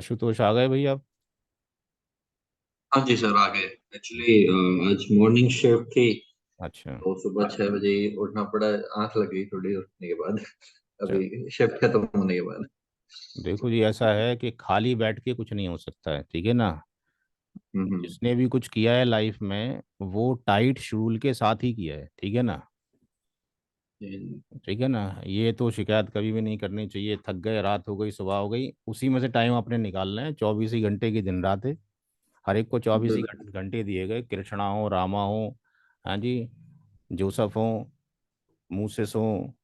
आशुतोष आ गए भैया आप? हाँ जी सर, आ गए। एक्चुअली आज मॉर्निंग शिफ्ट थी। अच्छा। तो सुबह 6 बजे उठना पड़ा। आंख लग गई थोड़ी उठने के बाद। चल, अभी शिफ्ट खत्म होने के बाद। देखो जी, ऐसा है कि खाली बैठ के कुछ नहीं हो सकता है, ठीक है ना। हम्म। जिसने भी कुछ किया है लाइफ में वो टाइट शेड्यूल के साथ ही किया है, ठीक है ना। जी। ठीक है ना, ये तो शिकायत कभी भी नहीं करनी चाहिए। थक गए, रात हो गई, सुबह हो गई, उसी में से टाइम अपने निकालना है। 24 ही घंटे की दिन रात है। हर एक को 24 ही बिल्कुल। घंटे दिए गए। कृष्णा हो, रामा हो, हाँ जी, जोसफ हो, मूसेस हो,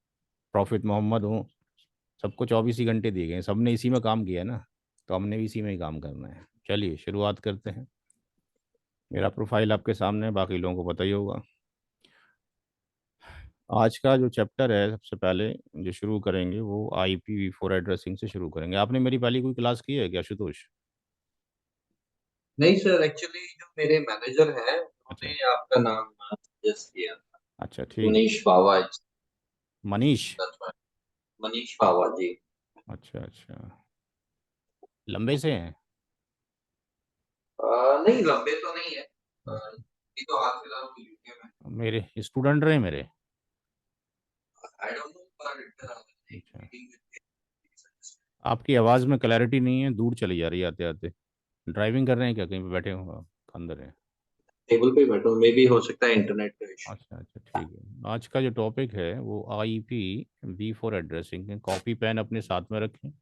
प्रॉफिट मोहम्मद हो, सबको 24 ही घंटे दिए गए हैं। सबने इसी में काम किया है ना, तो हमने भी इसी में ही काम करना है। चलिए शुरुआत करते हैं। मेरा प्रोफाइल आपके सामने है, बाकी लोगों को पता ही होगा। आज का जो चैप्टर है, सबसे पहले जो शुरू करेंगे वो IPv4 एड्रेसिंग से शुरू करेंगे। आपने मेरी पहले कोई क्लास की है क्या, आशुतोष? नहीं सर, एक्चुअली जो मेरे मैनेजर हैं अच्छा। उन्होंने आपका नाम सजेस्ट किया था। अच्छा, ठीक। मनीष पावा। मनीष। मनीष पावा जी। अच्छा अच्छा। लंबे से हैं? नहीं, लंबे तो नहीं है। ये तो हाल फिलहाल में यूके में। मेरे स्टूडेंट रहे मेरे। आई डोंट नो पर अच्छा। मीटिंग। आपकी आवाज़ में क्लैरिटी नहीं है, दूर चली जा रही है आते आते। ड्राइविंग कर रहे हैं क्या, कहीं पे बैठे हो आप? अंदर है? टेबल पे बैठा हूँ, मे भी हो सकता है इंटरनेट का इशू। अच्छा अच्छा, ठीक है। आज का जो टॉपिक है वो IPv4 एड्रेसिंग है। कॉपी पेन अपने साथ में रखें।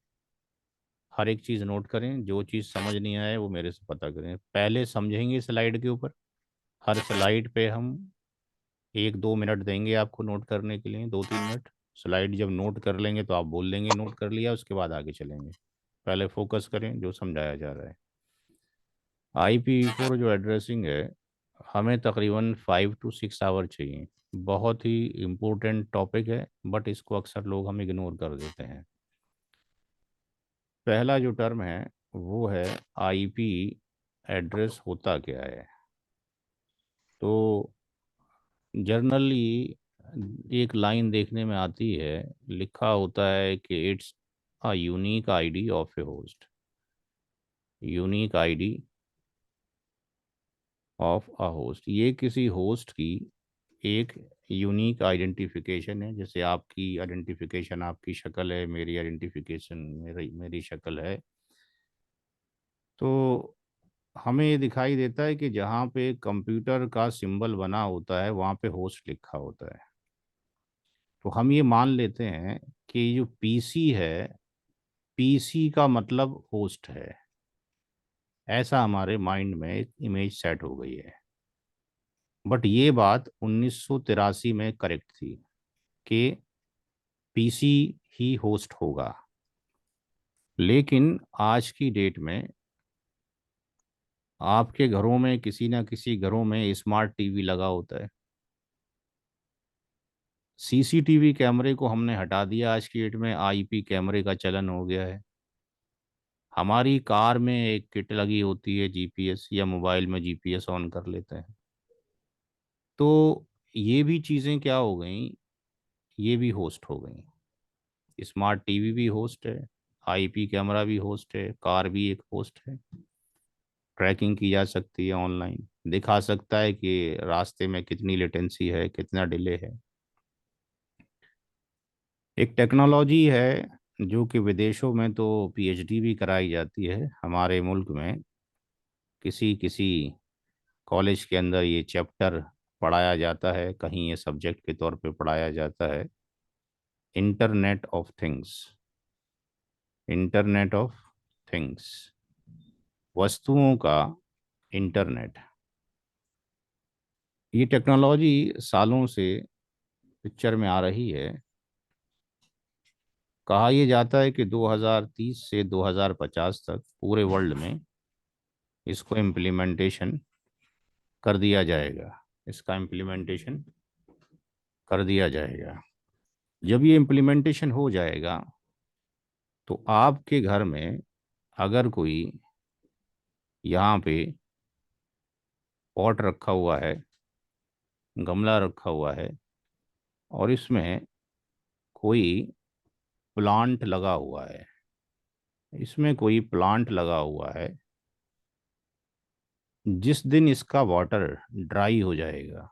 हर एक चीज़ नोट करें। जो चीज़ समझ नहीं आए वो मेरे से पता करें। पहले समझेंगे स्लाइड के ऊपर। हर स्लाइड पे हम 1-2 मिनट देंगे आपको नोट करने के लिए, 2-3 मिनट। स्लाइड जब नोट कर लेंगे तो आप बोल देंगे नोट कर लिया, उसके बाद आगे चलेंगे। पहले फोकस करें जो समझाया जा रहा है। IPv4 जो एड्रेसिंग है, हमें तकरीबन 5 to 6 आवर चाहिए। बहुत ही इम्पोर्टेंट टॉपिक है, बट इसको अक्सर लोग हम इग्नोर कर देते हैं। पहला जो टर्म है वो है IP एड्रेस होता क्या है। तो जर्नली एक लाइन देखने में आती है, लिखा होता है कि it's a unique ID of A host. Unique ID of a host, ये किसी होस्ट की एक यूनिक आइडेंटिफिकेशन है। जैसे आपकी आइडेंटिफिकेशन आपकी शक्ल है, मेरी आइडेंटिफिकेशन मेरी मेरी शक्ल है। तो हमें ये दिखाई देता है कि जहाँ पे कंप्यूटर का सिंबल बना होता है वहाँ पे होस्ट लिखा होता है। तो हम ये मान लेते हैं कि जो PC है, PC का मतलब होस्ट है। ऐसा हमारे माइंड में एक इमेज सेट हो गई है। बट ये बात 1983 में करेक्ट थी कि PC ही होस्ट होगा। लेकिन आज की डेट में आपके घरों में, किसी ना किसी घरों में स्मार्ट टीवी लगा होता है। CCTV कैमरे को हमने हटा दिया। आज की डेट में IP कैमरे का चलन हो गया है। हमारी कार में एक किट लगी होती है GPS, या मोबाइल में GPS ऑन कर लेते हैं। तो ये भी चीज़ें क्या हो गई, ये भी होस्ट हो गई। स्मार्ट टीवी भी होस्ट है, IP कैमरा भी होस्ट है, कार भी एक होस्ट है। ट्रैकिंग की जा सकती है ऑनलाइन, दिखा सकता है कि रास्ते में कितनी लेटेंसी है, कितना डिले है। एक टेक्नोलॉजी है जो कि विदेशों में तो PhD भी कराई जाती है। हमारे मुल्क में किसी किसी कॉलेज के अंदर ये चैप्टर पढ़ाया जाता है, कहीं ये सब्जेक्ट के तौर पे पढ़ाया जाता है। Internet of things. Internet of things, वस्तुओं का इंटरनेट। ये टेक्नोलॉजी सालों से पिक्चर में आ रही है। कहा यह जाता है कि 2030 से 2050 तक पूरे वर्ल्ड में इसको इम्प्लीमेंटेशन कर दिया जाएगा। इसका इम्प्लीमेंटेशन कर दिया जाएगा। जब ये इम्प्लीमेंटेशन हो जाएगा तो आपके घर में अगर कोई यहाँ पे पॉट रखा हुआ है, गमला रखा हुआ है, और इसमें कोई प्लांट लगा हुआ है, इसमें कोई प्लांट लगा हुआ है। जिस दिन इसका वाटर ड्राई हो जाएगा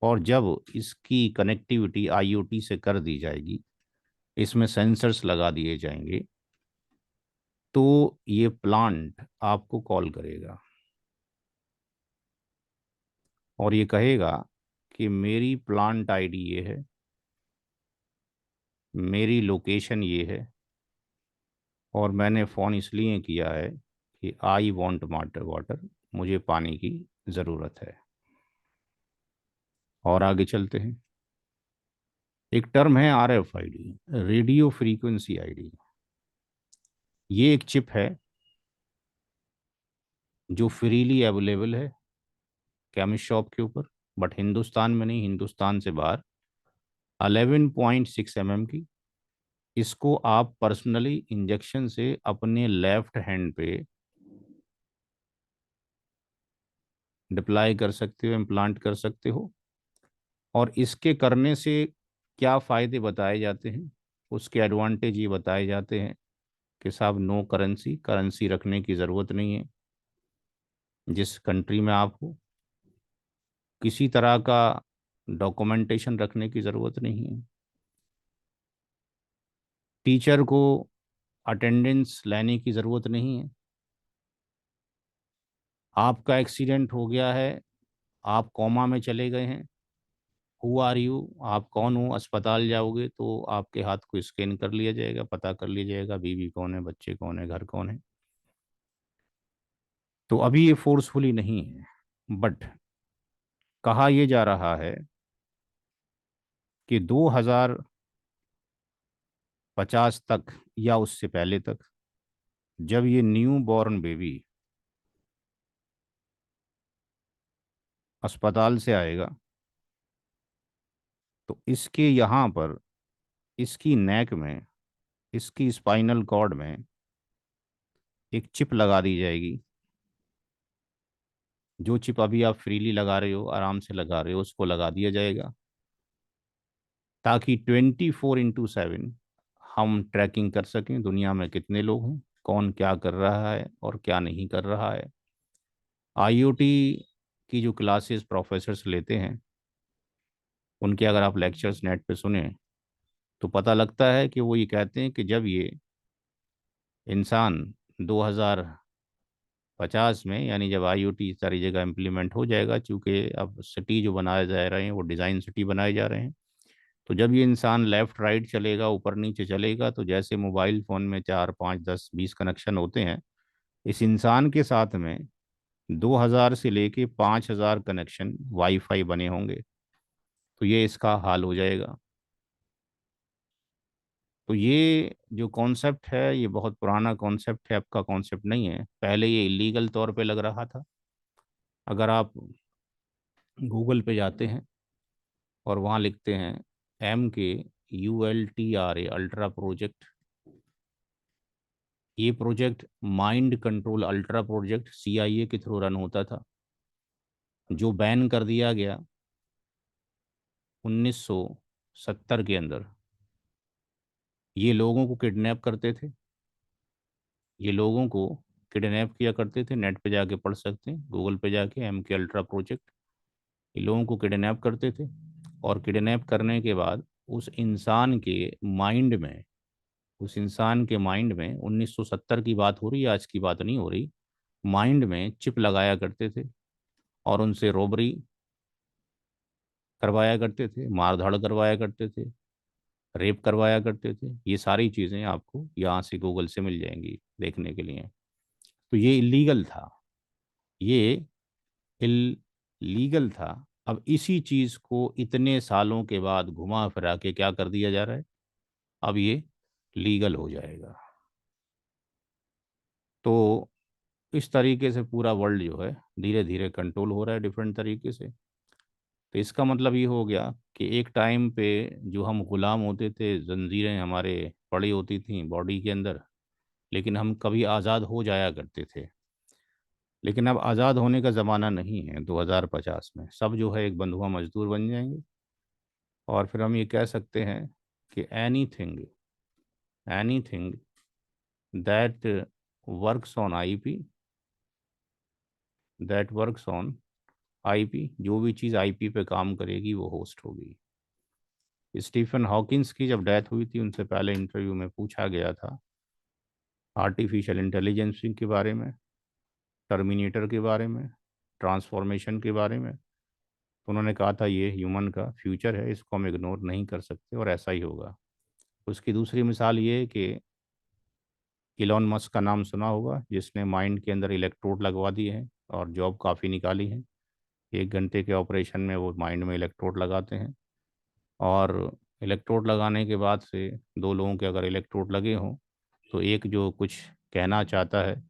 और जब इसकी कनेक्टिविटी आईओटी से कर दी जाएगी, इसमें सेंसर्स लगा दिए जाएंगे, तो ये प्लांट आपको कॉल करेगा और ये कहेगा कि मेरी प्लांट आईडी ये है, मेरी लोकेशन ये है, और मैंने फ़ोन इसलिए किया है कि आई वांट वाटर वाटर, मुझे पानी की ज़रूरत है। और आगे चलते हैं। एक टर्म है आरएफआईडी, रेडियो फ्रीक्वेंसी आईडी। ये एक चिप है जो फ्रीली अवेलेबल है केमिस्ट शॉप के ऊपर, बट हिंदुस्तान में नहीं, हिंदुस्तान से बाहर। 11.6 mm की। इसको आप पर्सनली इंजेक्शन से अपने लेफ्ट हैंड पे डिप्लाई कर सकते हो, इम्प्लांट कर सकते हो। और इसके करने से क्या फ़ायदे बताए जाते हैं, उसके एडवांटेज ये बताए जाते हैं कि साहब, नो करेंसी, करेंसी रखने की ज़रूरत नहीं है जिस कंट्री में आप हो। किसी तरह का डॉक्यूमेंटेशन रखने की ज़रूरत नहीं है। टीचर को अटेंडेंस लेने की ज़रूरत नहीं है। आपका एक्सीडेंट हो गया है, आप कोमा में चले गए हैं, हु आर यू, आप कौन हो, अस्पताल जाओगे तो आपके हाथ को स्कैन कर लिया जाएगा, पता कर लिया जाएगा बीवी कौन है, बच्चे कौन है, घर कौन है। तो अभी ये फोर्सफुली नहीं है, बट कहा यह जा रहा है कि 2050 तक या उससे पहले तक, जब ये न्यू बॉर्न बेबी अस्पताल से आएगा, तो इसके यहाँ पर, इसकी नेक में, इसकी स्पाइनल कॉर्ड में एक चिप लगा दी जाएगी। जो चिप अभी आप फ्रीली लगा रहे हो, आराम से लगा रहे हो, उसको लगा दिया जाएगा, ताकि 24/7 हम ट्रैकिंग कर सकें दुनिया में कितने लोग हैं, कौन क्या कर रहा है और क्या नहीं कर रहा है। आईओटी की जो क्लासेस प्रोफेसर्स लेते हैं, उनके अगर आप लेक्चर्स नेट पे सुने, तो पता लगता है कि वो ये कहते हैं कि जब ये इंसान 2050 में, यानी जब आईओटी सारी जगह इम्प्लीमेंट हो जाएगा, चूँकि अब सिटी जो बनाए जा रहे हैं वो डिज़ाइन सिटी बनाए जा रहे हैं, तो जब ये इंसान लेफ्ट राइट चलेगा, ऊपर नीचे चलेगा, तो जैसे मोबाइल फ़ोन में 4 5 10 20 कनेक्शन होते हैं, इस इंसान के साथ में 2000 से लेके 5000 कनेक्शन वाईफाई बने होंगे। तो ये इसका हाल हो जाएगा। तो ये जो कॉन्सेप्ट है, ये बहुत पुराना कॉन्सेप्ट है, आपका कॉन्सेप्ट नहीं है। पहले ये इलीगल तौर पे लग रहा था। अगर आप गूगल पे जाते हैं और वहाँ लिखते हैं MKULTRA अल्ट्रा प्रोजेक्ट, ये project mind control ultra project CIA के थ्रू रन होता था, जो बैन कर दिया गया 1970 के अंदर। ये लोगों को किडनैप करते थे, ये लोगों को किडनैप किया करते थे। नेट पे जाके पढ़ सकते हैं, गूगल पे जाके MK अल्ट्रा प्रोजेक्ट। ये लोगों को किडनैप करते थे, और किडनैप करने के बाद उस इंसान के माइंड में, उस इंसान के माइंड में, 1970 की बात हो रही है, आज की बात नहीं हो रही, माइंड में चिप लगाया करते थे और उनसे रॉबरी करवाया करते थे, मार धाड़ करवाया करते थे, रेप करवाया करते थे। ये सारी चीज़ें आपको यहाँ से गूगल से मिल जाएंगी देखने के लिए। तो ये इलीगल था, ये इलीगल था। अब इसी चीज़ को इतने सालों के बाद घुमा फिरा के क्या कर दिया जा रहा है, अब ये लीगल हो जाएगा। तो इस तरीके से पूरा वर्ल्ड जो है धीरे धीरे कंट्रोल हो रहा है डिफरेंट तरीके से। तो इसका मतलब ये हो गया कि एक टाइम पे जो हम गुलाम होते थे, जंजीरें हमारे पड़ी होती थी बॉडी के अंदर, लेकिन हम कभी आज़ाद हो जाया करते थे। लेकिन अब आज़ाद होने का ज़माना नहीं है। 2050 में सब जो है एक बंधुआ मजदूर बन जाएंगे, और फिर हम ये कह सकते हैं कि any thing anything that works on IP, that works on IP, जो भी चीज़ आईपी पे काम करेगी वो होस्ट होगी। स्टीफन हॉकिंस की जब डेथ हुई थी, उनसे पहले इंटरव्यू में पूछा गया था आर्टिफिशियल इंटेलिजेंस के बारे में, टर्मिनेटर के बारे में, ट्रांसफॉर्मेशन के बारे में। तो उन्होंने कहा था ये ह्यूमन का फ्यूचर है, इसको हम इग्नोर नहीं कर सकते और ऐसा ही होगा। उसकी दूसरी मिसाल ये है कि इलॉन मस्क का नाम सुना होगा, जिसने माइंड के अंदर इलेक्ट्रोड लगवा दिए हैं और जॉब काफ़ी निकाली है। 1 घंटे के ऑपरेशन में वो माइंड में इलेक्ट्रोड लगाते हैं, और इलेक्ट्रोड लगाने के बाद से दो लोगों के अगर इलेक्ट्रोड लगे हों, तो एक जो कुछ कहना चाहता है,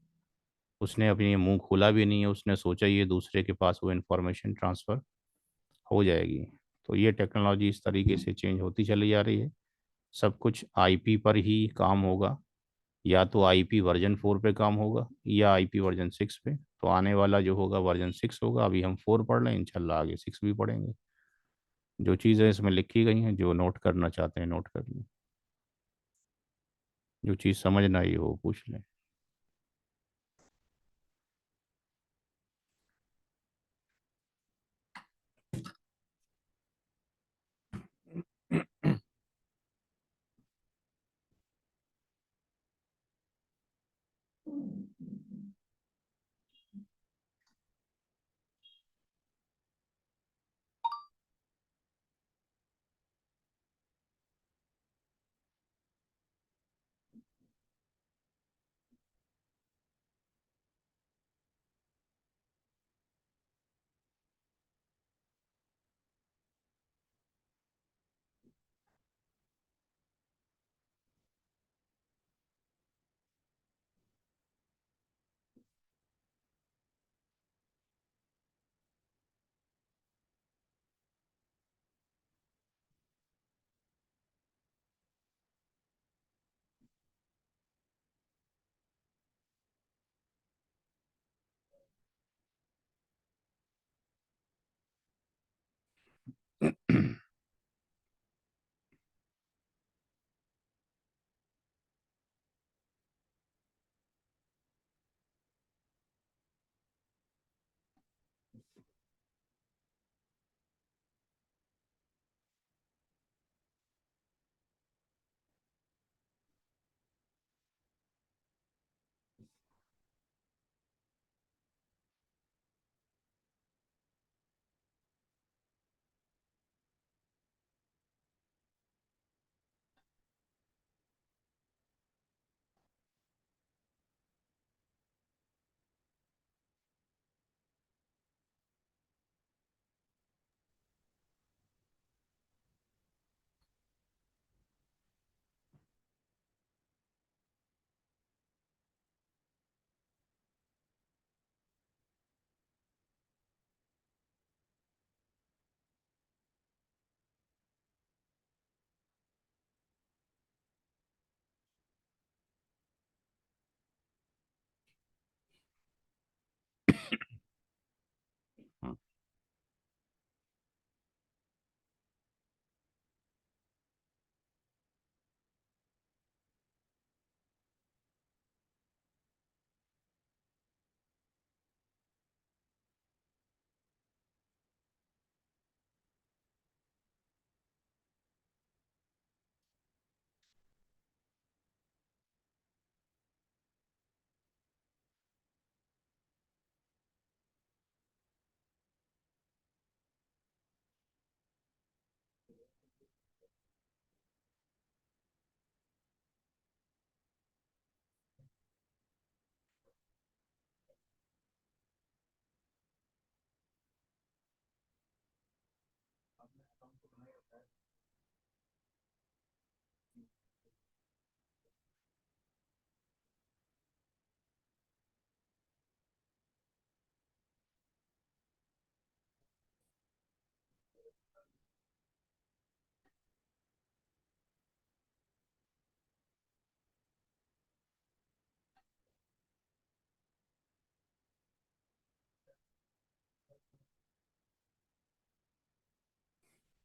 उसने अपनी मुंह खोला भी नहीं है, उसने सोचा ये दूसरे के पास वो इन्फॉर्मेशन ट्रांसफ़र हो जाएगी। तो ये टेक्नोलॉजी इस तरीके से चेंज होती चली जा रही है। सब कुछ आईपी पर ही काम होगा, या तो आईपी वर्जन 4 पे काम होगा या आईपी वर्जन 6 पे। तो आने वाला जो होगा वर्जन 6 होगा। अभी हम 4 पढ़ रहे हैं, इंशाल्लाह आगे 6 भी पढ़ेंगे। जो चीज़ें इसमें लिखी गई हैं, जो नोट करना चाहते हैं नोट कर लें, जो चीज़ समझ ना आई हो पूछ लें।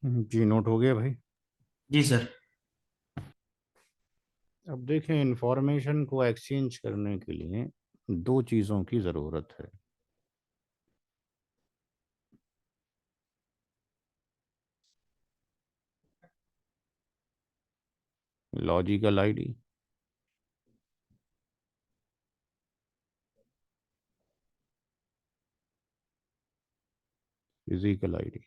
जी नोट हो गया भाई। जी सर। अब देखें, इंफॉर्मेशन को एक्सचेंज करने के लिए दो चीज़ों की ज़रूरत है। Logical ID, physical ID.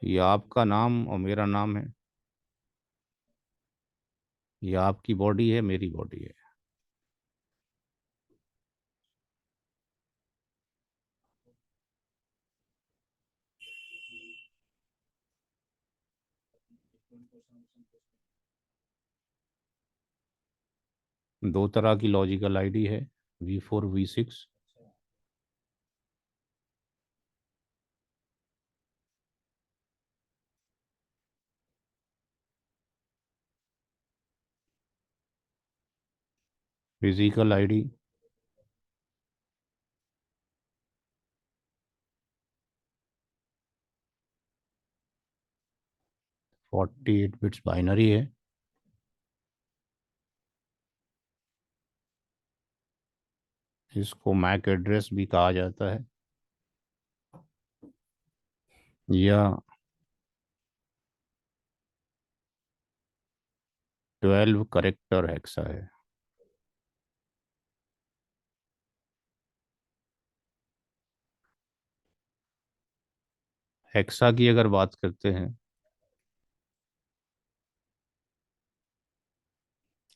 ये आपका नाम और मेरा नाम है, ये आपकी बॉडी है, मेरी बॉडी है। दो तरह की लॉजिकल आईडी है, V4 V6। Physical ID 48 bits binary है। इसको मैक एड्रेस भी कहा जाता है, या 12 करेक्टर हेक्सा है। हेक्सा की अगर बात करते हैं,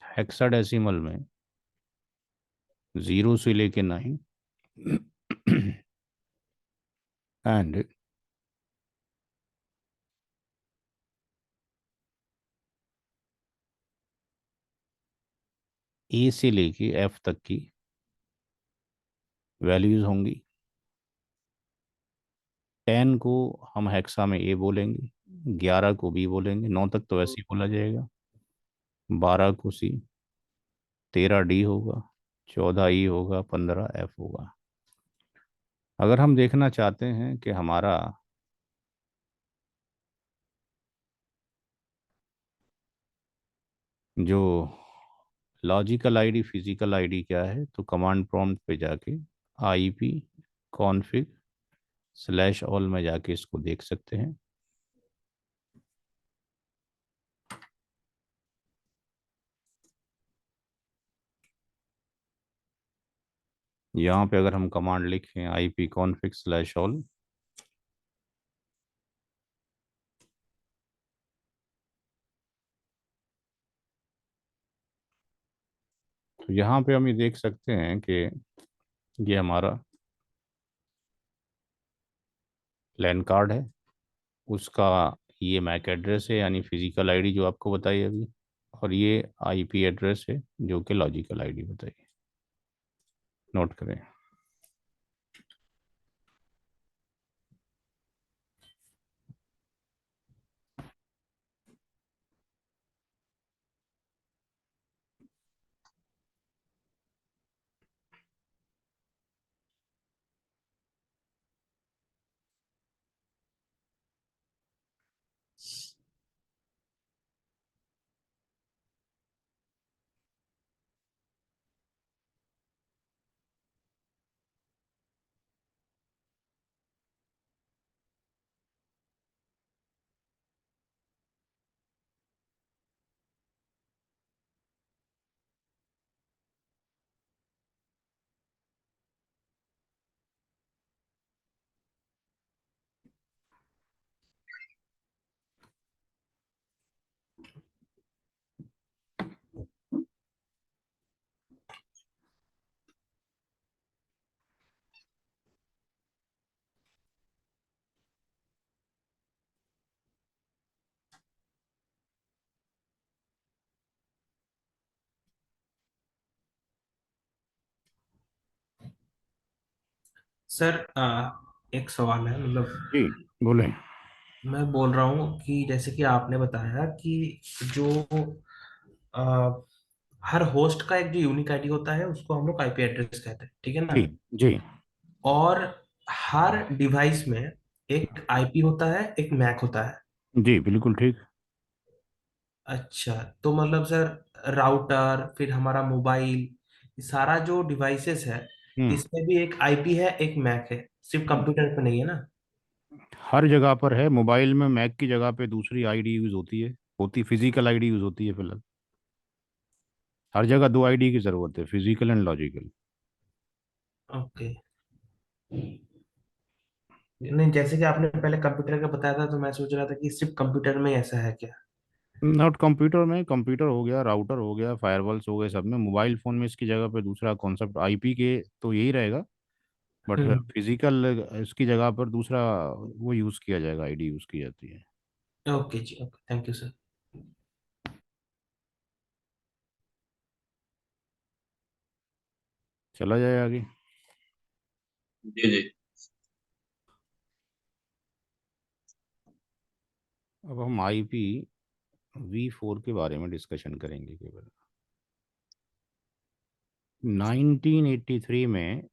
हेक्साडेसिमल में 0 से लेके 9 एंड ए से लेके F तक की वैल्यूज होंगी। 10 को हम हेक्सा में ए बोलेंगे, 11 को बी बोलेंगे, 9 तक तो ऐसे ही बोला जाएगा, 12 को सी, 13 डी होगा, 14 ई होगा, 15 एफ होगा। अगर हम देखना चाहते हैं कि हमारा जो लॉजिकल आईडी फिजिकल आईडी क्या है, तो कमांड प्रॉम्प्ट पे जाके IP config/all में जाके इसको देख सकते हैं। यहाँ पे अगर हम कमांड लिखें IP config/all, तो यहाँ पे हम ये देख सकते हैं कि ये हमारा लैन कार्ड है, उसका ये मैक एड्रेस है यानी फिजिकल आईडी जो आपको बताई अभी, और ये IP एड्रेस है जो कि लॉजिकल आईडी बताई। नोट करें। सर एक सवाल है, मतलब जी, बोलें। मैं बोल रहा हूँ कि जैसे कि आपने बताया कि जो हर होस्ट का एक जो यूनिक आईडी होता है उसको हम लोग आईपी एड्रेस कहते हैं, ठीक है ना। जी जी और हर डिवाइस में एक आईपी होता है, एक मैक होता है। जी, बिल्कुल ठीक। अच्छा, तो मतलब सर राउटर फिर हमारा मोबाइल, ये सारा जो डिवाइसेस है हम्म। इसमें भी एक आईपी है, एक मैक है, सिर्फ कंप्यूटर पे नहीं है ना। हर जगह पर है। मोबाइल में मैक की जगह पे दूसरी आईडी यूज़ होती फिजिकल आईडी यूज़ होती है फिलहाल। हर जगह दो आईडी की ज़रूरत है, फिजिकल एंड लॉजिकल। ओके। नहीं, जैसे कि आपने पहले कंप्यूटर का बताया था तो मैं सोच रहा था कि सिर्फ कंप्यूटर में ही ऐसा है क्या। नॉट कंप्यूटर में, कंप्यूटर हो गया, राउटर हो गया, फायरवॉल्स हो गए, सब में। मोबाइल फ़ोन में इसकी जगह पे दूसरा कॉन्सेप्ट आईपी के तो यही रहेगा, बट हम्म। फिजिकल इसकी जगह पर दूसरा वो यूज़ किया जाएगा, आईडी यूज़ की जाती है। ओके जी, ओके, थैंक यू सर। चला जाए आगे। जी जी। अब हम IP v4 के बारे में डिस्कशन करेंगे केवल। 1983 में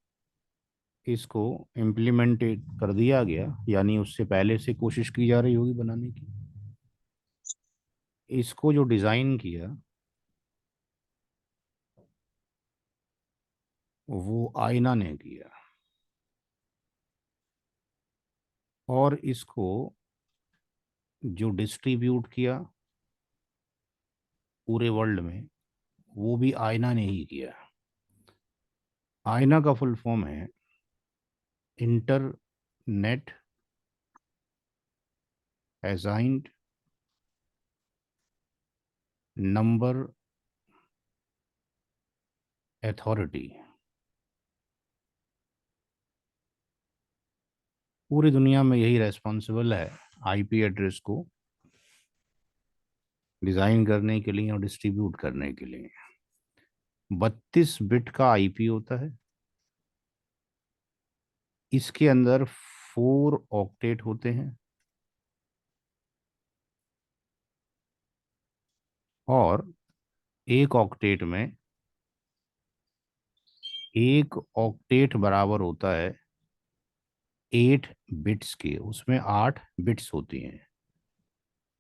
इसको इम्प्लीमेंटेड कर दिया गया, यानी उससे पहले से कोशिश की जा रही होगी बनाने की। इसको जो डिज़ाइन किया वो आईना ने किया, और इसको जो डिस्ट्रीब्यूट किया पूरे वर्ल्ड में वो भी आईना ने ही किया। आईना का फुल फॉर्म है इंटरनेट असाइंड नंबर अथॉरिटी। पूरी दुनिया में यही रेस्पॉन्सिबल है आईपी एड्रेस को डिज़ाइन करने के लिए और डिस्ट्रीब्यूट करने के लिए। 32 बिट का आईपी होता है। इसके अंदर 4 ऑक्टेट होते हैं, और एक ऑक्टेट में, एक ऑक्टेट बराबर होता है 8 बिट्स के। उसमें 8 बिट्स होती हैं,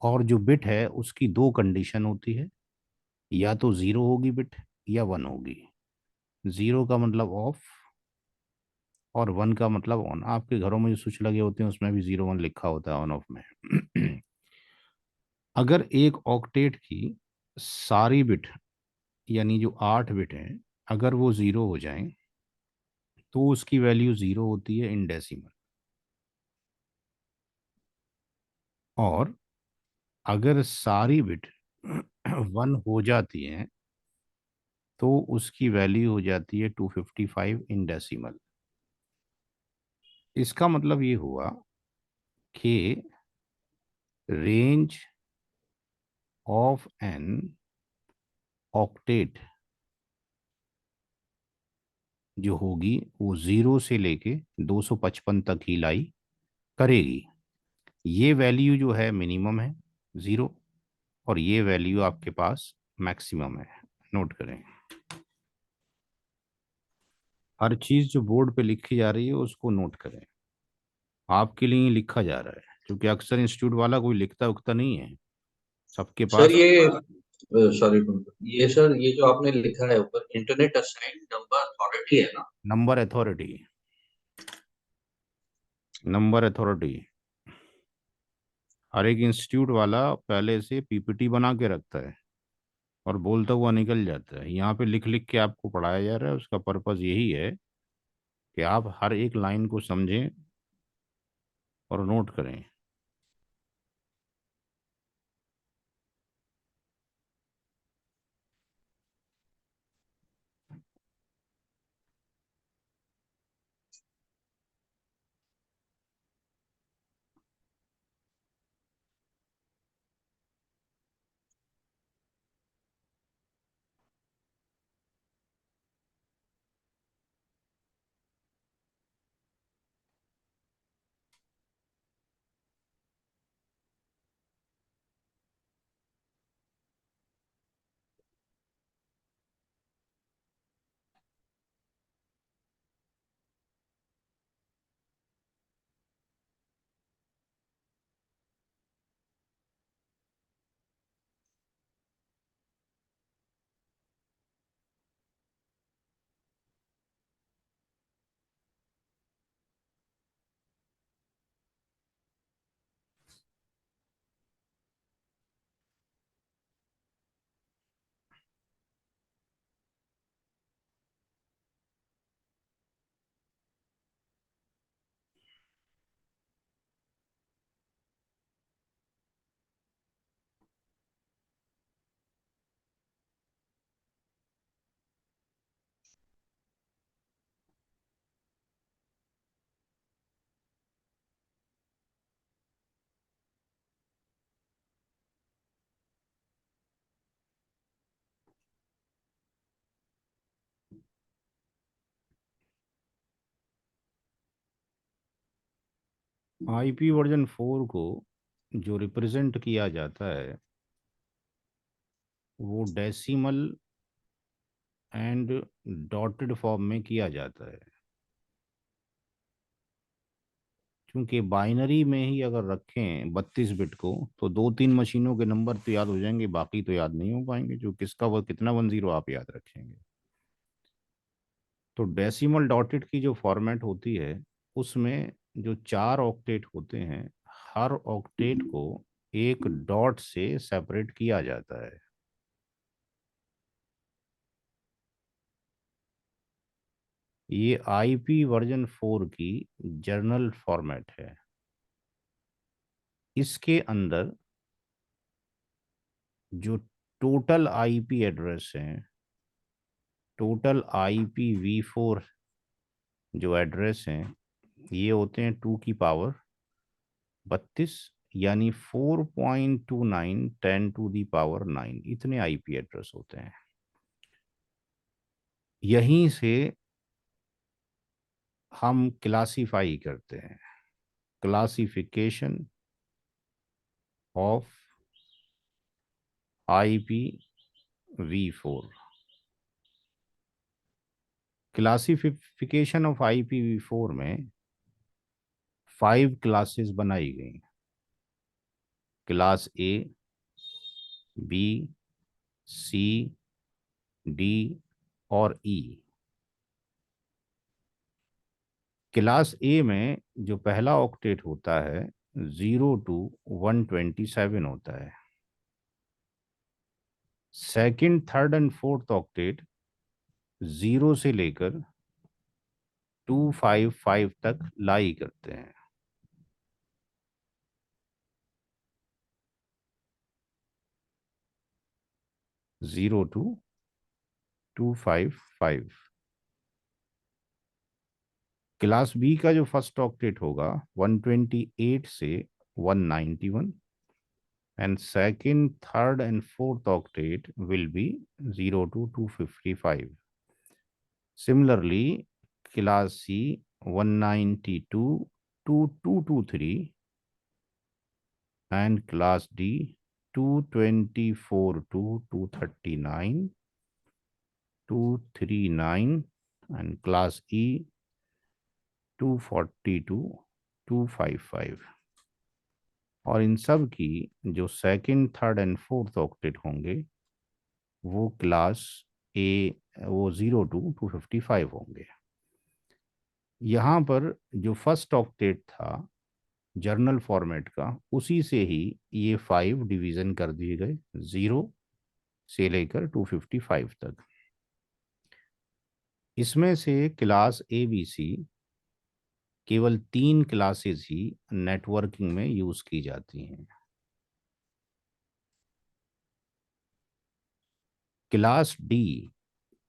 और जो बिट है उसकी दो कंडीशन होती है, या तो ज़ीरो होगी बिट या वन होगी। ज़ीरो का मतलब ऑफ, और वन का मतलब ऑन। आपके घरों में जो स्विच लगे होते हैं उसमें भी 0 1 लिखा होता है ऑन ऑफ में। अगर एक ऑक्टेट की सारी बिट, यानी जो 8 बिट हैं, अगर वो ज़ीरो हो जाएं तो उसकी वैल्यू ज़ीरो होती है इन डेसिमल। और अगर सारी बिट वन हो जाती हैं तो उसकी वैल्यू हो जाती है 255 इन डेसिमल। इसका मतलब ये हुआ कि रेंज ऑफ एन ऑक्टेट जो होगी वो 0 से लेके 255 तक ही लाई करेगी। ये वैल्यू जो है मिनिमम है, ज़ीरो, और ये वैल्यू आपके पास मैक्सिमम है। नोट करें, हर चीज़ जो बोर्ड पे लिखी जा रही है उसको नोट करें। आपके लिए ही लिखा जा रहा है, क्योंकि अक्सर इंस्टीट्यूट वाला कोई लिखता उखता नहीं है, सबके सर पास। ये सॉरी, ये सर ये जो आपने लिखा है ऊपर, इंटरनेट असाइंड नंबर अथॉरिटी है ना? Number authority, number authority. हर एक इंस्टीट्यूट वाला पहले से पीपीटी बना के रखता है और बोलता हुआ निकल जाता है। यहाँ पे लिख लिख के आपको पढ़ाया जा रहा है। उसका पर्पज़ यही है कि आप हर एक लाइन को समझें और नोट करें। आईपी वर्जन 4 को जो रिप्रेजेंट किया जाता है वो डेसिमल एंड डॉटेड फॉर्म में किया जाता है। क्योंकि बाइनरी में ही अगर रखें 32 बिट को तो दो तीन मशीनों के नंबर तो याद हो जाएंगे, बाकी तो याद नहीं हो पाएंगे, जो किसका वो कितना 10 आप याद रखेंगे। तो डेसिमल डॉटेड की जो फॉर्मेट होती है उसमें जो 4 ऑक्टेट होते हैं, हर ऑक्टेट को एक डॉट से सेपरेट किया जाता है। ये आईपी वर्जन 4 की जर्नल फॉर्मेट है। इसके अंदर जो टोटल आईपी एड्रेस हैं, टोटल IPv4 जो एड्रेस हैं, ये होते हैं 2 की पावर 32, यानी 4.29 10 to the power 9, इतने आईपी एड्रेस होते हैं। यहीं से हम क्लासीफाई करते हैं, classification of IPv4। Classification of IPv4 में 5 क्लासेस बनाई गई। Class A, B, C, D और ई। क्लास ए में जो पहला ऑक्टेट होता है 0 to 127 होता है। Second, third and fourth octet 0 से लेकर 255 तक लाई करते हैं। 0 to 255। क्लास बी का जो फर्स्ट ऑक्टेट होगा 128 से 191, and second, third and fourth octet will be 0 to 255. Similarly, class C 192 to 223 and class D 224 to 239, 239 and class E 240 to 255। और इन सब की जो second, third and fourth octet होंगे वो क्लास ए, वो 0 to 255 होंगे। यहाँ पर जो फर्स्ट ऑक्टेट था जर्नल फॉर्मेट का, उसी से ही ये 5 डिवीजन कर दिए गए, 0 से लेकर 255 तक। इसमें से क्लास ए बी सी केवल 3 क्लासेस ही नेटवर्किंग में यूज की जाती हैं। क्लास डी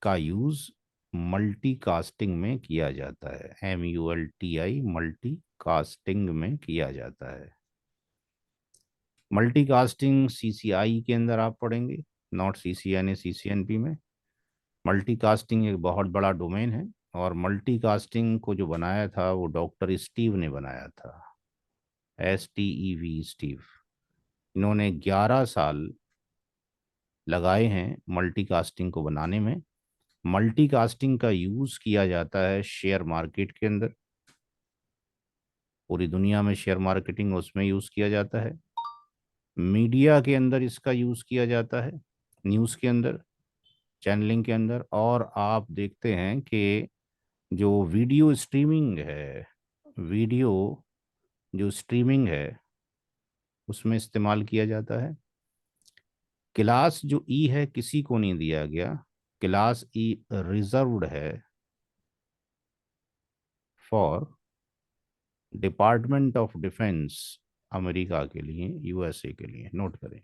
का यूज मल्टीकास्टिंग में किया जाता है, MULTI, मल्टीकास्टिंग में किया जाता है। मल्टीकास्टिंग CCI के अंदर आप पढ़ेंगे, नॉट CCNA CCNP में। मल्टीकास्टिंग एक बहुत बड़ा डोमेन है, और मल्टीकास्टिंग को जो बनाया था वो डॉक्टर स्टीव ने बनाया था, STEV, स्टीव। इन्होंने 11 साल लगाए हैं मल्टीकास्टिंग को बनाने में। मल्टीकास्टिंग का यूज किया जाता है शेयर मार्केट के अंदर, पूरी दुनिया में शेयर मार्केटिंग उसमें यूज किया जाता है। मीडिया के अंदर इसका यूज किया जाता है, न्यूज़ के अंदर, चैनलिंग के अंदर। और आप देखते हैं कि जो वीडियो स्ट्रीमिंग है, वीडियो जो स्ट्रीमिंग है उसमें इस्तेमाल किया जाता है। क्लास जो ई है किसी को नहीं दिया गया, क्लास ई रिजर्व्ड है for department of defence, America के लिए, USA के लिए। नोट करें।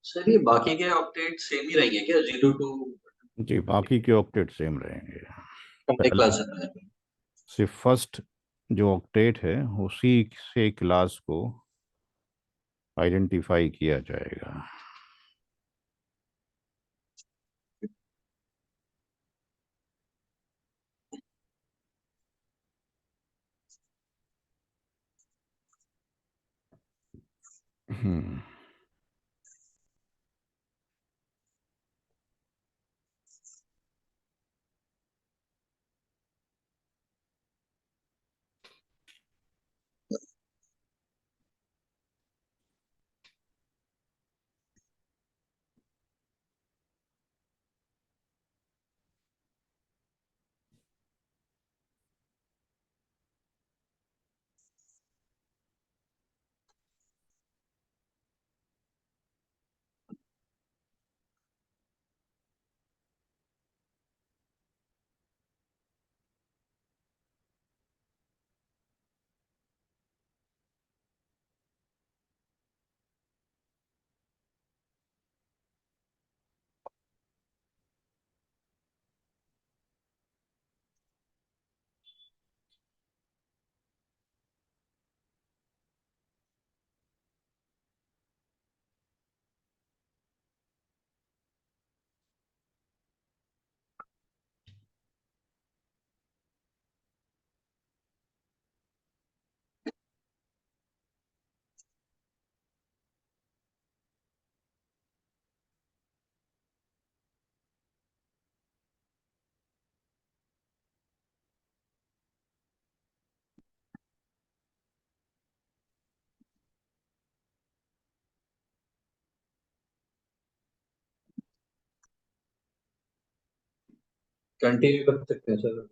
सर ये बाकी के अपडेट सेम ही रहेंगे क्या, 0 to जी, बाकी के ऑक्टेट सेम रहेंगे। पहले पहले क्लास है? सिर्फ फर्स्ट जो ऑक्टेट है उसी से क्लास को आइडेंटिफाई किया जाएगा। हम्म। कंटिन्यू कर सकते हैं सर।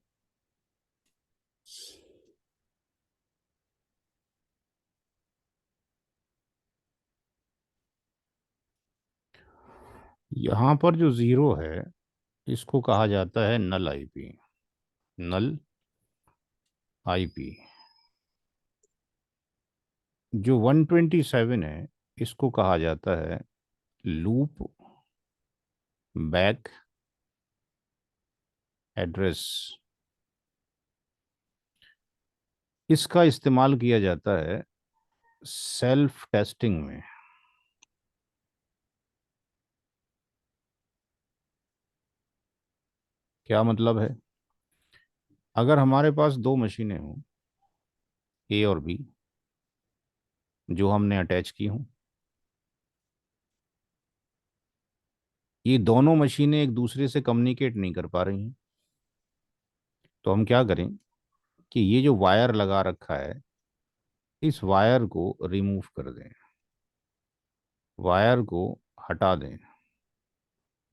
यहाँ पर जो ज़ीरो है इसको कहा जाता है नल आईपी। नल आईपी। जो 127 है इसको कहा जाता है लूप बैक एड्रेस। इसका इस्तेमाल किया जाता है सेल्फ टेस्टिंग में। क्या मतलब है? अगर हमारे पास दो मशीनें हों, ए और बी, जो हमने अटैच की हों, ये दोनों मशीनें एक दूसरे से कम्युनिकेट नहीं कर पा रही हैं, तो हम क्या करें कि ये जो वायर लगा रखा है इस वायर को रिमूव कर दें, वायर को हटा दें।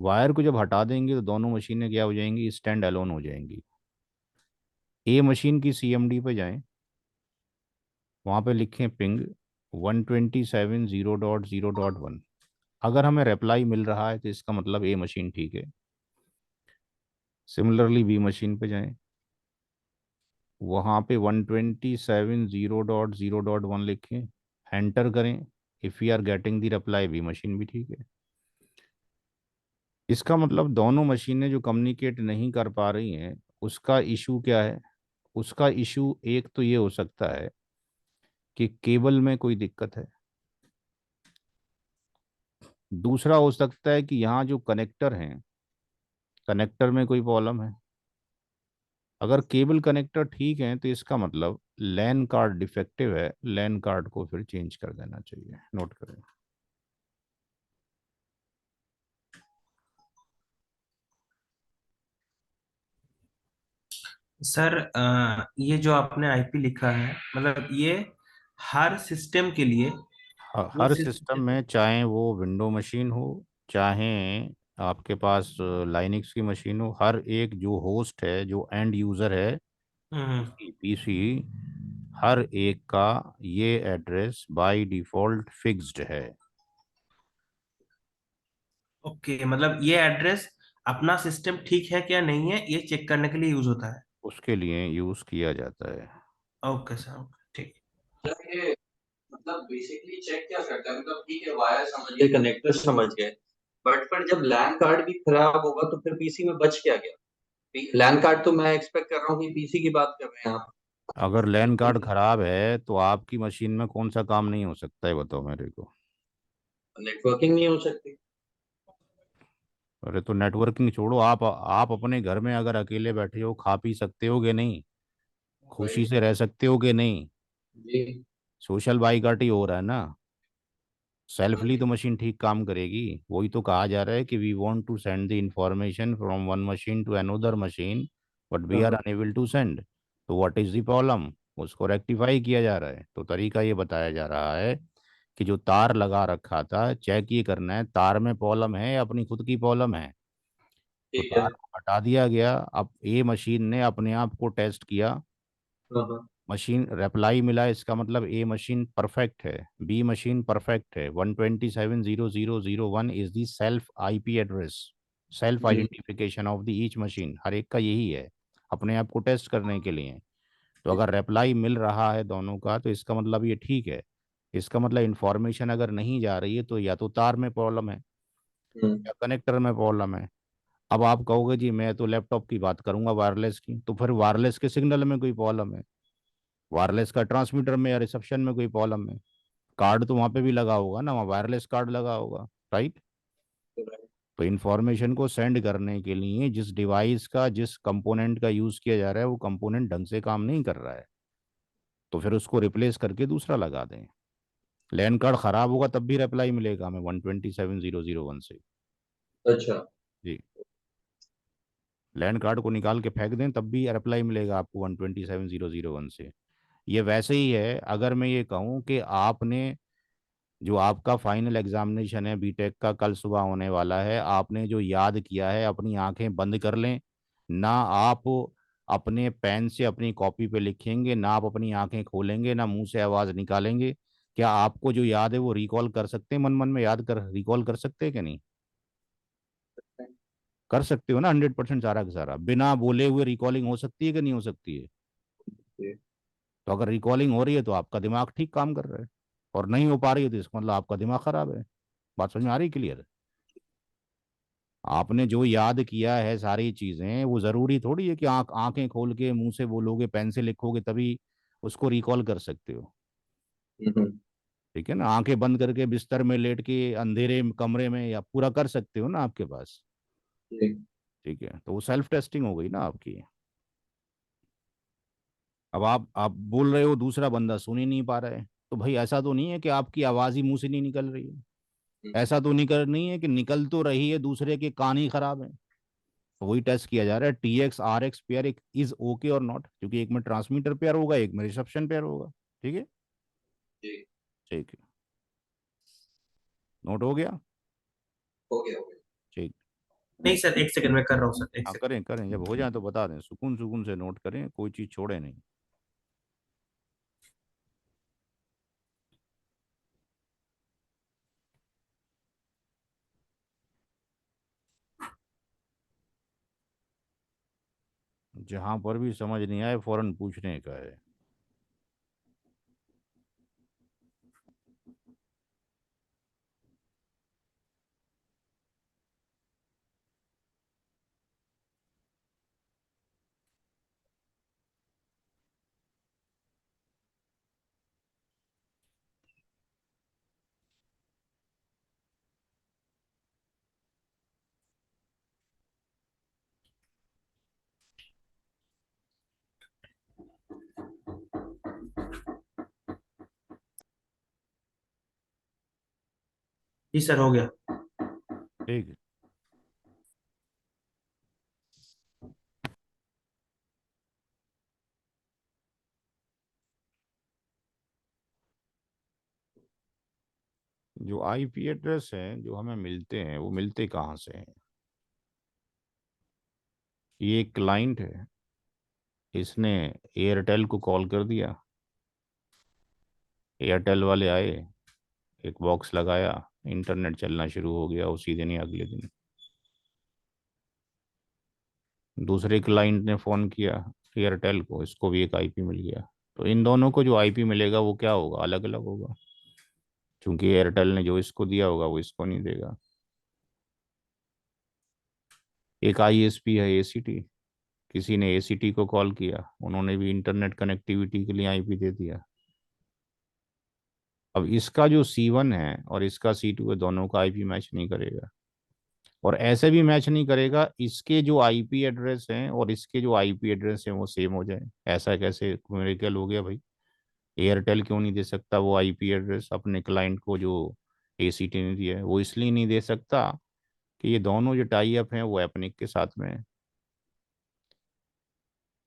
वायर को जब हटा देंगे तो दोनों मशीनें क्या हो जाएंगी? स्टैंड अलोन हो जाएंगी। ए मशीन की सीएमडी पे जाएं, वहाँ पे लिखें पिंग 127.0.0.1। अगर हमें रिप्लाई मिल रहा है तो इसका मतलब ए मशीन ठीक है। सिमिलरली बी मशीन पे जाएं, वहाँ पे 127.0.0.1 लिखें, एंटर करें। If you are getting the reply, B machine भी ठीक है। इसका मतलब दोनों मशीनें जो कम्युनिकेट नहीं कर पा रही हैं उसका इशू क्या है? उसका इशू एक तो ये हो सकता है कि केबल में कोई दिक्कत है। दूसरा हो सकता है कि यहाँ जो कनेक्टर हैं, कनेक्टर में कोई प्रॉब्लम है। अगर केबल कनेक्टर ठीक है तो इसका मतलब लैन कार्ड डिफेक्टिव है, लैन कार्ड को फिर चेंज कर देना चाहिए। नोट करें। सर ये जो आपने आईपी लिखा है, मतलब ये हर सिस्टम के लिए, वो हर सिस्टम सिस्टम। में, चाहे वो विंडो मशीन हो, चाहे आपके पास लाइनिक्स की मशीन हो, हर एक जो होस्ट है, जो एंड यूज़र है, हम्म। पीसी पीसी, हर एक का ये एड्रेस बाय डिफॉल्ट फिक्स्ड है। ओके, मतलब ये एड्रेस अपना सिस्टम ठीक है क्या नहीं है ये चेक करने के लिए यूज होता है। उसके लिए यूज़ किया जाता है। ओके सर, ओके ठीक। सर ये मतलब बेसिकली चेक क्या करता है, मतलब ठीक है वायर समझ गए, कनेक्टर समझ गए, बट फिर जब लैन कार्ड भी खराब होगा तो फिर पीसी में बच क्या गया? लैन कार्ड तो मैं एक्सपेक्ट कर रहा हूँ कि पीसी की बात कर रहे हैं आप। अगर लैन कार्ड खराब है तो आपकी मशीन में कौन सा काम नहीं हो सकता है, बताओ मेरे को। नेटवर्किंग नहीं हो सकती। अरे तो नेटवर्किंग छोड़ो, आप अपने घर में अगर अकेले बैठे हो, खा पी सकते होगे नहीं, खुशी वही। से रह सकते होगे नहीं, जी। सोशल बाइकाटी हो रहा है ना, हाँ सेल्फली जी। तो मशीन ठीक काम करेगी। वही तो कहा जा रहा है कि we want to send the information from one machine to another machine, but we हाँ आर हाँ। Unable to send. तो व्हाट इज द प्रॉब्लम, उसको रेक्टिफाई किया जा रहा है। तो तरीका ये बताया जा रहा है कि जो तार लगा रखा था, चेक ये करना है तार में प्रॉब्लम है या अपनी खुद की प्रॉब्लम है। तो ठीक है। तार को हटा दिया गया। अब ए मशीन ने अपने आप को टेस्ट किया, हाँ हाँ। मशीन रिप्लाई मिला, इसका मतलब ए मशीन परफेक्ट है, बी मशीन परफेक्ट है। 127.0.0.0.1 is the self IP address, self जी। Identification of the each machine, हर एक का यही है, अपने आप को टेस्ट करने के लिए। तो जी। अगर रिप्लाई मिल रहा है दोनों का तो इसका मतलब ये ठीक है। इसका मतलब इंफॉर्मेशन अगर नहीं जा रही है तो या तो तार में प्रॉब्लम है हम्म। या कनेक्टर में प्रॉब्लम है। अब आप कहोगे जी मैं तो लैपटॉप की बात करूंगा वायरलेस की, तो फिर वायरलेस के सिग्नल में कोई प्रॉब्लम है, वायरलेस का ट्रांसमीटर में या रिसेप्शन में कोई प्रॉब्लम है। कार्ड तो वहाँ पे भी लगा होगा ना, वहाँ वायरलेस कार्ड लगा होगा, राइट। तो इन्फॉर्मेशन को सेंड करने के लिए जिस डिवाइस का जिस कंपोनेंट का यूज़ किया जा रहा है वो कंपोनेंट ढंग से काम नहीं कर रहा है, तो फिर उसको रिप्लेस करके दूसरा लगा दें। लैन कार्ड ख़राब होगा तब भी रिप्लाई मिलेगा हमें 127.0.0.1 से। अच्छा। जी, लैन कार्ड को निकाल के फेंक दें तब भी रिप्लाई मिलेगा आपको 127.0.0.1 से। ये वैसे ही है अगर मैं ये कहूँ कि आपने जो आपका फाइनल एग्जामिनेशन है बीटेक का कल सुबह होने वाला है, आपने जो याद किया है अपनी आंखें बंद कर लें, ना आप अपने पेन से अपनी कॉपी पे लिखेंगे, ना आप अपनी आंखें खोलेंगे, ना मुंह से आवाज़ निकालेंगे। क्या आपको जो याद है वो रिकॉल कर सकते हैं, मन मन में याद कर रिकॉल कर सकते हैं कि नहीं? कर सकते हो ना, 100% सारा का सारा बिना बोले हुए रिकॉलिंग हो सकती है कि नहीं हो सकती है? जी। तो अगर रिकॉलिंग हो रही है तो आपका दिमाग ठीक काम कर रहा है, और नहीं हो पा रही है तो इसका मतलब आपका दिमाग खराब है। बात समझ में आ रही, क्लियर? आपने जो याद किया है सारी चीजें, वो जरूरी थोड़ी है कि आंखें खोल के मुंह से बोलोगे पेन से लिखोगे तभी उसको रिकॉल कर सकते हो। हम्म। ठीक है ना, आंखें बंद करके बिस्तर में लेट के अंधेरे कमरे में या पूरा कर सकते हो ना आपके पास। जी। ठीक है, तो वो सेल्फ टेस्टिंग हो गई ना आपकी। अब आप बोल रहे हो दूसरा बंदा सुन ही नहीं पा रहा है, तो भाई ऐसा तो नहीं है कि आपकी आवाज ही मुंह से नहीं निकल रही है, ऐसा तो नहीं है कि निकल तो रही है, दूसरे के कान ही खराब है। तो वही टेस्ट किया जा रहा है, TX RX पेयर एक इज ओके और नॉट, क्योंकि एक में ट्रांसमीटर पेयर होगा एक में रिसेप्शन पेयर होगा। ठीक है, जी। ठीक है, नोट हो गया। हो गया हो गया। ठीक। नहीं सर, एक सेकंड में कर रहा हूँ सर, एक हाँ सेकंड। करें करें, जब हो जाए तो बता दें, सुकून सुकून से नोट करें, कोई चीज़ छोड़े नहीं। जहां पर भी समझ नहीं आए फौरन पूछने का है। जी सर, हो गया। ठीक है, जो IP एड्रेस हैं जो हमें मिलते हैं वो मिलते कहाँ से हैं? ये एक क्लाइंट है, इसने एयरटेल को कॉल कर दिया, एयरटेल वाले आए, एक बॉक्स लगाया, इंटरनेट चलना शुरू हो गया उसी दिन या अगले दिन। दूसरे क्लाइंट ने फ़ोन किया एयरटेल को, इसको भी एक IP मिल गया। तो इन दोनों को जो IP मिलेगा वो क्या होगा, अलग अलग होगा। क्योंकि एयरटेल ने जो इसको दिया होगा वो इसको नहीं देगा। एक आईएसपी है एसीटी, किसी ने एसीटी को कॉल किया, उन्होंने भी इंटरनेट कनेक्टिविटी के लिए आईपी दे दिया। अब इसका जो C1 है और इसका C2 है, दोनों का आईपी मैच नहीं करेगा। और ऐसे भी मैच नहीं करेगा इसके जो आईपी एड्रेस हैं और इसके जो आईपी एड्रेस हैं वो सेम हो जाए। ऐसा कैसे मिरेकल हो गया भाई? एयरटेल क्यों नहीं दे सकता वो आईपी एड्रेस अपने क्लाइंट को जो एसीटी ने दिया है? वो इसलिए नहीं दे सकता कि ये दोनों जो टाई अप हैं वो एपनिक के साथ में है।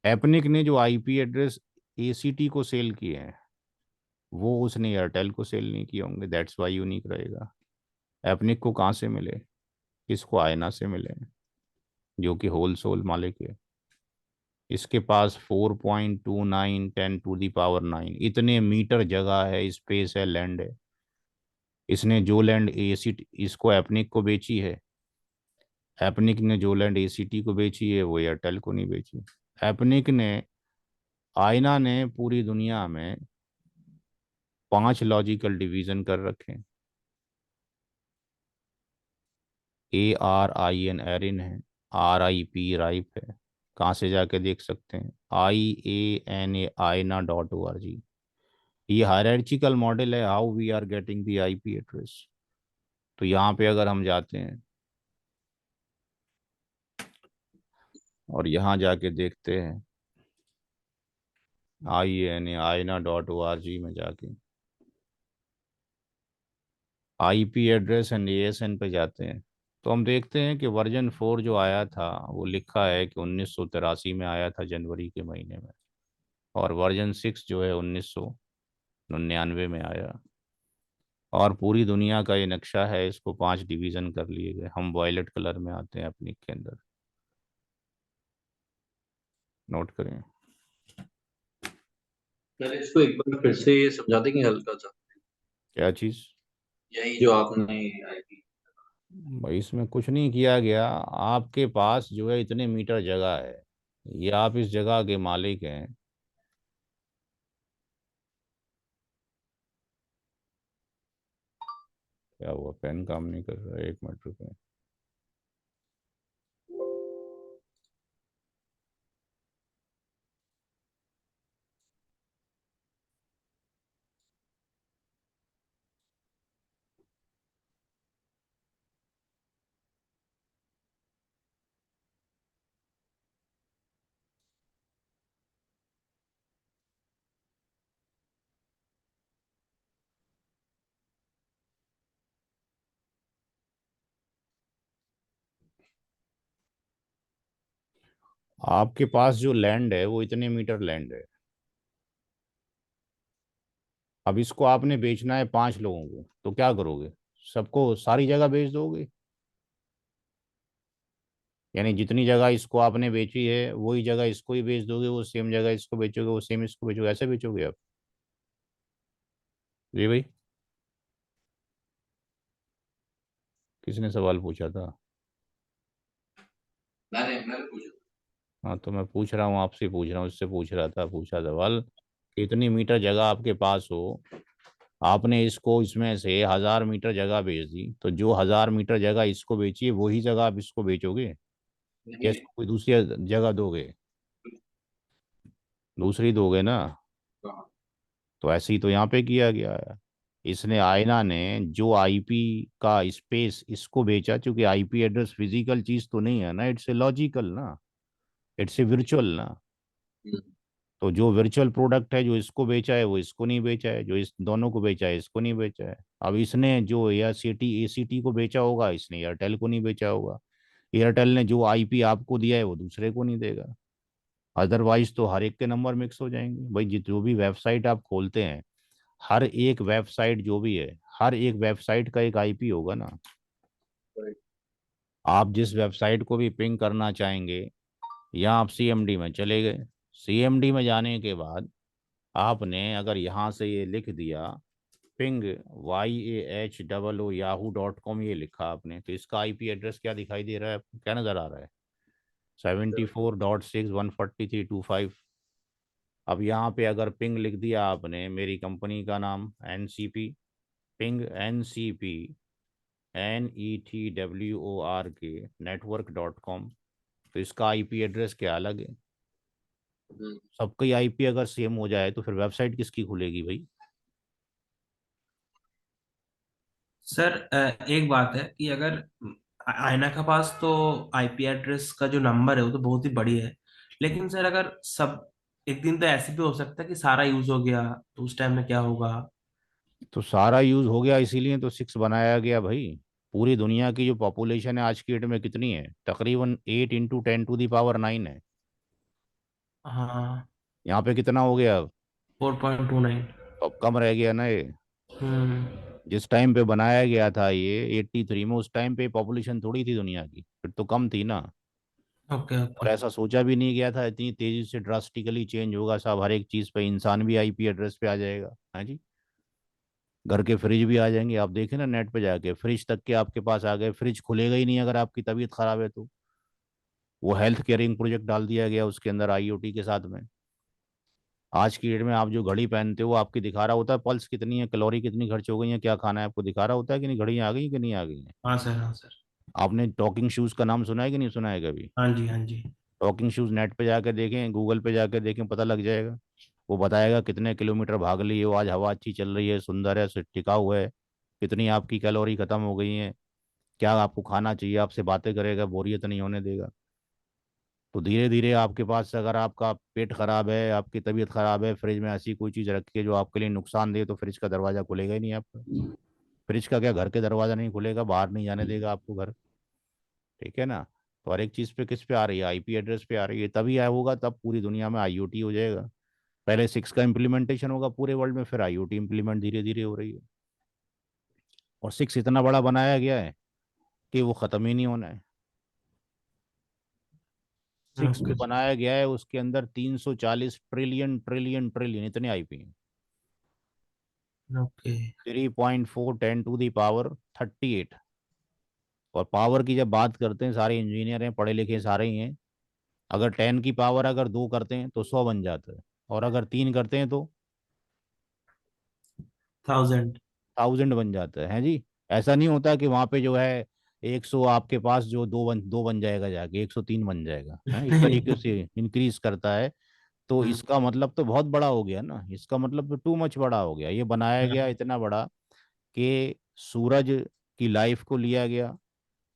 एपनिक ने जो आईपी एड्रेस एसीटी को सेल किए हैं वो उसने एयरटेल को सेल नहीं किए होंगे, दैट्स वाई यूनिक रहेगा। एपनिक को कहाँ से मिले? किसको? आयना से मिले, जो कि होल सोल मालिक है। इसके पास 4.29 10⁹ इतने मीटर जगह है, स्पेस है, लैंड है। इसने जो लैंड एसी इसको एपनिक को बेची है, एपनिक ने जो लैंड एसीटी को बेची है वो एयरटेल को नहीं बेची। एपनिक ने, आयना ने पूरी दुनिया में 5 लॉजिकल डिवीजन कर रखे हैं। ARIN एरिन है, RIP राइप है। कहाँ से जाके देख सकते हैं? IANA आयना.org। ये हायरार्चिकल मॉडल है, how we are getting the IP address. तो यहाँ पे अगर हम जाते हैं और यहाँ जाके देखते हैं IANA आयना.org में जाके आईपी एड्रेस एंड ASN पे जाते हैं, तो हम देखते हैं कि वर्जन 4 जो आया था वो लिखा है कि 1983 में आया था, जनवरी के महीने में। और वर्जन 6 जो है 1999 में आया। और पूरी दुनिया का ये नक्शा है, इसको 5 डिवीज़न कर लिए गए। हम वायलेट कलर में आते हैं अपनी के अंदर, नोट करें। सर इसको एक बार फिर से समझा देंगे हल्का सा? क्या चीज़? यही जो आपने आईपी। भाई इसमें कुछ नहीं किया गया। आपके पास जो है इतने मीटर जगह है, ये आप इस जगह के मालिक हैं। क्या हुआ? पेन काम नहीं कर रहा है? 1 मिनट रुपए। आपके पास जो लैंड है वो इतने मीटर लैंड है। अब इसको आपने बेचना है 5 लोगों को, तो क्या करोगे? सबको सारी जगह बेच दोगे? यानी जितनी जगह इसको आपने बेची है वही जगह इसको ही बेच दोगे, वो सेम जगह इसको बेचोगे, वो सेम इसको बेचोगे, ऐसे बेचोगे आप? जी भाई, किसने सवाल पूछा था? मैंने पूछा। हाँ तो मैं पूछ रहा हूँ, आपसे पूछ रहा हूँ, इससे पूछ रहा था, पूछा सवाल कि इतनी मीटर जगह आपके पास हो, आपने इसको इसमें से 1000 मीटर जगह बेच दी, तो जो 1000 मीटर जगह इसको बेची है वही जगह आप इसको बेचोगे या नहीं। इसको कोई दूसरी जगह दोगे? दूसरी दोगे ना? हाँ। तो ऐसे ही तो यहाँ पे किया गया है। इसने, आयना ने, जो आईपी का स्पेस इसको बेचा, क्योंकि आईपी एड्रेस फिजिकल चीज तो नहीं है ना, इट्स ए लॉजिकल ना, इट्स ए वर्चुअल ना। हम्म। तो जो वर्चुअल प्रोडक्ट है, जो इसको बेचा है वो इसको नहीं बेचा है, जो इस दोनों को बेचा है इसको नहीं बेचा है। अब इसने जो एसीटी को बेचा होगा, इसने एयरटेल को नहीं बेचा होगा। एयरटेल ने जो आईपी आपको दिया है वो दूसरे को नहीं देगा। अदरवाइज तो हर एक के नंबर मिक्स हो जाएंगे भाई। जो भी वेबसाइट आप खोलते हैं, हर एक वेबसाइट जो भी है, हर एक वेबसाइट का एक आईपी होगा ना। Right. आप जिस वेबसाइट को भी पिंग करना चाहेंगे, यहाँ आप सीएमडी में चले गए, सीएमडी में जाने के बाद आपने अगर यहाँ से ये लिख दिया पिंग YAHOO.com, ये लिखा आपने, तो इसका आईपी एड्रेस क्या दिखाई दे रहा है आपको? क्या नज़र आ रहा है? 74.6 143.325। अब यहाँ पे अगर पिंग लिख दिया आपने, मेरी कंपनी का नाम NCP, पिंग NCPNETWORK network.com। तो इसका आईपी एड्रेस क्या अलग है? हम्म। सबका आईपी अगर सेम हो जाए तो फिर वेबसाइट किसकी खुलेगी भाई? सर एक बात है कि अगर आईना के पास तो आईपी एड्रेस का जो नंबर है वो तो बहुत ही बड़ी है, लेकिन सर अगर सब एक दिन तो ऐसे भी हो सकता है कि सारा यूज हो गया, तो उस टाइम में क्या होगा? तो सारा यूज हो गया, इसीलिए तो 6 बनाया गया भाई। पूरी दुनिया की जो पॉपुलेशन है आज की डेट में कितनी है? तकरीबन 8 × 10⁻⁹ है। हाँ। यहाँ पे कितना हो गया अब? 4.29। तो अब कम रह गया ना ये। हम्म। जिस टाइम पे बनाया गया था ये 83 में, उस टाइम पे पॉपुलेशन थोड़ी थी दुनिया की, फिर तो कम थी ना। ओके और ओके। ऐसा सोचा भी नहीं गया था इतनी तेजी से ड्रास्टिकली चेंज होगा सब, हर एक चीज़ पे। इंसान भी आईपी एड्रेस पे आ जाएगा, हाँ जी। घर के फ्रिज भी आ जाएंगे, आप देखें ना नेट पे जाके, फ्रिज तक के आपके पास आ गए। फ्रिज खुलेगा ही नहीं अगर आपकी तबीयत खराब है तो। वो हेल्थ केयरिंग प्रोजेक्ट डाल दिया गया उसके अंदर आईओटी के साथ में। आज की डेट में आप जो घड़ी पहनते हो, आपकी दिखा रहा होता है पल्स कितनी है, कैलोरी कितनी खर्च हो गई है, क्या खाना है, आपको दिखा रहा होता है कि नहीं, घड़ियाँ आ गई कि नहीं आ गई हैं? हाँ सर, हाँ सर। आपने टॉकिंग शूज़ का नाम सुना है कि नहीं सुना है कभी? हाँ जी, हाँ जी। टॉकिंग शूज़ नेट पे जाकर देखें, गूगल पे जाकर देखें, पता लग जाएगा। वो बताएगा कितने किलोमीटर भाग लिए हो, आज हवा अच्छी चल रही है, सुंदर है, टिकाऊ है, कितनी आपकी कैलोरी खत्म हो गई है, क्या आपको खाना चाहिए, आपसे बातें करेगा, बोरियत नहीं होने देगा। तो धीरे धीरे आपके पास, अगर आपका पेट खराब है, आपकी तबीयत खराब है, फ्रिज में ऐसी कोई चीज़ रखी है जो आपके लिए नुकसान दे, तो फ्रिज का दरवाज़ा खुलेगा ही नहीं आपका। फ्रिज का क्या, घर के दरवाज़ा नहीं खुलेगा, बाहर नहीं जाने देगा आपको घर। ठीक है ना? तो हर एक चीज़ पे किस पे आ रही है? आईपी एड्रेस पे आ रही है। तभी आया होगा, तब पूरी दुनिया में आईओटी हो जाएगा। पहले 6 का इम्प्लीमेंटेशन होगा पूरे वर्ल्ड में, फिर आईओटी इम्प्लीमेंट धीरे धीरे हो रही है। और 6 इतना बड़ा बनाया गया है कि वो ख़त्म ही नहीं होना है। 6 जो ओके बनाया गया है उसके अंदर 340 ट्रिलियन ट्रिलियन ट्रिलियन इतने आईपी हैं। ओके। 3.4 10⁻38। और पावर की जब बात करते हैं, सारे इंजीनियर हैं, पढ़े लिखे सारे ही हैं। अगर 10 की पावर अगर 2 करते हैं तो 100 बन जाता है। और अगर 3 करते हैं तो 1000। 1000 बन जाता है जी। ऐसा नहीं होता कि वहां पे जो है 100 आपके पास जो दो बन जाएगा, जाके 103 बन जाएगा, है इस तरीके से इंक्रीज करता है। तो हम्म। इसका मतलब तो बहुत बड़ा हो गया ना, इसका मतलब तो टू मच बड़ा हो गया। ये बनाया गया इतना बड़ा कि सूरज की लाइफ को लिया गया,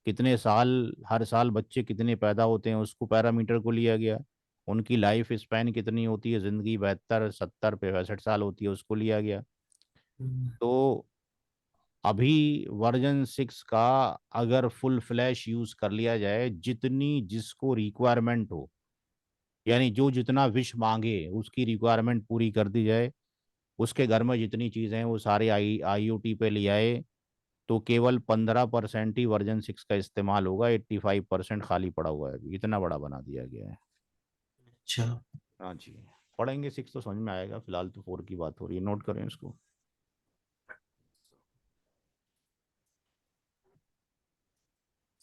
कितने साल, हर साल बच्चे कितने पैदा होते हैं उसको पैरामीटर को लिया गया। उनकी लाइफ स्पैन कितनी होती है, जिंदगी 72 70 65 साल होती है, उसको लिया गया। हम्म। तो अभी वर्जन 6 का अगर फुल फ्लैश यूज कर लिया जाए, जितनी जिसको रिक्वायरमेंट हो, यानी जो जितना विश मांगे उसकी रिक्वायरमेंट पूरी कर दी जाए, उसके घर में जितनी चीज़ें हैं वो सारे आईओटी पे ले आए, तो केवल 15% ही वर्जन 6 का इस्तेमाल होगा। 85% खाली पड़ा हुआ है अभी, इतना बड़ा बना दिया गया है। अच्छा। हाँ जी। पढ़ेंगे 6 तो समझ में आएगा, फिलहाल तो 4 की बात हो रही है, नोट करें इसको।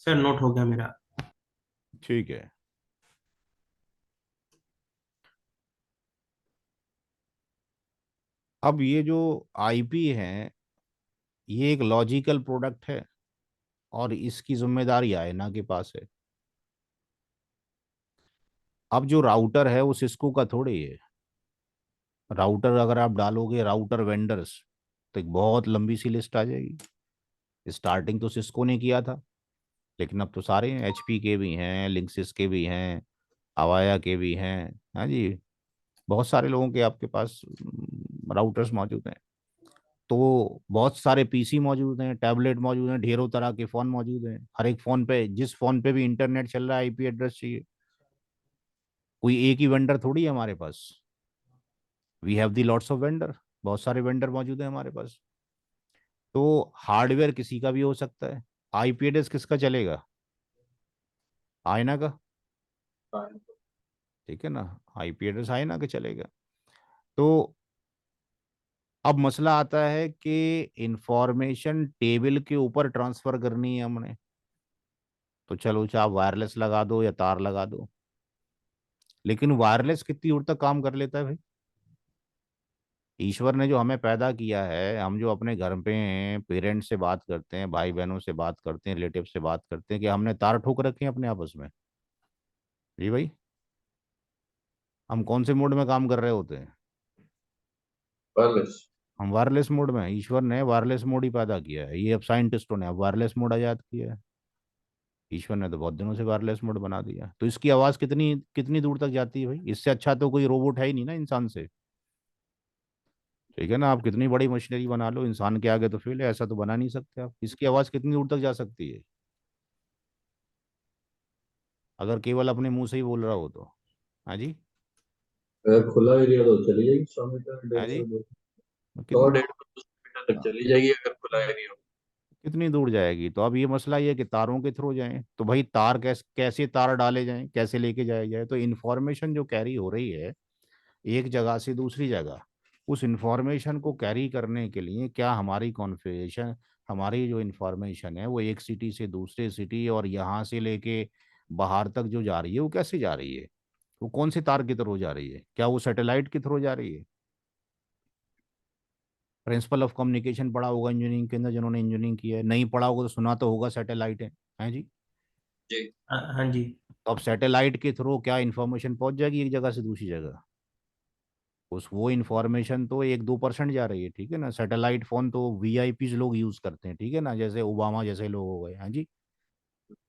सर नोट हो गया मेरा। ठीक है। अब ये जो आईपी है, ये एक लॉजिकल प्रोडक्ट है, और इसकी जिम्मेदारी आयना के पास है। अब जो राउटर है वो सिस्को का थोड़ी है। राउटर अगर आप डालोगे राउटर वेंडर्स, तो एक बहुत लंबी सी लिस्ट आ जाएगी। स्टार्टिंग तो सिस्को ने किया था, लेकिन अब तो सारे एचपी के भी हैं, लिंक्सिस के भी हैं, अवाया के भी हैं। हाँ जी। बहुत सारे लोगों के आपके पास राउटर्स मौजूद हैं। तो बहुत सारे पीसी मौजूद हैं, टैबलेट मौजूद हैं, ढेरों तरह के फ़ोन मौजूद हैं। हर एक फ़ोन पे, जिस फ़ोन पे भी इंटरनेट चल रहा है, आईपी एड्रेस चाहिए। कोई एक ही वेंडर थोड़ी है हमारे पास। We have the lots of vendor, बहुत सारे वेंडर मौजूद हैं हमारे पास। तो हार्डवेयर किसी का भी हो सकता है। आईपी एड्रेस किसका चलेगा? आयना का। ठीक है ना? आईपी एड्रेस आयना का चलेगा। तो अब मसला आता है कि इंफॉर्मेशन टेबल के ऊपर ट्रांसफर करनी है हमने, तो चलो चाहे वायरलेस लगा दो या तार लगा दो। लेकिन वायरलेस कितनी दूर तक काम कर लेता है भाई? ईश्वर ने जो हमें पैदा किया है, हम जो अपने घर पे हैं, पेरेंट्स से बात करते हैं, भाई बहनों से बात करते हैं, रिलेटिव से बात करते हैं, कि हमने तार ठोक रखे हैं अपने आपस में? जी भाई, हम कौन से मोड में काम कर रहे होते हैं? वायरलेस। हम वायरलेस मोड में हैं। ईश्वर ने वायरलेस मोड ही पैदा किया है, ये अब साइंटिस्टों ने अब वायरलेस मोड आजाद किया है। ईश्वर ने तो बहुत दिनों से वायरलेस मोड बना दिया। तो इसकी आवाज़ कितनी कितनी दूर तक जाती है भाई? इससे अच्छा तो कोई रोबोट है ही नहीं ना इंसान से। ठीक है ना, आप कितनी बड़ी मशीनरी बना लो, इंसान के आगे तो फेल है, ऐसा तो बना नहीं सकते आप। इसकी आवाज़ कितनी दूर तक जा सकती है अगर केवल अपने मुंह से ही बोल रहा हो तो? हाँ जी। अगर खुला एरिया तो चली जाएगी 100 मीटर, हाँ डेढ़ जी। सौ दो कितनी? 100 150 मीटर तक चली जाएगी अगर खुला एरिया हो। कितनी दूर जाएगी? तो अब ये मसला ये है कि तारों के थ्रू जाएं, तो भाई तार कैसे तार डाले जाएं, कैसे लेके जाया जाए? तो इन्फॉर्मेशन जो कैरी हो रही है एक जगह से दूसरी जगह, उस इंफॉर्मेशन को कैरी करने के लिए क्या हमारी कॉन्फ़िगरेशन, हमारी जो इंफॉर्मेशन है वो एक सिटी से दूसरे सिटी और यहाँ से लेके बाहर तक जो जा रही है वो कैसे जा रही है? वो कौन से तार के थ्रू जा रही है? क्या वो सैटेलाइट के थ्रू जा रही है? प्रिंसिपल ऑफ कम्युनिकेशन पढ़ा होगा इंजीनियरिंग के अंदर, जिन्होंने इंजीनियरिंग की है। नहीं पढ़ा होगा तो सुना तो होगा, सैटेलाइट है जी। जी। हाँ जी। तो अब सैटेलाइट के थ्रू क्या इन्फॉर्मेशन पहुंच जाएगी एक जगह से दूसरी जगह? उस वो इन्फॉर्मेशन तो 1-2% जा रही है, ठीक है ना। सैटेलाइट फोन तो वीआईपी लोग यूज करते हैं, ठीक है ना, जैसे ओबामा जैसे लोग हो गए। हाँ जी।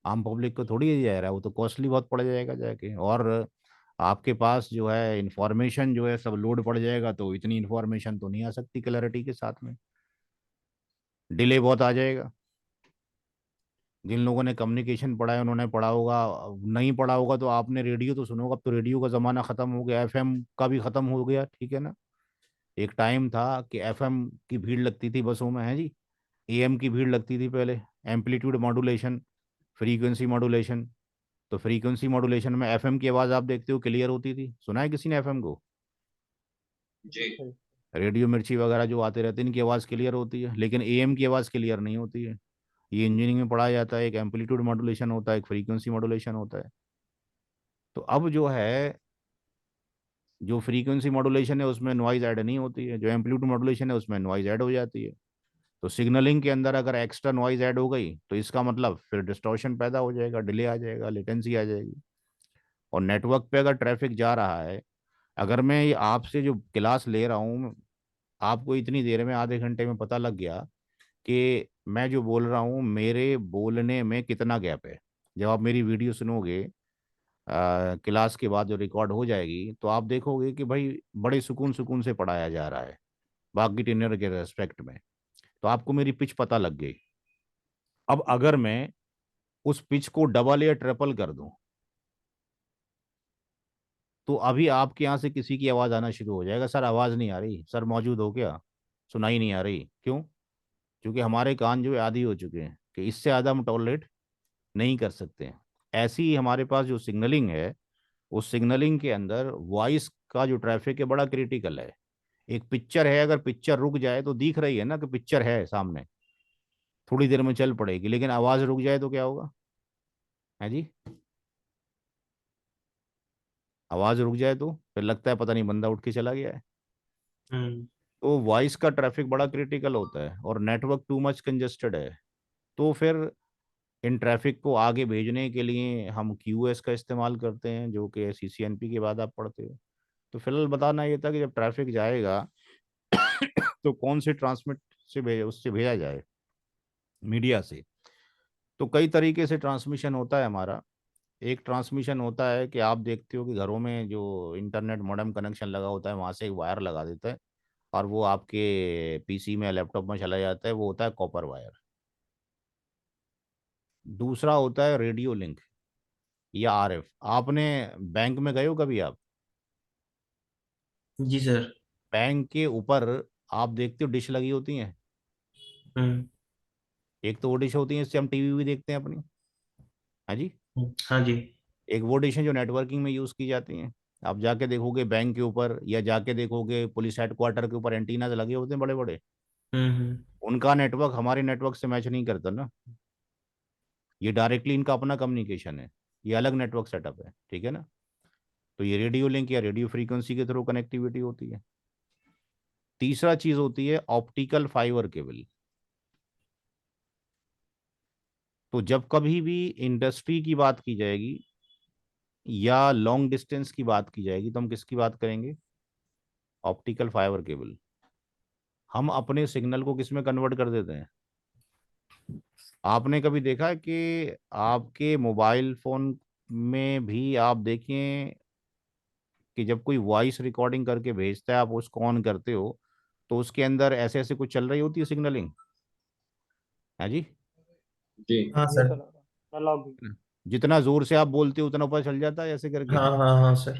आम पब्लिक को थोड़ी जा रहा है, वो तो कॉस्टली बहुत पड़ जाएगा जाके। और आपके पास जो है इंफॉर्मेशन जो है सब लोड पड़ जाएगा, तो इतनी इन्फॉर्मेशन तो नहीं आ सकती क्लैरिटी के साथ में, डिले बहुत आ जाएगा। जिन लोगों ने कम्युनिकेशन पढ़ा है उन्होंने पढ़ा होगा, नहीं पढ़ा होगा तो आपने रेडियो तो सुना होगा। अब तो रेडियो का ज़माना ख़त्म हो गया, एफएम का भी ख़त्म हो गया, ठीक है ना। एक टाइम था कि एफएम की भीड़ लगती थी बसों में, है जी। एएम की भीड़ लगती थी पहले। Amplitude modulation, frequency modulation. तो फ्रीक्वेंसी मॉड्यूलेशन में एफएम की आवाज़ आप देखते हो क्लियर होती थी। सुना है किसी ने एफएम को? जी। रेडियो मिर्ची वगैरह जो आते रहते हैं इनकी आवाज़ क्लियर होती है, लेकिन एएम की आवाज़ क्लियर नहीं होती है। ये इंजीनियरिंग में पढ़ाया जाता है, एक एम्पलीट्यूड मॉड्यूलेशन होता है, एक फ्रीक्वेंसी मॉड्यूलेशन होता है। तो अब जो है, जो फ्रीक्वेंसी मॉड्यूलेशन है उसमें नॉइज ऐड नहीं होती है, जो एम्पलीट्यूड मॉड्यूलेशन है उसमें नॉइज ऐड हो जाती है। तो सिग्नलिंग के अंदर अगर एक्स्ट्रा नॉइज ऐड हो गई तो इसका मतलब फिर डिस्टॉर्शन पैदा हो जाएगा, डिले आ जाएगा, लेटेंसी आ जाएगी। और नेटवर्क पे अगर ट्रैफिक जा रहा है, अगर मैं ये आपसे जो क्लास ले रहा हूँ, आपको इतनी देर में आधे घंटे में पता लग गया कि मैं जो बोल रहा हूँ मेरे बोलने में कितना गैप है। जब आप मेरी वीडियो सुनोगे क्लास के बाद जो रिकॉर्ड हो जाएगी, तो आप देखोगे कि भाई बड़े सुकून सुकून से पढ़ाया जा रहा है बाकी टिनर के रेस्पेक्ट में। तो आपको मेरी पिच पता लग गई। अब अगर मैं उस पिच को डबल या ट्रिपल कर दूं, तो अभी आपके यहाँ से किसी की आवाज़ आना शुरू हो जाएगा। सर आवाज़ नहीं आ रही, सर मौजूद हो क्या, सुनाई नहीं आ रही, क्यों? क्योंकि हमारे कान जो है आदी हो चुके हैं कि इससे ज़्यादा हम टॉलरेट नहीं कर सकते हैं। ऐसी ही हमारे पास जो सिग्नलिंग है, उस सिग्नलिंग के अंदर वॉइस का जो ट्रैफिक है बड़ा क्रिटिकल है। एक पिक्चर है, अगर पिक्चर रुक जाए तो दिख रही है ना कि पिक्चर है सामने, थोड़ी देर में चल पड़ेगी, लेकिन आवाज़ रुक जाए तो क्या होगा? है जी। आवाज़ रुक जाए तो फिर लगता है पता नहीं बंदा उठ के चला गया है। हम्म। तो वॉइस का ट्रैफिक बड़ा क्रिटिकल होता है और नेटवर्क टू मच कंजेस्टेड है। तो फिर इन ट्रैफिक को आगे भेजने के लिए हम क्यूएस का इस्तेमाल करते हैं, जो कि सीसीएनपी के बाद आप पढ़ते हो। तो फिलहाल बताना ये था कि जब ट्रैफिक जाएगा तो कौन से ट्रांसमिट से उससे भेजा जाए, मीडिया से। तो कई तरीके से ट्रांसमिशन होता है हमारा। एक ट्रांसमिशन होता है कि आप देखते हो कि घरों में जो इंटरनेट मॉडेम कनेक्शन लगा होता है वहाँ से एक वायर लगा देता है और वो आपके पीसी में लैपटॉप में चला जाता है, वो होता है कॉपर वायर। दूसरा होता है रेडियो लिंक या आरएफ। आपने बैंक में गए हो कभी आप? जी सर। बैंक के ऊपर आप देखते हो डिश लगी होती हैं। हम्म। एक तो वो डिश होती है इससे हम टीवी भी देखते हैं अपनी। हाँ जी। हाँ जी। एक वो डिश है जो नेटवर्किंग में यूज़ की जाती हैं। आप जाके देखोगे बैंक के ऊपर या जाके देखोगे पुलिस हेडक्वार्टर के ऊपर एंटीनाज लगे होते हैं बड़े बड़े। हम्म। उनका नेटवर्क हमारे नेटवर्क से मैच नहीं करता ना। ये डायरेक्टली इनका अपना कम्युनिकेशन है, ये अलग नेटवर्क सेटअप है, ठीक है ना। तो ये रेडियो लिंक या रेडियो फ्रीक्वेंसी के थ्रू कनेक्टिविटी होती है। तीसरा चीज होती है ऑप्टिकल फाइबर केबल। तो जब कभी भी इंडस्ट्री की बात की जाएगी या लॉन्ग डिस्टेंस की बात की जाएगी तो हम किसकी बात करेंगे? Optical fibre cable. हम अपने सिग्नल को किस में कन्वर्ट कर देते हैं? आपने कभी देखा है कि आपके मोबाइल फोन में भी आप देखें कि जब कोई वॉइस रिकॉर्डिंग करके भेजता है, आप उसको ऑन करते हो तो उसके अंदर ऐसे ऐसे कुछ चल रही होती है सिग्नलिंग, है जी? जी। हाँ ये सर। चला था एनालॉग। जितना जोर से आप बोलते हो उतना पता चल जाता है ऐसे करके। हाँ हाँ हाँ सर।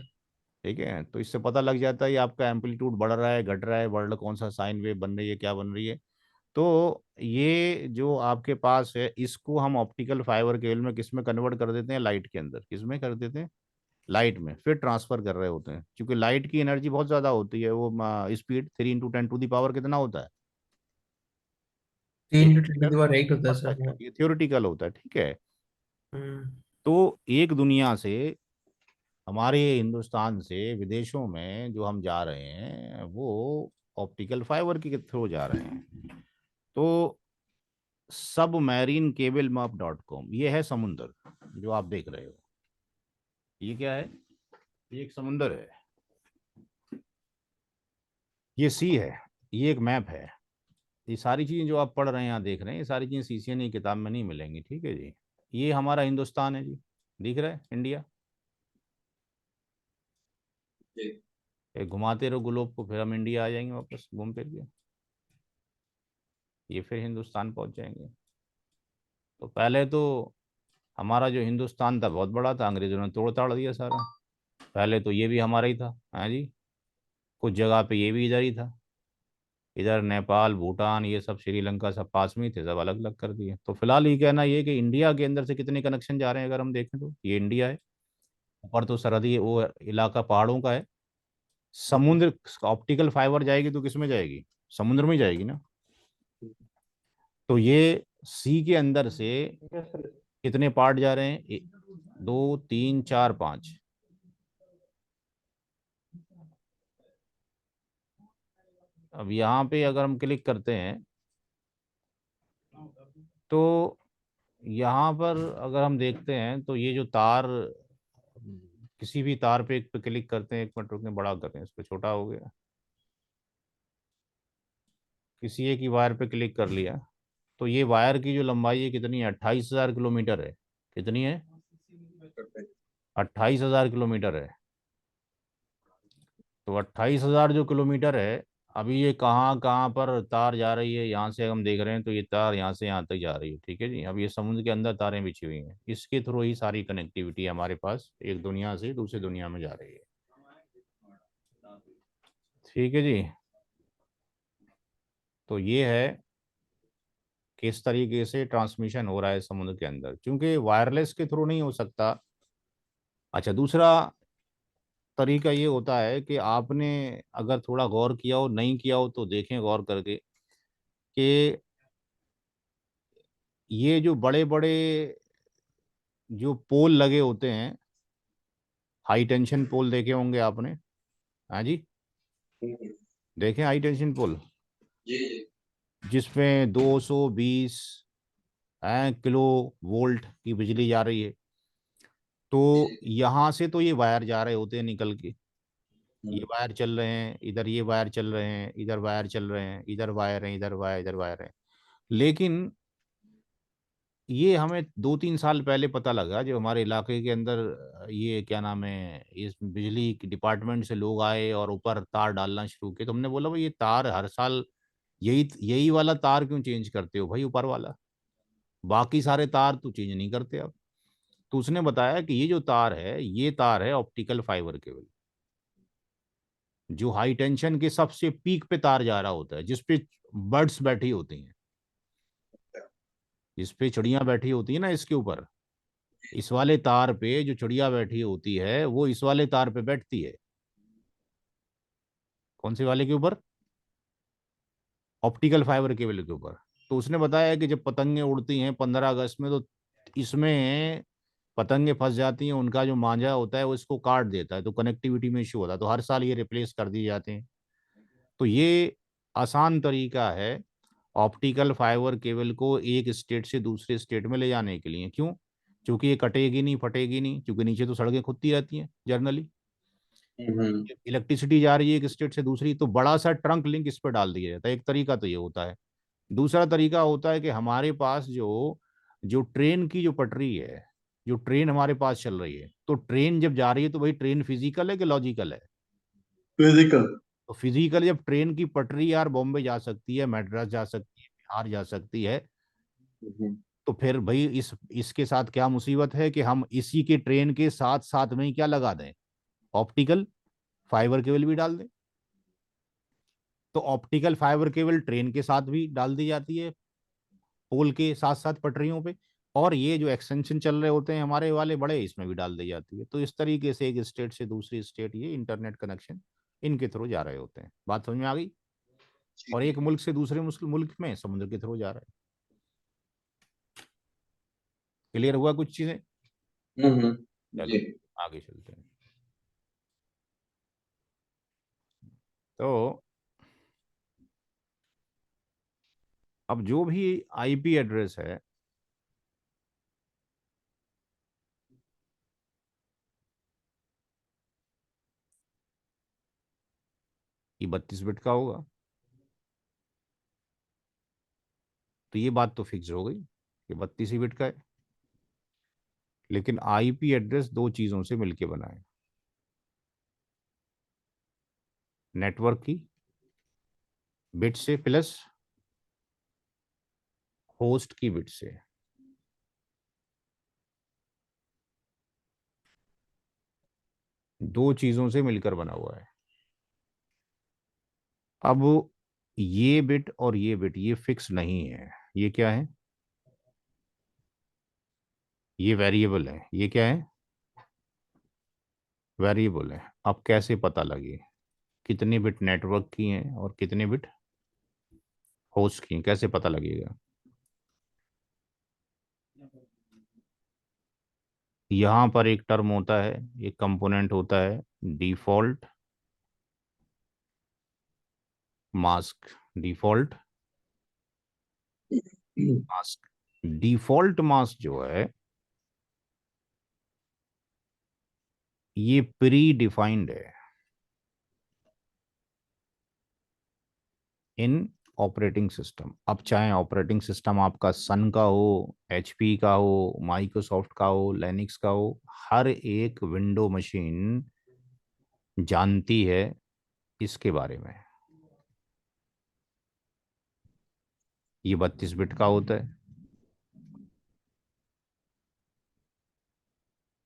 ठीक है, तो इससे पता लग जाता है ये आपका एम्पलीट्यूड बढ़ रहा है, घट रहा है, बढ़ कौन सा साइन वेव बन रही है, क्या बन रही है। तो ये जो आपके पास है इसको हम ऑप्टिकल फाइबर केबल में किस में कन्वर्ट कर देते हैं? लाइट के अंदर। किस में कर देते हैं? लाइट में। फिर ट्रांसफर कर रहे होते हैं, क्योंकि लाइट की एनर्जी बहुत ज़्यादा होती है। वो स्पीड 3 × 10⁻⁴ कितना होता है? तीन एक two ten two meter the power eight होता है पर सर वो। सेकंड ये थियोरिटिकल होता है, ठीक है। हम्म। तो एक दुनिया से, हमारे हिंदुस्तान से विदेशों में जो हम जा रहे हैं वो ऑप्टिकल फाइबर के थ्रू जा रहे हैं। तो सब मैरीन केबल मैप .com ये है समुंदर जो आप देख रहे हो। ये क्या है? ये एक समुंदर है, ये सी है, ये एक मैप है। ये सारी चीजें जो आप पढ़ रहे हैं यहाँ देख रहे हैं, ये सारी चीजें सीसीएन की किताब में नहीं मिलेंगी, ठीक है जी। ये हमारा हिंदुस्तान है जी, दिख रहा है इंडिया। जी। एक घुमाते रहो ग्लोब को, फिर हम इंडिया आ जाएंगे वापस घूम फिर के, ये फिर हिंदुस्तान पहुंच जाएंगे। तो पहले तो हमारा जो हिंदुस्तान था बहुत बड़ा था, अंग्रेजों ने तोड़ ताड़ दिया सारा। पहले तो ये भी हमारा ही था, हाँ जी। कुछ जगह पे ये भी इधर ही था, इधर नेपाल भूटान ये सब श्रीलंका सब पास में ही थे, सब अलग अलग कर दिए। तो फिलहाल ये कहना ये कि इंडिया के अंदर से कितने कनेक्शन जा रहे हैं अगर हम देखें तो ये इंडिया है। ऊपर तो सरहदी वो इलाका पहाड़ों का है। समुद्र, ऑप्टिकल फाइबर जाएगी तो किस में जाएगी? समुद्र में जाएगी ना। तो ये सी के अंदर से ठीक है सर। कितने पार्ट जा रहे हैं? 2 3 4 5। अब यहाँ पे अगर हम क्लिक करते हैं तो यहाँ पर अगर हम देखते हैं तो ये जो तार, किसी भी तार पे एक पे क्लिक करते हैं, 1 मिनट रुकने, बड़ा करते हैं इसको, छोटा हो गया। किसी एक ही वायर पे क्लिक कर लिया तो ये वायर की जो लंबाई है कितनी है? 28,000 किलोमीटर है। कितनी है? 28,000 किलोमीटर है। तो 28,000 जो किलोमीटर है, अभी ये कहाँ कहाँ पर तार जा रही है? यहाँ से हम देख रहे हैं तो ये तार यहाँ से यहाँ तक जा रही है, ठीक है जी। अब ये समुद्र के अंदर तारें बिछी हुई हैं, इसके थ्रू ही सारी कनेक्टिविटी हमारे पास एक दुनिया से दूसरी दुनिया में जा रही है, ठीक है जी। तो ये है किस तरीके से ट्रांसमिशन हो रहा है समुद्र के अंदर, क्योंकि वायरलेस के थ्रू नहीं हो सकता। अच्छा, दूसरा तरीका ये होता है कि आपने अगर थोड़ा गौर किया हो, नहीं किया हो तो देखें गौर करके कि ये जो बड़े बड़े जो पोल लगे होते हैं, हाई टेंशन पोल देखे होंगे आपने, हाँ जी, देखें हाई टेंशन पोल जी। जी। जिसमें 220 किलो वोल्ट की बिजली जा रही है। तो जी। यहाँ से तो ये वायर जा रहे होते हैं निकल के, ये हम्म। वायर चल रहे हैं इधर, ये वायर चल रहे हैं इधर, वायर चल रहे हैं इधर, वायर है इधर, वायर इधर, वायर है। लेकिन ये हमें 2 3 साल पहले पता लगा, जो हमारे इलाके के अंदर ये क्या नाम है, इस बिजली के डिपार्टमेंट से लोग आए और ऊपर तार डालना शुरू किए। तो हमने बोला भाई ये तार हर साल यही यही वाला तार क्यों चेंज करते हो भाई, ऊपर वाला, बाकी सारे तार तो चेंज नहीं करते अब। तो उसने बताया कि ये जो तार है ये तार है ऑप्टिकल फाइबर केबल, जो हाई टेंशन के सबसे पीक पे तार जा रहा होता है, जिसपे बर्ड्स बैठी होती हैं, जिसपे चिड़िया बैठी होती है ना, इसके ऊपर, इस वाले तार पे जो चिड़िया बैठी होती है वो इस वाले तार पे बैठती है। कौन से वाले के ऊपर? ऑप्टिकल फाइबर केबल के ऊपर। तो उसने बताया कि जब पतंगे उड़ती हैं 15 अगस्त में, तो इसमें पतंगे फंस जाती हैं, उनका जो मांझा होता है वो इसको काट देता है, तो कनेक्टिविटी में इशू होता है, तो हर साल ये रिप्लेस कर दिए जाते हैं। तो ये आसान तरीका है ऑप्टिकल फाइबर केबल को एक स्टेट से दूसरे स्टेट में ले जाने के लिए। क्यों? क्योंकि ये कटेगी नहीं, फटेगी नहीं, क्योंकि नीचे तो सड़कें खुदती रहती हैं जनरली। हम्म। इलेक्ट्रिसिटी जा रही है एक स्टेट से दूसरी, तो बड़ा सा ट्रंक लिंक इस पर डाल दिया जाता है। एक तरीका तो ये होता है। दूसरा तरीका होता है कि हमारे पास जो जो ट्रेन की जो पटरी है, जो ट्रेन हमारे पास चल रही है, तो ट्रेन जब जा रही है तो भाई ट्रेन फिजिकल है कि लॉजिकल है? फिजिकल। तो फिजिकल जब ट्रेन की पटरी यार बॉम्बे जा सकती है, मद्रास जा सकती है, बिहार जा सकती है, तो फिर भाई इसके साथ क्या मुसीबत है कि हम इसी के ट्रेन के साथ साथ में ही क्या लगा दें, ऑप्टिकल फाइबर केबल भी डाल दें। तो ऑप्टिकल फाइबर केबल ट्रेन के साथ भी डाल दी जाती है, पोल के साथ साथ पटरियों पे। और ये जो एक्सटेंशन चल रहे होते हैं हमारे वाले बड़े, इसमें भी डाल दी जाती है। तो इस तरीके से एक स्टेट से दूसरी स्टेट ये इंटरनेट कनेक्शन इनके थ्रू जा रहे होते हैं। बात समझ में आ गई? और एक मुल्क से दूसरे मुल्क में समुद्र के थ्रू जा रहा है। क्लियर हुआ कुछ चीजें? जी। चलो आगे चलते हैं। तो अब जो भी आईपी एड्रेस है, ये 32 बिट का होगा। तो ये बात तो फिक्स हो गई कि 32 ही बिट का है। लेकिन आईपी एड्रेस दो चीजों से मिलके बना है, नेटवर्क की बिट से प्लस होस्ट की बिट से। दो चीजों से मिलकर बना हुआ है। अब ये बिट और ये बिट ये फिक्स नहीं है। ये क्या है? ये वेरिएबल है। ये क्या है? वेरिएबल है। अब कैसे पता लगे कितने बिट नेटवर्क की हैं और कितने बिट होस्ट की हैं? कैसे पता लगेगा? यहां पर एक टर्म होता है, एक कंपोनेंट होता है, default mask. Default mask. Default mask जो है ये प्री डिफाइंड है इन ऑपरेटिंग सिस्टम। अब चाहे ऑपरेटिंग सिस्टम आपका सन का हो, एचपी का हो, माइक्रोसॉफ्ट का हो, लिनक्स का हो, हर एक विंडो मशीन जानती है इसके बारे में। ये 32 बिट का होता है।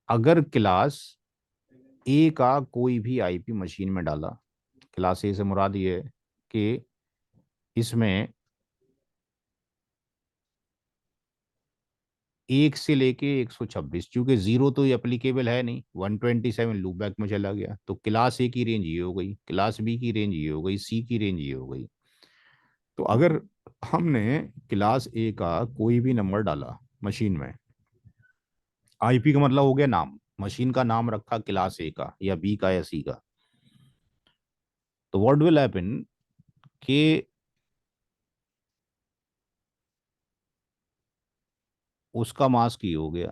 अगर क्लास ए का कोई भी आईपी मशीन में डाला, क्लास ए से मुराद ये है कि इसमें एक से लेके 126, क्योंकि जीरो तो एप्लीकेबल है नहीं, 127 लूप बैक में चला गया, तो क्लास ए की रेंज ये हो गई, क्लास बी की रेंज ये हो गई, सी की रेंज ये हो गई। तो अगर हमने क्लास ए का कोई भी नंबर डाला मशीन में, आईपी का मतलब हो गया नाम, मशीन का नाम रखा क्लास ए का या बी का या सी का, तो व्हाट विल हैपन कि उसका मास्क ये हो गया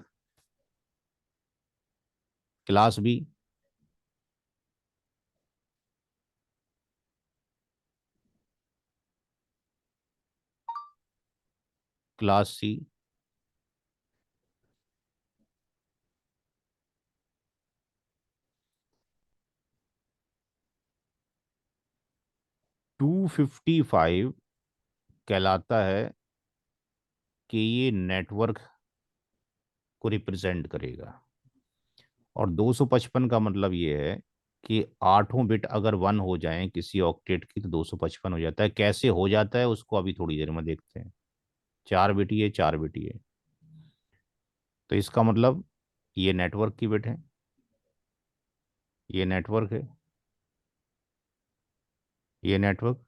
क्लास बी, क्लास सी, 255 कहलाता है कि ये नेटवर्क को रिप्रेजेंट करेगा। और 255 का मतलब ये है कि आठों बिट अगर वन हो जाएं किसी ऑक्टेट की तो 255 हो जाता है। कैसे हो जाता है उसको अभी थोड़ी देर में देखते हैं। 4 बिट ये, 4 बिट ये। तो इसका मतलब ये नेटवर्क की बिट है, ये नेटवर्क है, ये नेटवर्क,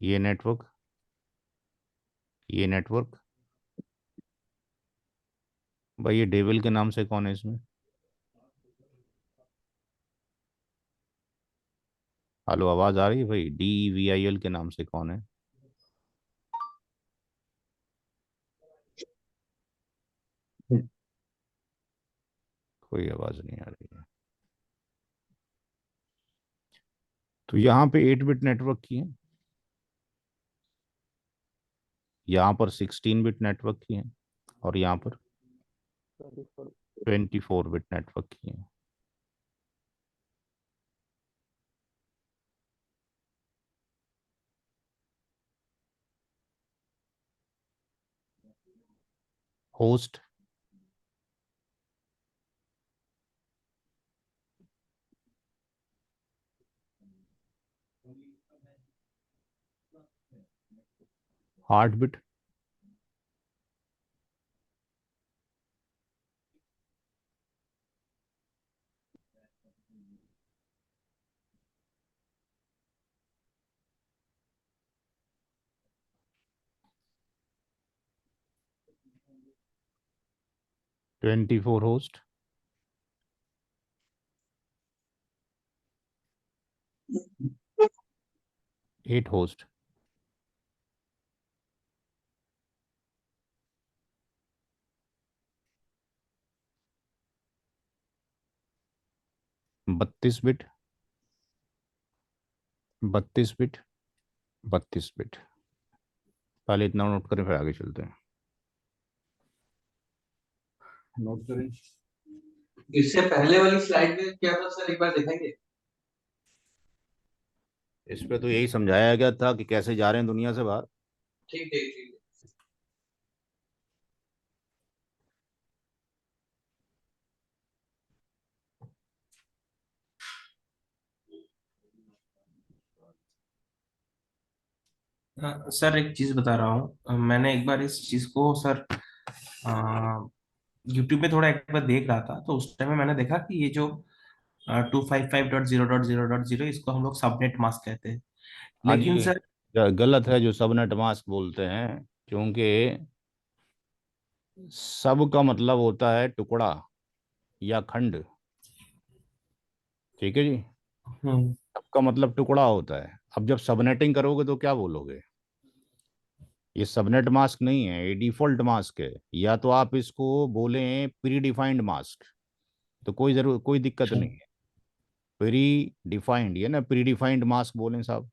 ये नेटवर्क, ये नेटवर्क। भाई ये डेविल के नाम से कौन है इसमें? हेलो, आवाज आ रही है भाई? DEVIL के नाम से कौन है? कोई आवाज नहीं आ रही है। तो यहाँ पे 8 बिट नेटवर्क की है, यहाँ पर 16 बिट नेटवर्क की है, और यहाँ पर 24 बिट नेटवर्क की है। Host, heart bit, 24 host, 8 host, 32 bit, 32 bit, 32 bit. पहले इतना नोट करें, फिर आगे चलते हैं। नोट करें। इससे पहले वाली स्लाइड में क्या था सर, एक बार दिखाएंगे? इस पे तो यही समझाया गया था कि कैसे जा रहे हैं दुनिया से बाहर। ठीक ठीक ठीक। सर एक चीज बता रहा हूँ, मैंने एक बार इस चीज को सर यूट्यूब में थोड़ा एक बार देख रहा था, तो उस टाइम में मैंने देखा कि ये जो 255.0.0.0 इसको हम लोग सबनेट मास्क कहते हैं। हाँ लेकिन जी, सर गलत है जो सबनेट मास्क बोलते हैं, क्योंकि सब का मतलब होता है टुकड़ा या खंड। ठीक है जी। हम्म सबका मतलब टुकड़ा होता है। अब जब सबनेटिंग करोगे तो क्या बोलोगे? ये सबनेट मास्क नहीं है, ये डिफॉल्ट मास्क है। या तो आप इसको बोलें प्री डिफाइंड मास्क, तो कोई दिक्कत अच्छा। नहीं है। प्री डिफाइंड, ये ना प्री डिफाइंड मास्क बोलें साहब।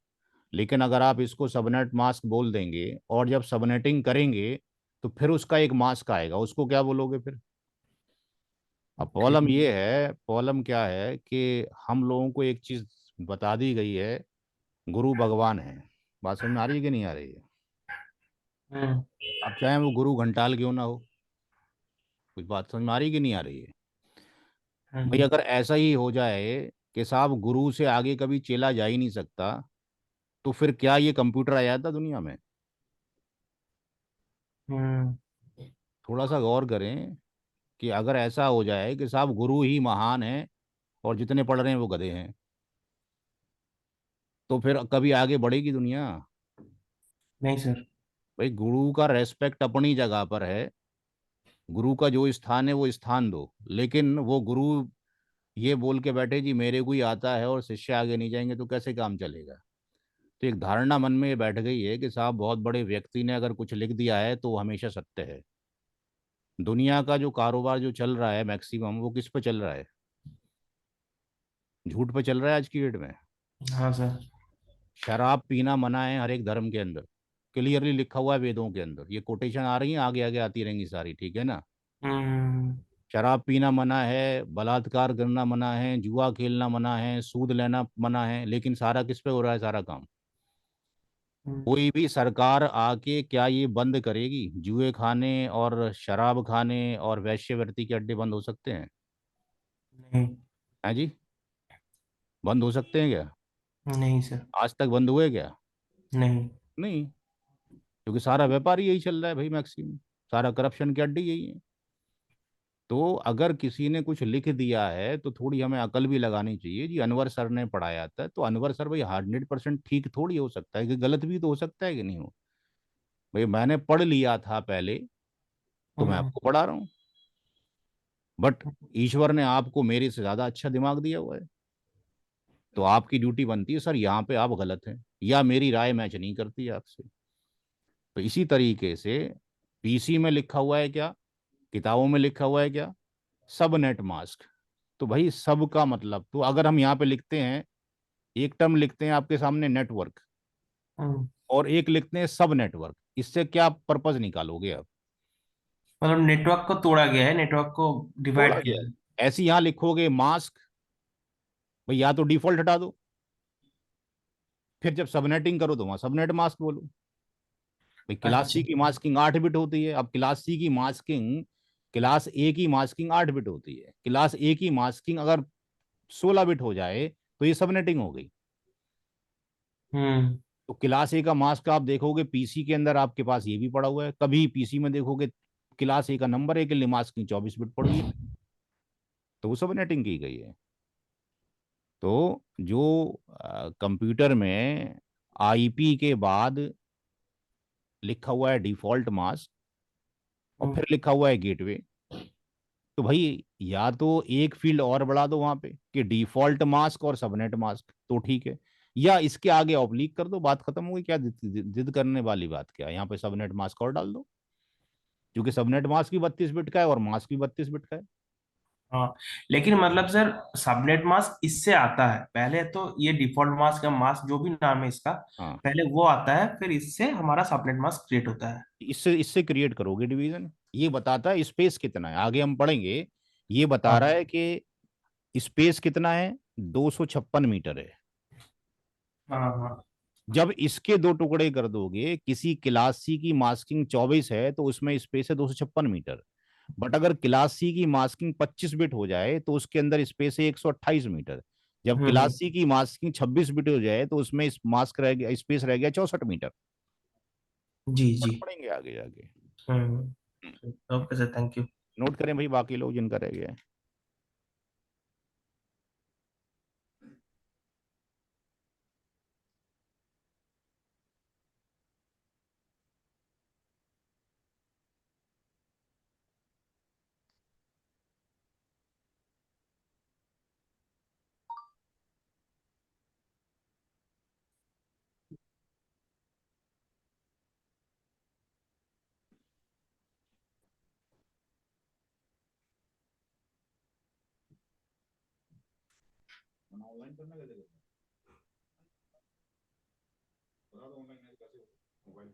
लेकिन अगर आप इसको सबनेट मास्क बोल देंगे और जब सबनेटिंग करेंगे तो फिर उसका एक मास्क आएगा, उसको क्या बोलोगे फिर? अब ओके। प्रॉब्लम ये है, प्रॉब्लम क्या है कि हम लोगों को एक चीज बता दी गई है, गुरु भगवान है। बात समझ में आ रही है कि नहीं आ रही है? हम्म अब चाहे वो गुरु घंटाल क्यों ना हो, कुछ बात समझ में आ रही है कि नहीं आ रही है? भाई हम्म अगर ऐसा ही हो जाए कि साहब गुरु से आगे कभी चेला जा ही नहीं सकता, तो फिर क्या ये कंप्यूटर आया था दुनिया में? हम्म थोड़ा सा गौर करें कि अगर ऐसा हो जाए कि साहब गुरु ही महान है और जितने पढ़ रहे हैं वो गधे हैं, तो फिर कभी आगे बढ़ेगी दुनिया? नहीं सर। भाई गुरु का रेस्पेक्ट अपनी जगह पर है, गुरु का जो स्थान है वो स्थान दो। लेकिन वो गुरु ये बोल के बैठे जी मेरे को ही आता है और शिष्य आगे नहीं जाएंगे, तो कैसे काम चलेगा? तो एक धारणा मन में ये बैठ गई है कि साहब बहुत बड़े व्यक्ति ने अगर कुछ लिख दिया है तो वो हमेशा सत्य है। दुनिया का जो कारोबार जो चल रहा है मैक्सिमम, वो किस पे चल रहा है? झूठ पे चल रहा है आज की डेट में। हाँ सर। शराब पीना मना है हर एक धर्म के अंदर, क्लियरली लिखा हुआ है वेदों के अंदर। ये कोटेशन आ रही है, आगे आगे आती रहेंगी सारी, ठीक है ना? हम्म शराब पीना मना है, बलात्कार करना मना है, जुआ खेलना मना है, सूद लेना मना है, लेकिन सारा किस पे हो रहा है सारा काम? हम्म, कोई भी सरकार आके क्या ये बंद करेगी? जुए खाने और शराब खाने और वैश्यवृत्ति के अड्डे बंद हो सकते हैं? नहीं। हैं जी? बंद हो सकते हैं क्या? नहीं सर। आज तक बंद हुए क्या? नहीं। नहीं। क्योंकि सारा व्यापार ही यही चल रहा है भाई, मैक्सिमम सारा करप्शन के अड्डे यही है। तो अगर किसी ने कुछ लिख दिया है तो थोड़ी हमें अकल भी लगानी चाहिए जी। अनवर सर ने पढ़ाया था, तो अनवर सर भाई 100% ठीक थोड़ी हो सकता है, कि गलत भी तो हो सकता है कि नहीं हो? भाई मैंने पढ़ लिया था पहले, तो मैं हम्म आपको पढ़ा रहा हूँ। बट ईश्वर ने आपको मेरे से ज्यादा अच्छा दिमाग दिया हुआ है। तो आपकी ड्यूटी बनती है सर यहाँ पे आप गलत हैं या मेरी राय मैच नहीं करती है आपसे। तो इसी तरीके से पीसी में लिखा हुआ है क्या, किताबों में लिखा हुआ है क्या, सब नेट मास्क। तो भाई सब का मतलब, तो अगर हम यहाँ पे लिखते हैं, एक टर्म लिखते हैं आपके सामने नेटवर्क, हम्म, और एक लिखते हैं सब नेटवर्क, इससे क्या पर्पज निकालोगे आप? मतलब नेटवर्क को तोड़ा गया है, नेटवर्क को थोड़ा डिवाइड क्या किया है, है। ऐसे यहाँ लिखोगे मास्क, भाई या तो डिफॉल्ट हटा दो, फिर जब सबनेटिंग करो तो वहां सबनेट मास्क बोलो। भाई क्लास अच्छा। सी की मास्किंग 8 बिट होती है, अब क्लास सी की मास्किंग, क्लास ए की मास्किंग 8 बिट होती है, क्लास ए की मास्किंग अगर 16 बिट हो जाए तो ये सबनेटिंग हो गई। हम्म। तो क्लास ए का मास्क आप देखोगे पीसी के अंदर आपके पास ये भी पड़ा हुआ है, कभी पीसी में देखोगे क्लास ए का नंबर है के लिए मास्किंग 24 बिट पड़ी है, तो वो सबनेटिंग की गई है। तो जो कंप्यूटर में आईपी के बाद लिखा हुआ है डिफॉल्ट मास्क, और हम्म, फिर लिखा हुआ है गेटवे, तो भाई या तो एक फील्ड और बढ़ा दो वहां पे कि डिफॉल्ट मास्क और सबनेट मास्क, तो ठीक है, या इसके आगे ऑब्लिक कर दो, बात खत्म हो गई। क्या जिद करने वाली बात क्या है, यहाँ पे सबनेट मास्क और डाल दो, क्योंकि सबनेट मास्क भी 32 बिट का है और मास्क भी 32 बिट का है। हाँ, लेकिन मतलब सर सबनेट मास्क इससे आता है पहले, तो ये डिफॉल्ट मास्क या मास्क जो भी नाम है इसका, हाँ, पहले वो आता है, फिर इससे हमारा सबनेट मास्क क्रिएट होता है। इससे इससे क्रिएट करोगे डिवीजन। ये बताता है स्पेस कितना है, आगे हम पढ़ेंगे। ये बता रहा हाँ। है कि स्पेस कितना है, 256 मीटर है। हाँ। हाँ। जब इसके दो टुकड़े कर दोगे, किसी क्लास सी की मास्किंग 24 है तो उसमें स्पेस है 256 मीटर, बट अगर क्लास सी की मास्किंग 25 बिट हो जाए तो उसके अंदर स्पेस है 128 मीटर। जब हम्म। क्लास सी की मास्किंग 26 बिट हो जाए तो उसमें इस मास्क रह गया, स्पेस रह गया 64 मीटर। जी जी। पढ़ पढ़ेंगे आगे जाके। Okay sir, thank you. Note करें भाई बाकी लोग जिनका रह गया है। ऑनलाइन करना कैसे करना है? बता दो ऑनलाइन कैसे मोबाइल।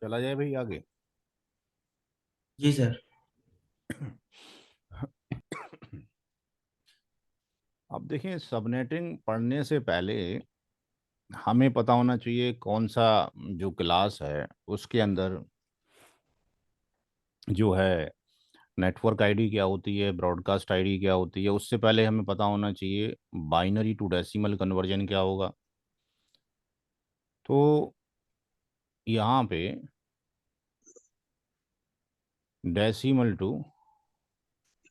चला जाए भाई आगे। जी सर। अब देखिए, सबनेटिंग पढ़ने से पहले हमें पता होना चाहिए कौन सा जो क्लास है उसके अंदर जो है नेटवर्क आईडी क्या होती है, ब्रॉडकास्ट आईडी क्या होती है। उससे पहले हमें पता होना चाहिए बाइनरी टू डेसिमल कन्वर्जन क्या होगा। तो यहाँ पे decimal to,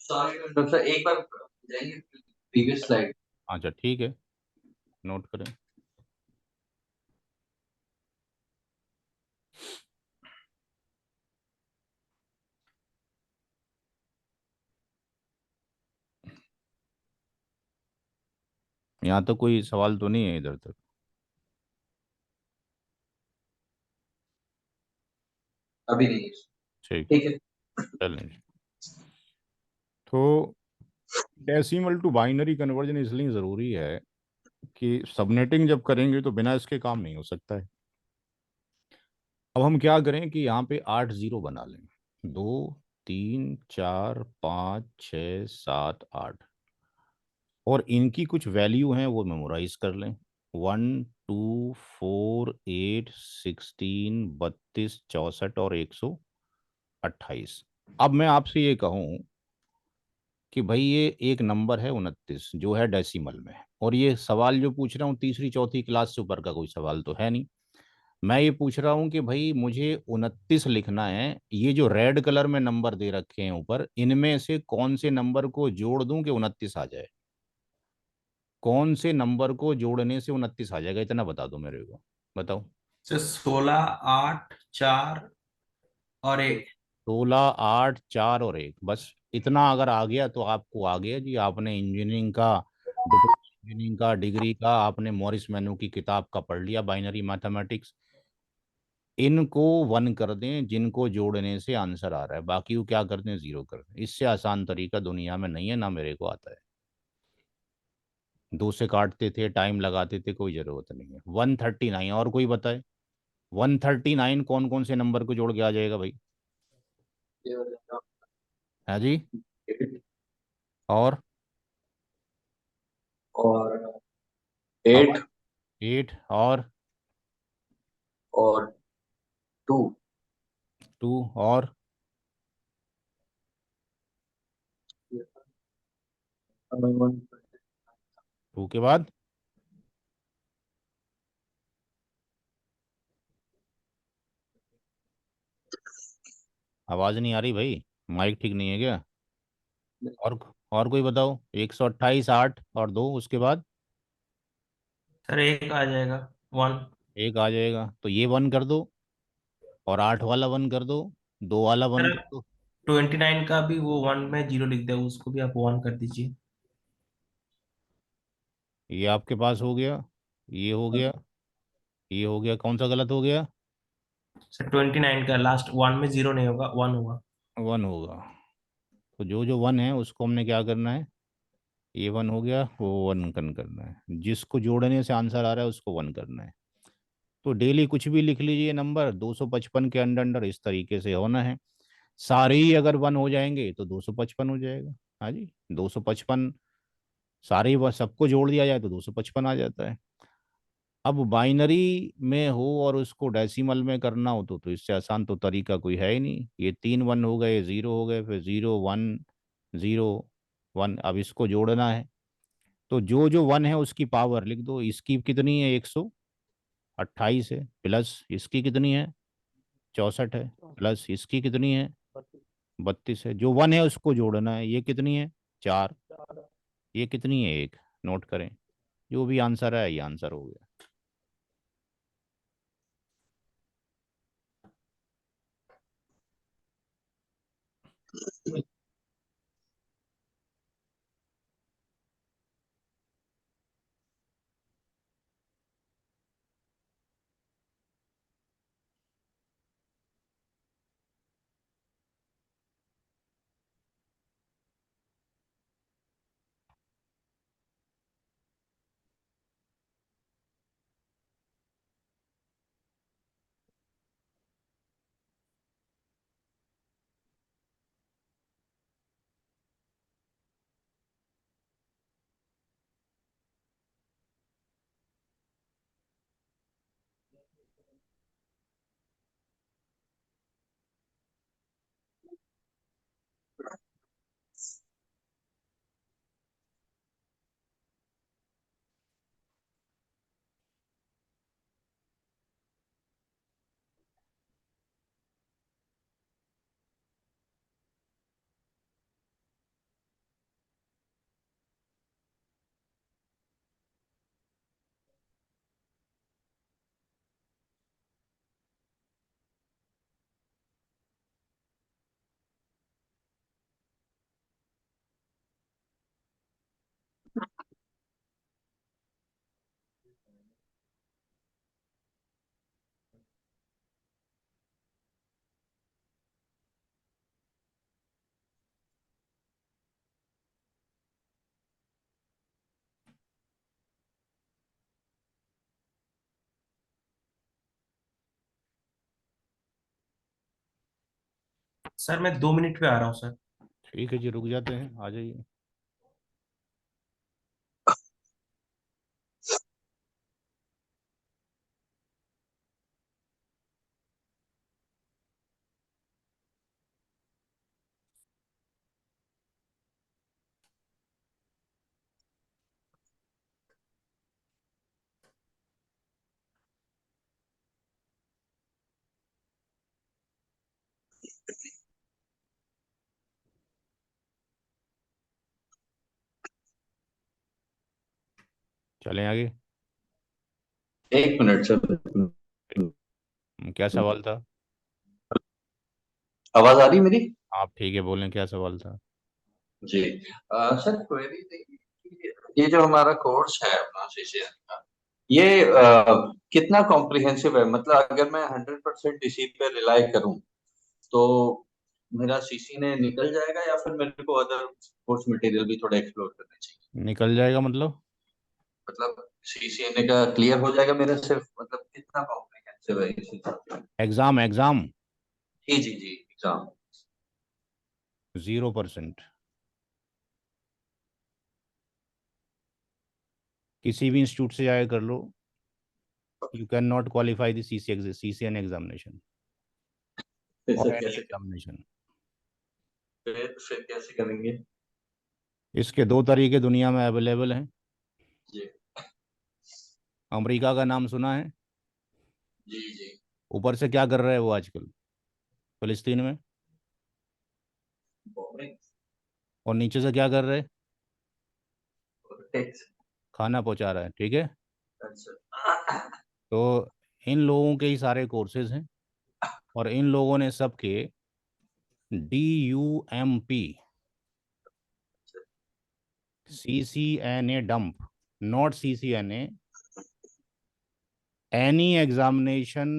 sorry to interrupt sir, एक बार जाएंगे प्रीवियस स्लाइड। अच्छा ठीक है, नोट करें। यहाँ तो कोई सवाल तो नहीं है इधर तक? अभी नहीं। ठीक, ठीक है। चलें। तो डेसिमल टू बाइनरी कन्वर्जन इसलिए ज़रूरी है कि सबनेटिंग जब करेंगे तो बिना इसके काम नहीं हो सकता है। अब हम क्या करें कि यहाँ पे 8 जीरो बना लें, 2 3 4 5 6 7 8, और इनकी कुछ वैल्यू हैं वो मेमोराइज कर लें। 1 2 4 8 16 32 और 128। अब मैं आपसे ये कहूँ कि भाई ये एक नंबर है 29 जो है डेसिमल में, और ये सवाल जो पूछ रहा हूँ तीसरी चौथी क्लास से ऊपर का कोई सवाल तो है नहीं। मैं ये पूछ रहा हूँ कि भाई मुझे 29 लिखना है, ये जो रेड कलर में नंबर दे रखे हैं ऊपर, इनमें से कौन से नंबर को जोड़ दूं कि 29 आ जाए? कौन से नंबर को जोड़ने से 29 आ जाएगा, इतना बता दो मेरे को, बताओ। सर 16 8 4 और 1। 16 8 4 और 1, बस इतना अगर आ गया तो आपको आ गया जी। आपने इंजीनियरिंग का, डिप्लोमा इंजीनियरिंग का, डिग्री का, आपने मॉरिस मेनू की किताब का पढ़ लिया, बाइनरी मैथमेटिक्स। इनको वन कर दें जिनको जोड़ने से आंसर आ रहा है, बाकी को क्या कर दें, जीरो कर दें। इससे आसान तरीका दुनिया में नहीं है, ना मेरे को आता है। दो से काटते थे, टाइम लगाते थे, कोई ज़रूरत नहीं है। 139, और कोई बताए? 139 कौन कौन से नंबर को जोड़ के आ जाएगा भाई? ये हो जाएगा है जी? 8 और और आवाज, 8 8 और और 2। 2 और 2 के बाद आवाज़ नहीं आ रही भाई, माइक ठीक नहीं है क्या? और और कोई बताओ। 128 8 और 2, उसके बाद सर एक आ जाएगा, 1। एक आ जाएगा, तो ये वन कर दो, और 8 वाला वन कर दो, 2 वाला वन सर कर दो। 29 का भी वो 1 में 0 लिख दे, उसको भी आप 1 कर दीजिए। ये आपके पास हो गया, ये हो गया, ये हो गया, कौन सा गलत हो गया? सर 29 का लास्ट 1 में 0 नहीं होगा, 1 होगा। वन होगा। तो जो जो वन है उसको हमने क्या करना है? ये वन हो गया, वो वन कन करना है, जिसको जोड़ने से आंसर आ रहा है उसको वन करना है। तो डेली कुछ भी लिख लीजिए नंबर, 255 के अंडर अंडर इस तरीके से होना है। सारे ही अगर वन हो जाएंगे तो 255 हो जाएगा। हाँ जी, 255। सारे ही सबको जोड़ दिया जाए तो 255 आ जाता है। अब बाइनरी में हो और उसको डेसिमल में करना हो तो इससे आसान तो तरीका कोई है ही नहीं। ये 3 1 हो गए, 0 हो गए, फिर 0 1 0 1, अब इसको जोड़ना है। तो जो जो वन है उसकी पावर लिख दो। इसकी कितनी है? 128 है, प्लस इसकी कितनी है? 64 है, प्लस इसकी कितनी है? 32 है। जो वन है उसको जोड़ना है, ये कितनी है? 4। ये कितनी है? 1। नोट करें, जो भी आंसर है ये आंसर हो गया। सर मैं 2 मिनट पे आ रहा हूँ सर। ठीक है जी, रुक जाते हैं, आ जाइए। चलें आगे। एक मिनट सर। क्या सवाल था? आवाज आ रही मेरी? आप ठीक है, बोलें, क्या सवाल था? जी। सर क्वेरी थी कि ये जो हमारा कोर्स है अपना सीसीएन का, ये कितना कॉम्प्रिहेंसिव है? मतलब अगर मैं 100% इसी पे रिलाई करूं तो मेरा सीसीएनए निकल जाएगा, या फिर मेरे को अदर कोर्स मटेरियल भी थोड़ा एक्सप्लोर करना चाहिए? निकल जाएगा मतलब? मतलब सीसीएनए का क्लियर हो जाएगा मेरा, सिर्फ मतलब कितना कॉम्प्रिहेंसिव है इस हिसाब से? एग्ज़ाम एग्ज़ाम जी जी जी, एग्जाम। 0%। किसी भी इंस्टीट्यूट से जाकर कर लो, you can not qualify the C C N examination फिर और सर एनी कैसे करें? एग्जामिनेशन। फिर कैसे करेंगे? इसके दो तरीके दुनिया में अवेलेबल हैं। जी अमेरिका का नाम सुना है? जी जी। ऊपर से क्या कर रहे हैं वो आजकल फिलिस्तीन में, बोरिंग। और नीचे से क्या कर रहे हैं? टेक्स। खाना पहुंचा रहा है, ठीक है। अच्छा। तो इन लोगों के ही सारे कोर्सेज हैं, और इन लोगों ने सबके DUMP, CCNA dump, not CCNA, any examination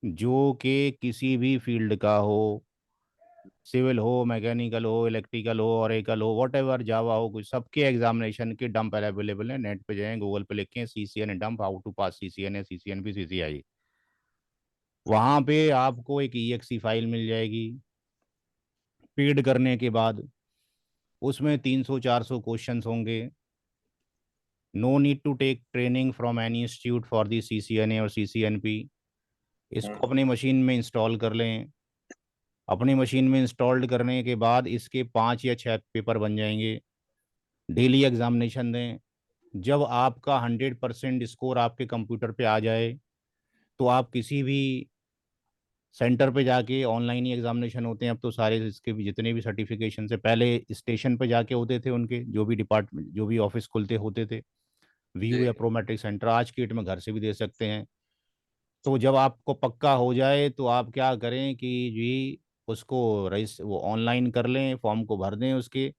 जो कि किसी भी फील्ड का हो, सिविल हो, मैकेनिकल हो, इलेक्ट्रिकल हो, ऑरेकल हो, वट एवर, जावा हो, कुछ, सबके एग्जामिनेशन के डंप अवेलेबल है। नेट पे जाएं, गूगल पे लिखें CCNA dump, how to pass CCNA, CCNP, CCI। वहाँ पे आपको एक EXE फाइल मिल जाएगी। फीड करने के बाद उसमें 300-400 क्वेश्चंस होंगे। No need to take training from any institute for the CCNA और CCNP। इसको अपनी मशीन में इंस्टॉल कर लें। अपनी मशीन में इंस्टॉल्ड करने के बाद इसके 5 या 6 पेपर बन जाएंगे। डेली एग्जामिनेशन दें। जब आपका 100% स्कोर आपके कंप्यूटर पे आ जाए, तो आप किसी भी सेंटर पे जाके, ऑनलाइन ही एग्जामिनेशन होते हैं अब तो सारे, इसके भी जितने भी सर्टिफिकेशन से पहले स्टेशन पे जाके होते थे, उनके जो भी डिपार्टमेंट, जो भी ऑफिस खुलते होते थे, व्यू या जी प्रोमेट्रिक सेंटर, आज की डेट में घर से भी दे सकते हैं। तो जब आपको पक्का हो जाए तो आप क्या करें कि जी, उसको रजिस वो ऑनलाइन कर लें, फॉर्म को भर दें उसके।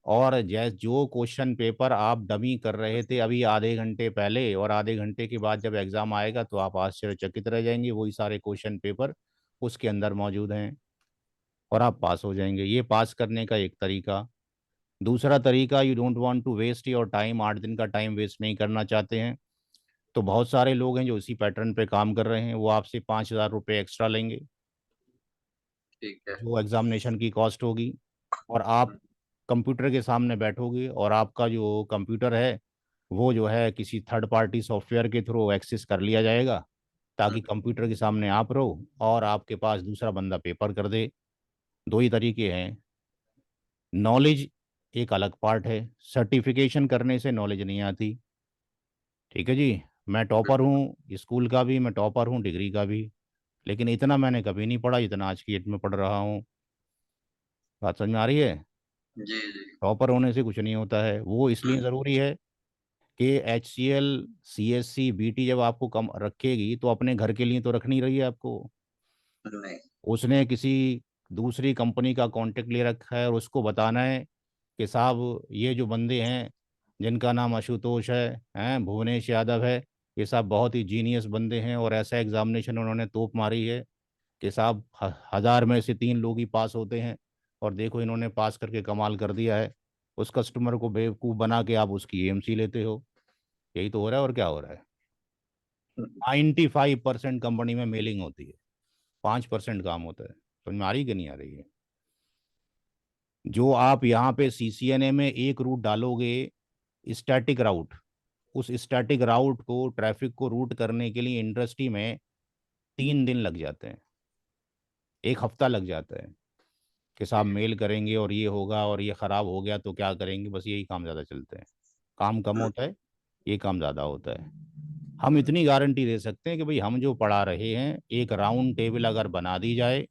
और जैस जो क्वेश्चन पेपर आप डमी कर रहे थे अभी आधे घंटे पहले, और आधे घंटे के बाद जब एग्ज़ाम आएगा तो आप आश्चर्यचकित रह जाएंगे, वही सारे क्वेश्चन पेपर उसके अंदर मौजूद हैं, और आप पास हो जाएंगे। ये पास करने का एक तरीका। दूसरा तरीका, you don't want to waste your time, 8 दिन का टाइम वेस्ट नहीं करना चाहते हैं, तो बहुत सारे लोग हैं जो इसी पैटर्न पे काम कर रहे हैं। वो आपसे 5,000 रुपये एक्स्ट्रा लेंगे, ठीक है। जो एग्जामिनेशन की कॉस्ट होगी। और आप कंप्यूटर के सामने बैठोगे, और आपका जो कंप्यूटर है वो जो है किसी थर्ड पार्टी सॉफ्टवेयर के थ्रू एक्सेस कर लिया जाएगा, ताकि कंप्यूटर के सामने आप रहो और आपके पास दूसरा बंदा पेपर कर दे। दो ही तरीके हैं। नॉलेज एक अलग पार्ट है, सर्टिफिकेशन करने से नॉलेज नहीं आती। ठीक है जी। मैं टॉपर हूँ, स्कूल का भी मैं टॉपर हूँ, डिग्री का भी, लेकिन इतना मैंने कभी नहीं पढ़ा जितना आज की डेट में पढ़ रहा हूँ। बात समझ में आ रही है? जी जी। टॉपर होने से कुछ नहीं होता है, वो इसलिए ज़रूरी है कि HCL, CSC, BT जब आपको कम रखेगी तो अपने घर के लिए तो रख नहीं रही है आपको। नहीं। उसने किसी दूसरी कंपनी का कांटेक्ट ले रखा है, और उसको बताना है कि साहब ये जो बंदे हैं, जिनका नाम आशुतोष हैं, भुवनेश यादव है, ये साहब बहुत ही जीनियस बंदे हैं, और ऐसा एग्जामिनेशन उन्होंने तोप मारी है कि साहब 1,000 में से 3 लोग ही पास होते हैं, और देखो इन्होंने पास करके कमाल कर दिया है। उस कस्टमर को बेवकूफ़ बना के आप उसकी AMC लेते हो। यही तो हो रहा है, और क्या हो रहा है? 95% कंपनी में मेलिंग होती है, 5% काम होता है। समझ में आ रही कि नहीं आ रही है? जो आप यहाँ पे सीसीएनए में एक रूट डालोगे, स्टैटिक राउट, उस स्टैटिक राउट को, ट्रैफिक को रूट करने के लिए इंडस्ट्री में 3 दिन लग जाते हैं, एक हफ्ता लग जाता है कि साहब मेल करेंगे और ये होगा और ये ख़राब हो गया तो क्या करेंगे, बस यही काम ज़्यादा चलते हैं। काम कम होता है, ये काम ज़्यादा होता है। हम इतनी गारंटी दे सकते हैं कि भाई हम जो पढ़ा रहे हैं, एक राउंड टेबल अगर बना दी जाए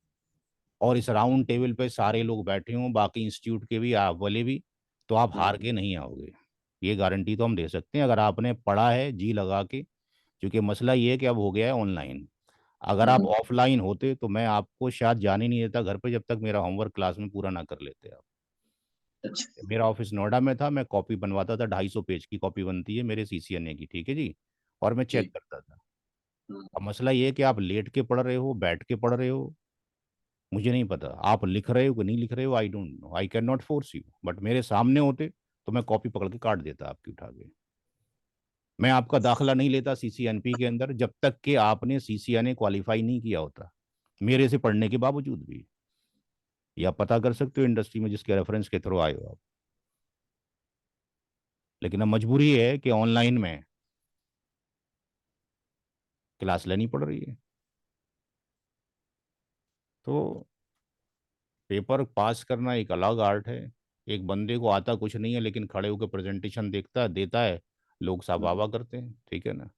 और इस राउंड टेबल पे सारे लोग बैठे हों, बाकी इंस्टीट्यूट के भी, आप वाले भी, तो आप हार के नहीं आओगे। ये गारंटी तो हम दे सकते हैं, अगर आपने पढ़ा है जी लगा के। क्योंकि मसला ये है कि अब हो गया है ऑनलाइन। अगर आप ऑफलाइन होते तो मैं आपको शायद जाने नहीं देता घर पे, जब तक मेरा होमवर्क क्लास में पूरा ना कर लेते आप। अच्छा। मेरा ऑफिस नोएडा में था, मैं कॉपी बनवाता था, 250 पेज की कॉपी बनती है मेरे सीसीएनए की, ठीक है जी, और मैं चेक जी। करता था। अब मसला ये है कि आप लेट के पढ़ रहे हो, बैठ के पढ़ रहे हो, मुझे नहीं पता आप लिख रहे हो कि नहीं लिख रहे हो, I don't know, I can not force you, but मेरे सामने होते तो मैं कॉपी पकड़ के काट देता आपकी उठा के। मैं आपका दाखिला नहीं लेता सीसीएनपी के अंदर जब तक कि आपने सीसीएनए क्वालिफाई नहीं किया होता, मेरे से पढ़ने के बावजूद भी। या पता कर सकते हो इंडस्ट्री में जिसके रेफरेंस के थ्रू आए हो आप। लेकिन अब मजबूरी है कि ऑनलाइन में क्लास लेनी पड़ रही है। तो पेपर पास करना एक अलग आर्ट है। एक बंदे को आता कुछ नहीं है लेकिन खड़े होकर प्रेजेंटेशन देखता है, देता है, लोग सब वाह वाह करते हैं, ठीक है ना।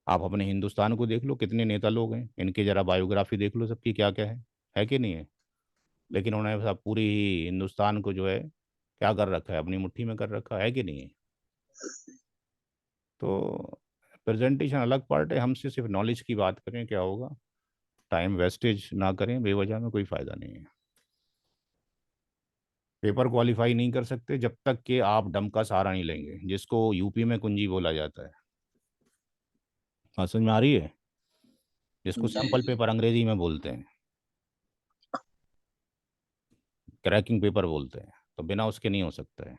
आप अपने हिंदुस्तान को देख लो, कितने नेता लोग हैं, इनके जरा बायोग्राफी देख लो सबकी क्या क्या है कि नहीं है। लेकिन उन्होंने सब पूरी हिंदुस्तान को जो है क्या कर रखा है, अपनी मुट्ठी में कर रखा है कि नहीं है। तो प्रेजेंटेशन अलग पार्ट है, हमसे सिर्फ नॉलेज की बात करें क्या होगा। टाइम वेस्टेज ना करें बेवजह में, कोई फ़ायदा नहीं है। पेपर क्वालिफाई नहीं कर सकते जब तक कि आप डम का सहारा नहीं लेंगे, जिसको यूपी में कुंजी बोला जाता है। बात समझ में आ रही है, जिसको जी सैंपल जी। पेपर अंग्रेजी में बोलते हैं, क्रैकिंग पेपर बोलते हैं, तो बिना उसके नहीं हो सकता है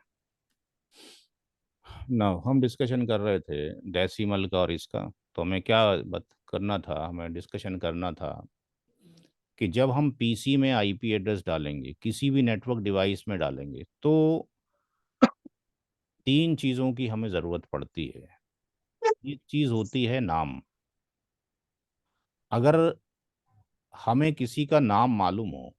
ना। हम डिस्कशन कर रहे थे डेसिमल का और इसका, तो हमें क्या बात करना था, हमें डिस्कशन करना था कि जब हम पीसी में आईपी एड्रेस डालेंगे, किसी भी नेटवर्क डिवाइस में डालेंगे, तो 3 चीज़ों की हमें ज़रूरत पड़ती है। एक चीज़ होती है नाम। अगर हमें किसी का नाम मालूम हो,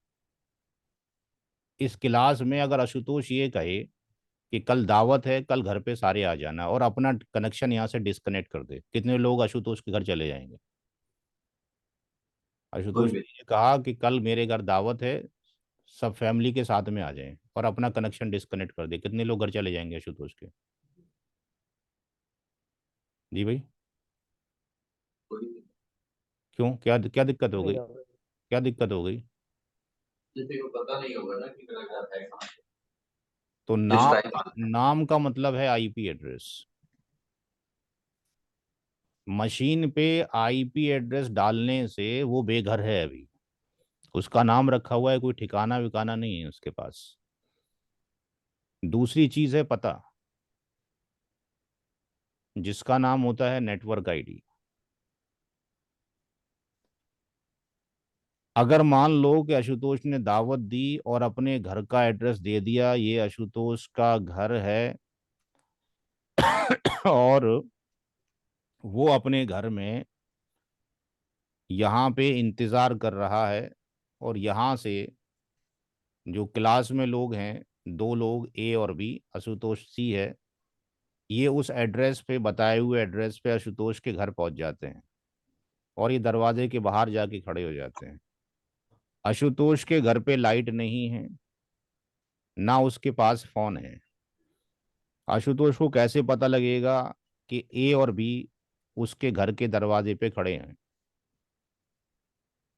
इस क्लास में अगर आशुतोष ये कहे कि कल दावत है, कल घर पे सारे आ जाना, और अपना कनेक्शन यहाँ से डिस्कनेक्ट कर दे, कितने लोग आशुतोष के घर चले जाएंगे। कोई आशुतोष भी। ने ये कहा कि कल मेरे घर दावत है, सब फैमिली के साथ में आ जाएं, और अपना कनेक्शन डिस्कनेक्ट कर दे, कितने लोग घर चले जाएंगे आशुतोष के। जी भाई। कोई भी। क्यों, क्या क्या दिक्कत हो गई, क्या दिक्कत हो गई। किसी को पता नहीं होगा ना कि मेरा घर है कहाँ पे, तो किस नाम, टाइम आना है। नाम का मतलब है आईपी एड्रेस। मशीन पे आईपी एड्रेस डालने से वो बेघर है अभी, उसका नाम रखा हुआ है, कोई ठिकाना विकाना नहीं है उसके पास। दूसरी चीज है पता, जिसका नाम होता है नेटवर्क आईडी। अगर मान लो कि आशुतोष ने दावत दी और अपने घर का एड्रेस दे दिया, ये आशुतोष का घर है, और वो अपने घर में यहाँ पे इंतज़ार कर रहा है, और यहाँ से जो क्लास में लोग हैं, 2 लोग ए और बी, आशुतोष सी है, ये उस एड्रेस पे, बताए हुए एड्रेस पे आशुतोष के घर पहुंच जाते हैं, और ये दरवाजे के बाहर जाके खड़े हो जाते हैं। आशुतोष के घर पे लाइट नहीं है, ना उसके पास फोन है। आशुतोष को कैसे पता लगेगा कि ए और बी उसके घर के दरवाजे पे खड़े हैं।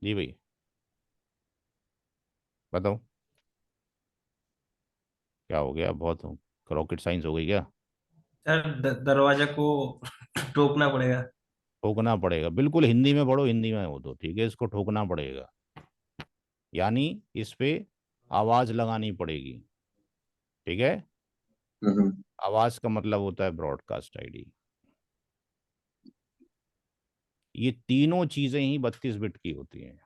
जी भाई, बताओ क्या हो गया, बहुत रॉकेट साइंस हो गई क्या। सर दरवाजा को टोकना पड़ेगा। ठोकना पड़ेगा, बिल्कुल हिंदी में पढ़ो, हिंदी में हो तो ठीक है, इसको ठोकना पड़ेगा, यानी इस पे आवाज लगानी पड़ेगी, ठीक है। आवाज का मतलब होता है ब्रॉडकास्ट आईडी। ये तीनों चीजें ही 32 बिट की होती हैं।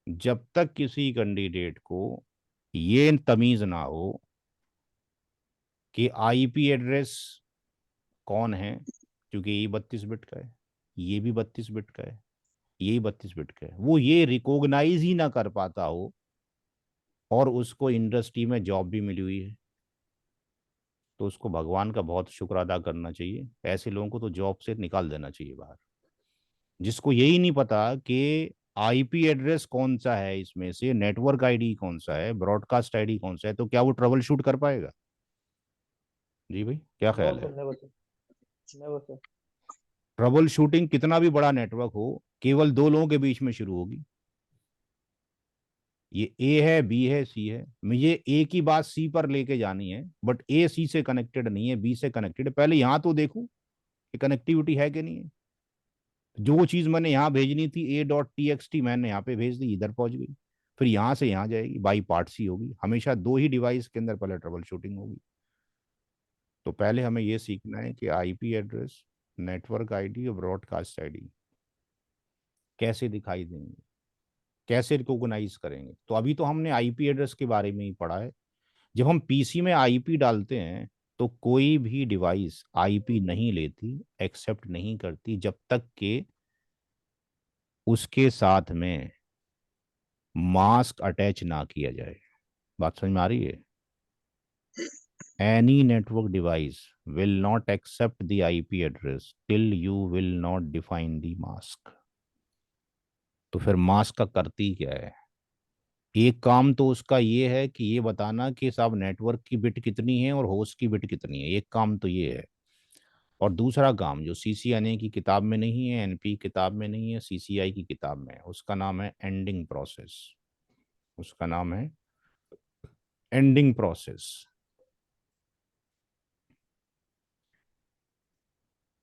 जब तक किसी कैंडिडेट को ये तमीज ना हो कि आईपी एड्रेस कौन है, क्योंकि ये 32 बिट का है, ये भी 32 बिट का है, यही 32 बिट का है, वो ये रिकॉग्नाइज ही ना कर पाता हो और उसको इंडस्ट्री में जॉब भी मिली हुई है, तो उसको भगवान का बहुत शुक्र अदा करना चाहिए। ऐसे लोगों को तो जॉब से निकाल देना चाहिए बाहर। जिसको यही नहीं पता कि आईपी एड्रेस कौन सा है, इसमें से नेटवर्क आईडी कौन सा है, ब्रॉडकास्ट आईडी कौन सा है, तो क्या वो ट्रबल शूट कर पाएगा? जी भाई, क्या नो ख्याल है? Sir, never sir, never sir. Trouble shooting कितना भी बड़ा नेटवर्क हो, केवल दो लोगों के बीच में शुरू होगी। ये ए है, बी है, सी है, मुझे ए की बात सी पर लेके जानी है, बट ए सी से कनेक्टेड नहीं है, बी से कनेक्टेड है। पहले यहां तो देखूं कि कनेक्टिविटी है कि नहीं है। जो चीज मैंने यहाँ भेजनी थी A.txt, मैंने यहाँ पे भेज दी, इधर पहुंच गई, फिर यहाँ से यहाँ जाएगी, बाई पार्ट्स ही होगी। हमेशा दो ही डिवाइस के अंदर पहले ट्रबल शूटिंग होगी। तो पहले हमें ये सीखना है कि आईपी एड्रेस, नेटवर्क आईडी और ब्रॉडकास्ट आईडी कैसे दिखाई देंगे, कैसे रिकॉग्नाइज करेंगे। तो अभी तो हमने आईपी एड्रेस के बारे में ही पढ़ा है। जब हम पीसी में आईपी डालते हैं तो कोई भी डिवाइस आईपी नहीं लेती, एक्सेप्ट नहीं करती, जब तक कि उसके साथ में मास्क अटैच ना किया जाए। बात समझ में आ रही है? Any network device will not accept the IP address till you will not define the mask. तो फिर मास्क का करती क्या है? एक काम तो उसका ये है कि ये बताना कि साहब नेटवर्क की बिट कितनी है और होस्ट की बिट कितनी है, एक काम तो ये है। और दूसरा काम जो सीसीएनए की किताब में नहीं है, एनपी किताब में नहीं है, सीसीआई की किताब में है, उसका नाम है एंडिंग प्रोसेस। उसका नाम है anding process.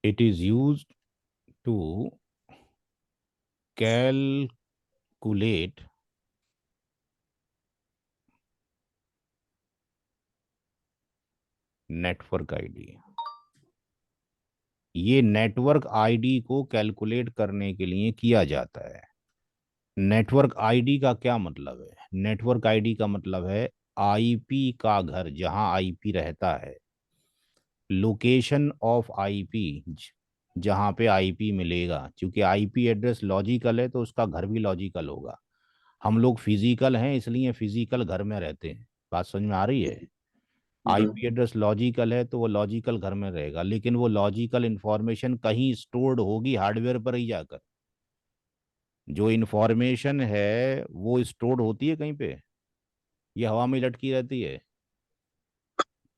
It is used to calculate network ID. ये नेटवर्क आईडी को कैलकुलेट करने के लिए किया जाता है। नेटवर्क आईडी का क्या मतलब है? नेटवर्क आईडी का मतलब है आईपी का घर, जहां आईपी रहता है, लोकेशन ऑफ आईपी, जहां पे आईपी मिलेगा। क्योंकि आईपी एड्रेस लॉजिकल है तो उसका घर भी लॉजिकल होगा। हम लोग फिजिकल हैं, इसलिए फिजिकल घर में रहते हैं। बात समझ में आ रही है? आईपी एड्रेस लॉजिकल है तो वो लॉजिकल घर में रहेगा, लेकिन वो लॉजिकल इंफॉर्मेशन कहीं स्टोर्ड होगी, हार्डवेयर पर ही जाकर। जो इंफॉर्मेशन है वो स्टोर्ड होती है कहीं पे, ये हवा में लटकी रहती है?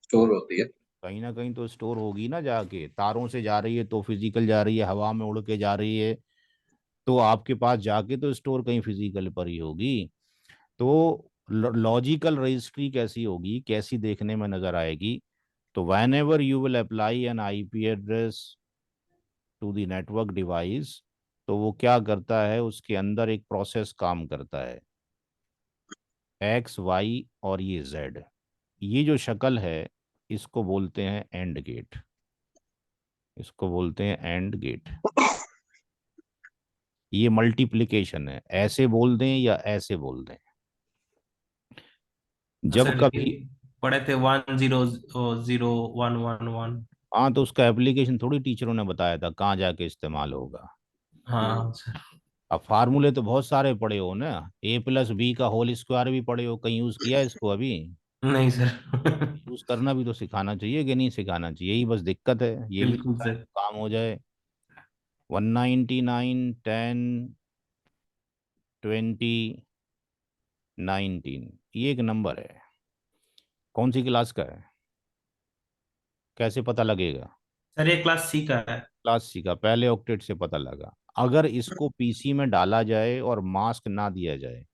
स्टोर होती है। कहीं ना कहीं तो स्टोर होगी ना, जाके तारों से जा रही है तो फिजिकल जा रही है, हवा में उड़ के जा रही है तो आपके पास जाके तो स्टोर कहीं फिजिकल पर ही होगी। तो लॉजिकल रजिस्ट्री कैसी होगी, कैसी देखने में नजर आएगी? तो whenever you will apply an IP address to the network device, तो वो क्या करता है, उसके अंदर एक प्रोसेस काम करता है, एक्स वाई और ये जेड। ये जो शक्ल है इसको बोलते हैं एंड गेट। इसको बोलते हैं एंड गेट। ये मल्टीप्लिकेशन है, ऐसे बोल दें या ऐसे बोल दें। जब सर ये कभी, पढ़े थे 100111। हाँ, तो उसका एप्लीकेशन थोड़ी टीचरों ने बताया था कहाँ जाके इस्तेमाल होगा। हाँ सर। अब फार्मूले तो बहुत सारे पढ़े हो ना, A+B का होल स्क्वायर भी पढ़े हो, कहीं यूज किया है इसको अभी? नहीं सर। यूज करना भी तो सिखाना चाहिए कि नहीं सिखाना चाहिए, यही बस दिक्कत है। ये भी बिल्कुल सिखाए सर। तो काम हो जाए। 199, 10, 20, 19, ये एक नंबर है। कौन सी क्लास का है, कैसे पता लगेगा? सर ये क्लास सी का है। क्लास सी का, पहले ऑक्टेट से पता लगा। अगर इसको पीसी में डाला जाए और मास्क ना दिया जाए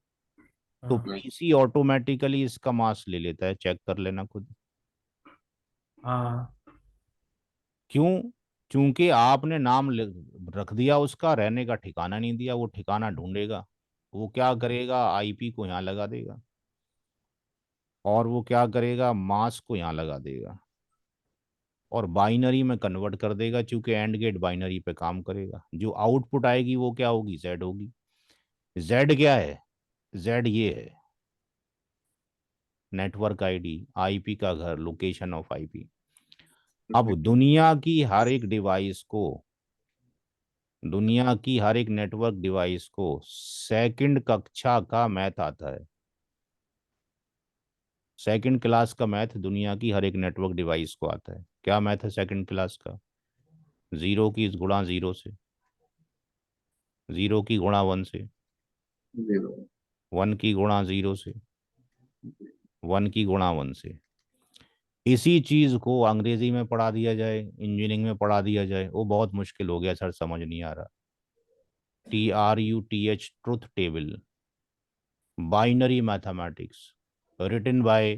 तो हाँ। पीसी ऑटोमेटिकली इसका मास्क ले लेता है, चेक कर लेना खुद। हाँ। क्यों? क्योंकि आपने नाम रख दिया, उसका रहने का ठिकाना नहीं दिया, वो ठिकाना ढूंढेगा। वो क्या करेगा, आईपी को यहाँ लगा देगा, और वो क्या करेगा, मास्क को यहाँ लगा देगा, और बाइनरी में कन्वर्ट कर देगा। चूंकि एंड गेट बाइनरी पे काम करेगा, जो आउटपुट आएगी वो क्या होगी, जेड होगी। जेड क्या है? जेड ये है नेटवर्क आईडी, आईपी का घर, लोकेशन ऑफ आईपी। अब दुनिया की हर एक नेटवर्क डिवाइस को सेकंड कक्षा का मैथ आता है। सेकंड क्लास का मैथ दुनिया की हर एक नेटवर्क डिवाइस को आता है। क्या मैथ है सेकंड क्लास का? जीरो की गुणा जीरो से, जीरो की गुणा वन से, जीरो। वन की गुणा जीरो से, वन की गुणा वन से। इसी चीज को अंग्रेजी में पढ़ा दिया जाए, इंजीनियरिंग में पढ़ा दिया जाए, वो बहुत मुश्किल हो गया सर, समझ नहीं आ रहा। TRUTH, truth table, binary mathematics, written by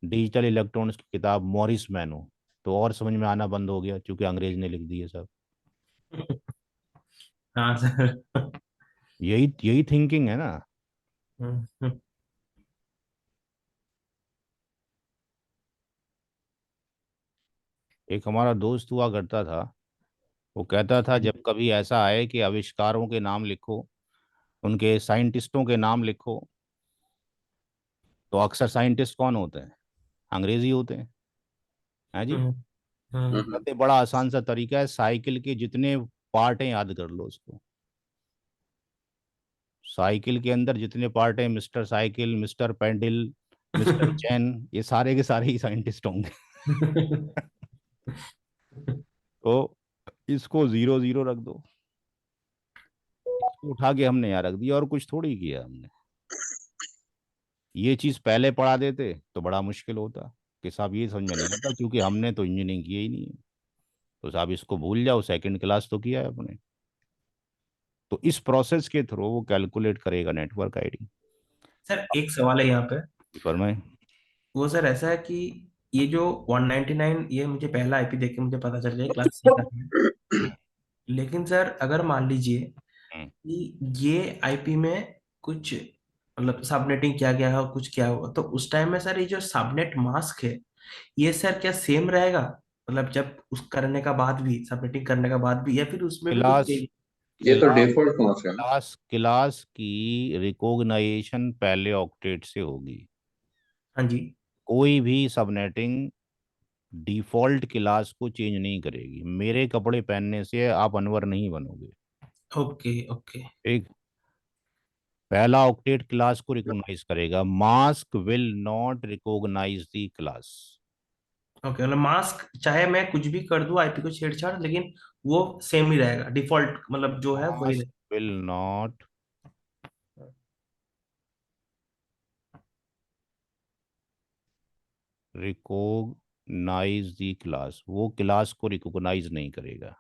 digital electronics की किताब मॉरिस मैनो। तो और समझ में आना बंद हो गया क्योंकि अंग्रेज ने लिख दी है सब। हाँ सर। यही यही थिंकिंग है ना। हम्म, एक हमारा दोस्त हुआ करता था, वो कहता था जब कभी ऐसा आए कि आविष्कारों के नाम लिखो, उनके साइंटिस्टों के नाम लिखो, तो अक्सर साइंटिस्ट कौन होते हैं? अंग्रेजी होते हैं। है जी। हम्म, हम्म, कहते बड़ा आसान सा तरीका है, साइकिल के जितने पार्ट हैं याद कर लो उसको। साइकिल के अंदर जितने पार्ट हैं, मिस्टर साइकिल, मिस्टर पेंडिल, मिस्टर चैन, ये सारे के सारे ही साइंटिस्ट होंगे। तो इसको जीरो जीरो रख दो, इसको उठा के हमने यहाँ रख दिया, और कुछ थोड़ी किया हमने। ये चीज पहले पढ़ा देते तो बड़ा मुश्किल होता कि साहब ये समझ में नहीं आता, क्योंकि हमने तो इंजीनियरिंग की ही नहीं है। तो साहब इसको भूल जाओ, सेकंड क्लास तो किया है अपने। तो इस प्रोसेस के थ्रू वो कैलकुलेट करेगा नेटवर्क आईडी। सर एक सवाल है यहाँ पे। फरमाए। वो सर ऐसा है कि ये जो 199, ये मुझे पहला आईपी देख के मुझे पता चल गया क्लास सी का है। लेकिन सर अगर मान लीजिए हम्म। कि ये आईपी में कुछ मतलब सबनेटिंग किया गया है, कुछ किया हुआ, तो उस टाइम में सर ये जो सबनेट मास्क है, ये सर क्या सेम रहेगा? मतलब जब उस करने का बाद भी, सबनेटिंग करने का बाद भी, या फिर उसमें भी कुछ क्लास चेंज? ये तो क्लास डिफॉल्ट मार्क्स है ना। क्लास की रिकॉग्नाइजेशन पहले ऑक्टेट से होगी। हाँ जी। कोई भी सबनेटिंग डिफॉल्ट क्लास को चेंज नहीं करेगी। मेरे कपड़े पहनने से आप अनवर नहीं बनोगे। Okay okay. ठीक। पहला ऑक्टेट क्लास को रिकॉग्नाइज करेगा, mask will not recognize the class. Okay मतलब मास्क चाहे मैं कुछ भी कर दूं आईपी को छेड़छाड़, लेकिन वो सेम ही रहेगा, डिफॉल्ट मतलब जो है वही mask will not recognize the class, वो क्लास को रिकॉग्नाइज नहीं करेगा।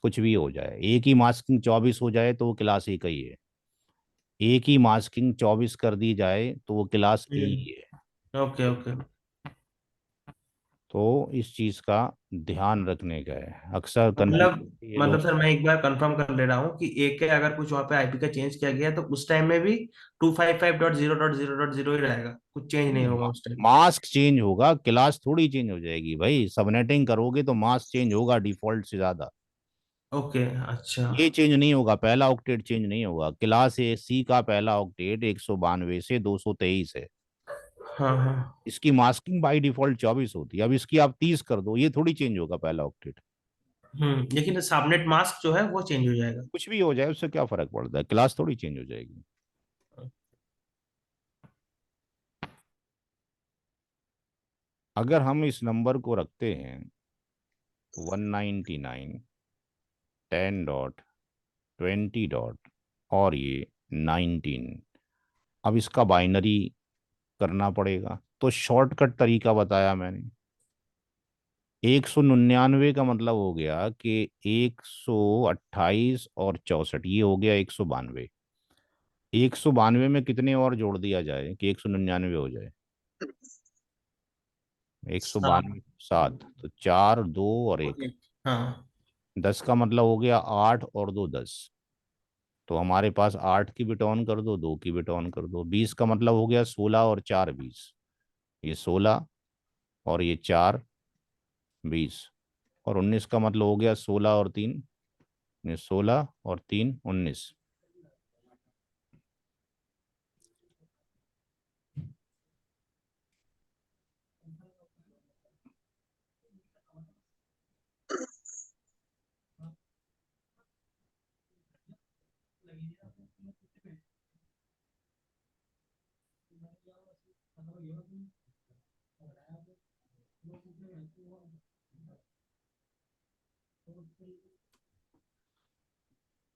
कुछ भी हो जाए, एक ही मास्किंग 24 हो जाए तो वो क्लास एक ही है। एक ही मास्किंग 24 कर दी जाए तो वो क्लास ए ही है। Okay okay. तो इस चीज का ध्यान रखने का है, अक्सर मतलब कंफ्यूज ये लोग। सर मैं एक बार कंफर्म कर ले रहा हूँ कि एक के अगर कुछ वहाँ पे आईपी का चेंज किया गया तो उस टाइम में भी 255.0.0.0 ही रहेगा, कुछ चेंज नहीं होगा उस टाइम? मास्क चेंज होगा, क्लास थोड़ी चेंज हो जाएगी भाई। सबनेटिंग करोगे तो मास्क चेंज होगा डिफॉल्ट से ज्यादा। ओके अच्छा। ये चेंज नहीं होगा, पहला ऑक्टेट चेंज नहीं होगा। क्लास ए सी का पहला ऑक्टेट 192 से 223 है। हाँ हाँ। इसकी मास्किंग बाय डिफॉल्ट 24 होती है। अब इसकी आप 30 कर दो, ये थोड़ी चेंज होगा पहला ऑक्टेट। लेकिन सबनेट मास्क जो है वो चेंज हो जाएगा। कुछ भी हो जाए उससे क्या फर्क पड़ता है, क्लास थोड़ी चेंज हो जाएगी। अगर हम इस नंबर को रखते हैं 199, 10.20. और ये 19, अब इसका बाइनरी करना पड़ेगा। तो शॉर्टकट तरीका बताया मैंने। 199 का मतलब हो गया कि 128 और 64, ये हो गया 192। 192 में कितने और जोड़ दिया जाए कि 199 हो जाए? 192, हाँ। 7, तो 4, 2 और 1, ओके। हाँ 10 का मतलब हो गया 8 और 2, 10। तो हमारे पास 8 की बिट ऑन कर दो, 2 की बिट ऑन कर दो। 20 का मतलब हो गया 16 और 4, 20। ये 16 और ये 4, 20। और 19 का मतलब हो गया 16 और 3, 16 और 3, 19।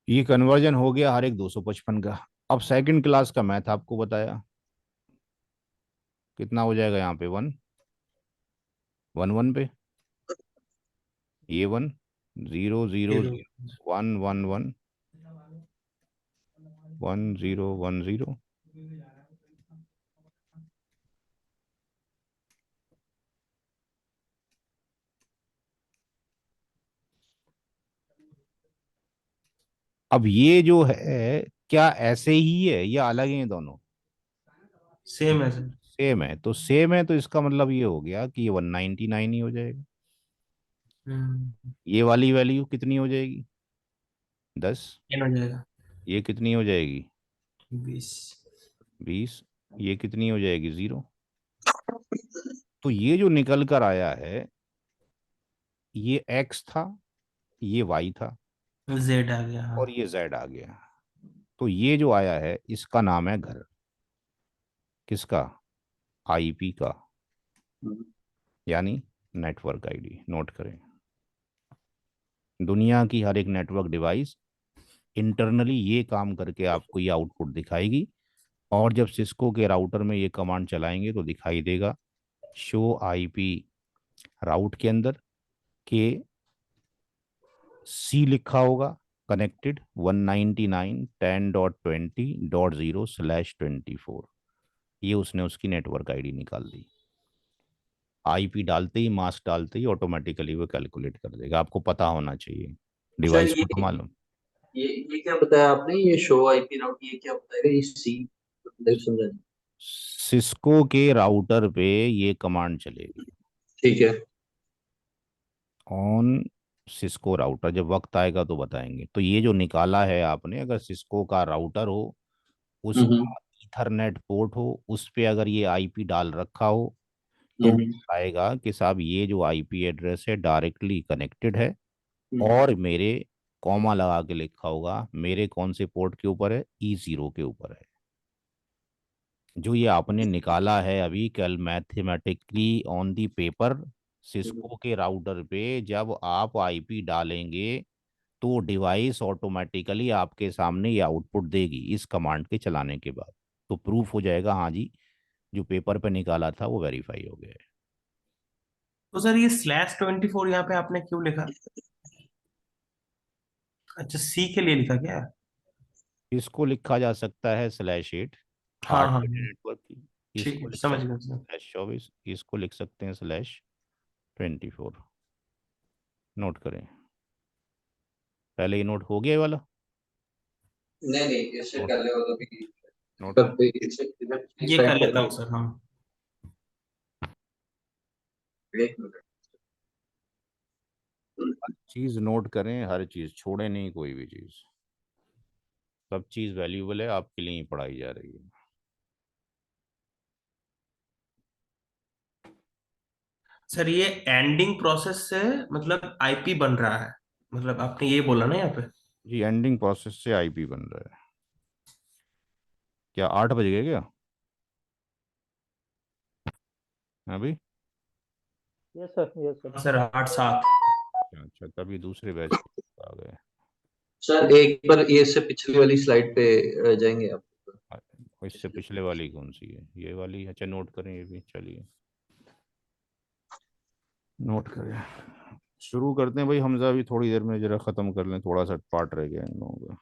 ये कन्वर्जन हो गया हर एक 255 का। अब सेकंड क्लास का मैथ आपको बताया कितना हो जाएगा यहाँ पे, वन वन वन पे, ये one, zero zero zero. Zero one one one, one zero one zero. अब ये जो है क्या ऐसे ही है या अलग हैं दोनों? सेम है सर। सेम है, तो सेम है तो इसका मतलब ये हो गया कि ये 199 ही हो जाएगा। हम्म। ये वाली वैल्यू कितनी हो जाएगी, 10। टेन हो जाएगा। ये कितनी हो जाएगी, 20। 20। ये कितनी हो जाएगी, 0। तो ये जो निकल कर आया है, ये x था, ये y था, जेड आ गया, हाँ। और ये z आ गया। तो ये जो आया है इसका नाम है घर। किसका? आईपी का, यानी नेटवर्क आईडी। नोट करें, दुनिया की हर एक नेटवर्क डिवाइस इंटरनली ये काम करके आपको ये आउटपुट दिखाएगी। और जब सिस्को के राउटर में ये कमांड चलाएंगे तो दिखाई देगा शो आईपी राउट के अंदर के सी लिखा होगा, कनेक्टेड 199.10.20.0/24। ये उसने उसकी नेटवर्क आईडी निकाल दी। आईपी डालते ही, मास्क डालते ही ऑटोमेटिकली वो कैलकुलेट कर देगा। आपको पता होना चाहिए, अच्छा, डिवाइस को तो मालूम। ये क्या बताया आपने, ये शो आईपी राउट, ये क्या बताएगा, ये सी मतलब समझा नहीं। सिस्को के राउटर पे ये कमांड चलेगी, ठीक है। On Cisco router. जब वक्त आएगा तो बताएंगे। तो ये जो निकाला है आपने, अगर सिस्को का राउटर हो, हम्म। उसका ईथरनेट पोर्ट हो, उस पे अगर ये आईपी डाल रखा हो, तो हम्म। आएगा कि साहब ये जो आईपी एड्रेस है डायरेक्टली कनेक्टेड है। हम्म। और मेरे कॉमा लगा के लिखा होगा मेरे कौन से पोर्ट के ऊपर है, E0 के ऊपर है। जो ये आपने निकाला है अभी कल mathematically on the paper, Cisco के राउटर पे जब आप आईपी डालेंगे तो डिवाइस ऑटोमेटिकली आपके सामने ये आउटपुट देगी इस कमांड के चलाने के बाद। तो प्रूफ हो जाएगा, हाँ जी, जो पेपर पे निकाला था वो वेरीफाई हो गया है। तो सर ये /24 यहाँ पे आपने क्यों लिखा? अच्छा, सी के लिए लिखा क्या? इसको लिखा जा सकता है /8, हाँ हार्ट हाँ बीट हाँ, नेटवर्क की। ठीक इसको है, लिख समझ सकते गया हैं सर। /24, इसको लिख सकते हैं /24। नोट करें, पहले ये नोट हो गया ये वाला। नहीं नहीं, इससे नोट, कर ले तो भी नोट पर पे इससे इधर ये कर सेट लेता करके हूँ सर, हाँ। एक मिनट। चीज नोट करें, हर चीज छोड़े नहीं, कोई भी चीज, सब चीज वैल्यूबल है, आपके लिए ही पढ़ाई जा रही है। सर ये एंडिंग प्रोसेस से मतलब आईपी बन रहा है, मतलब आपने ये बोला ना यहाँ पे? जी, एंडिंग प्रोसेस से आईपी बन रहा है। क्या 8 बज गए क्या अभी? Yes sir, yes sir. Sir 8/7। अच्छा, तभी दूसरे बैच के लोग आ गए। सर एक बार ये से पिछली वाली स्लाइड पे जाएंगे आप? इससे पिछले वाली कौन सी है, ये वाली? अच्छा, नोट करें ये भी, चलिए नोट करें। शुरू करते हैं भाई, हमजा भी थोड़ी देर में जरा ख़त्म कर लें, थोड़ा सा पार्ट रह गया इन लोगों का।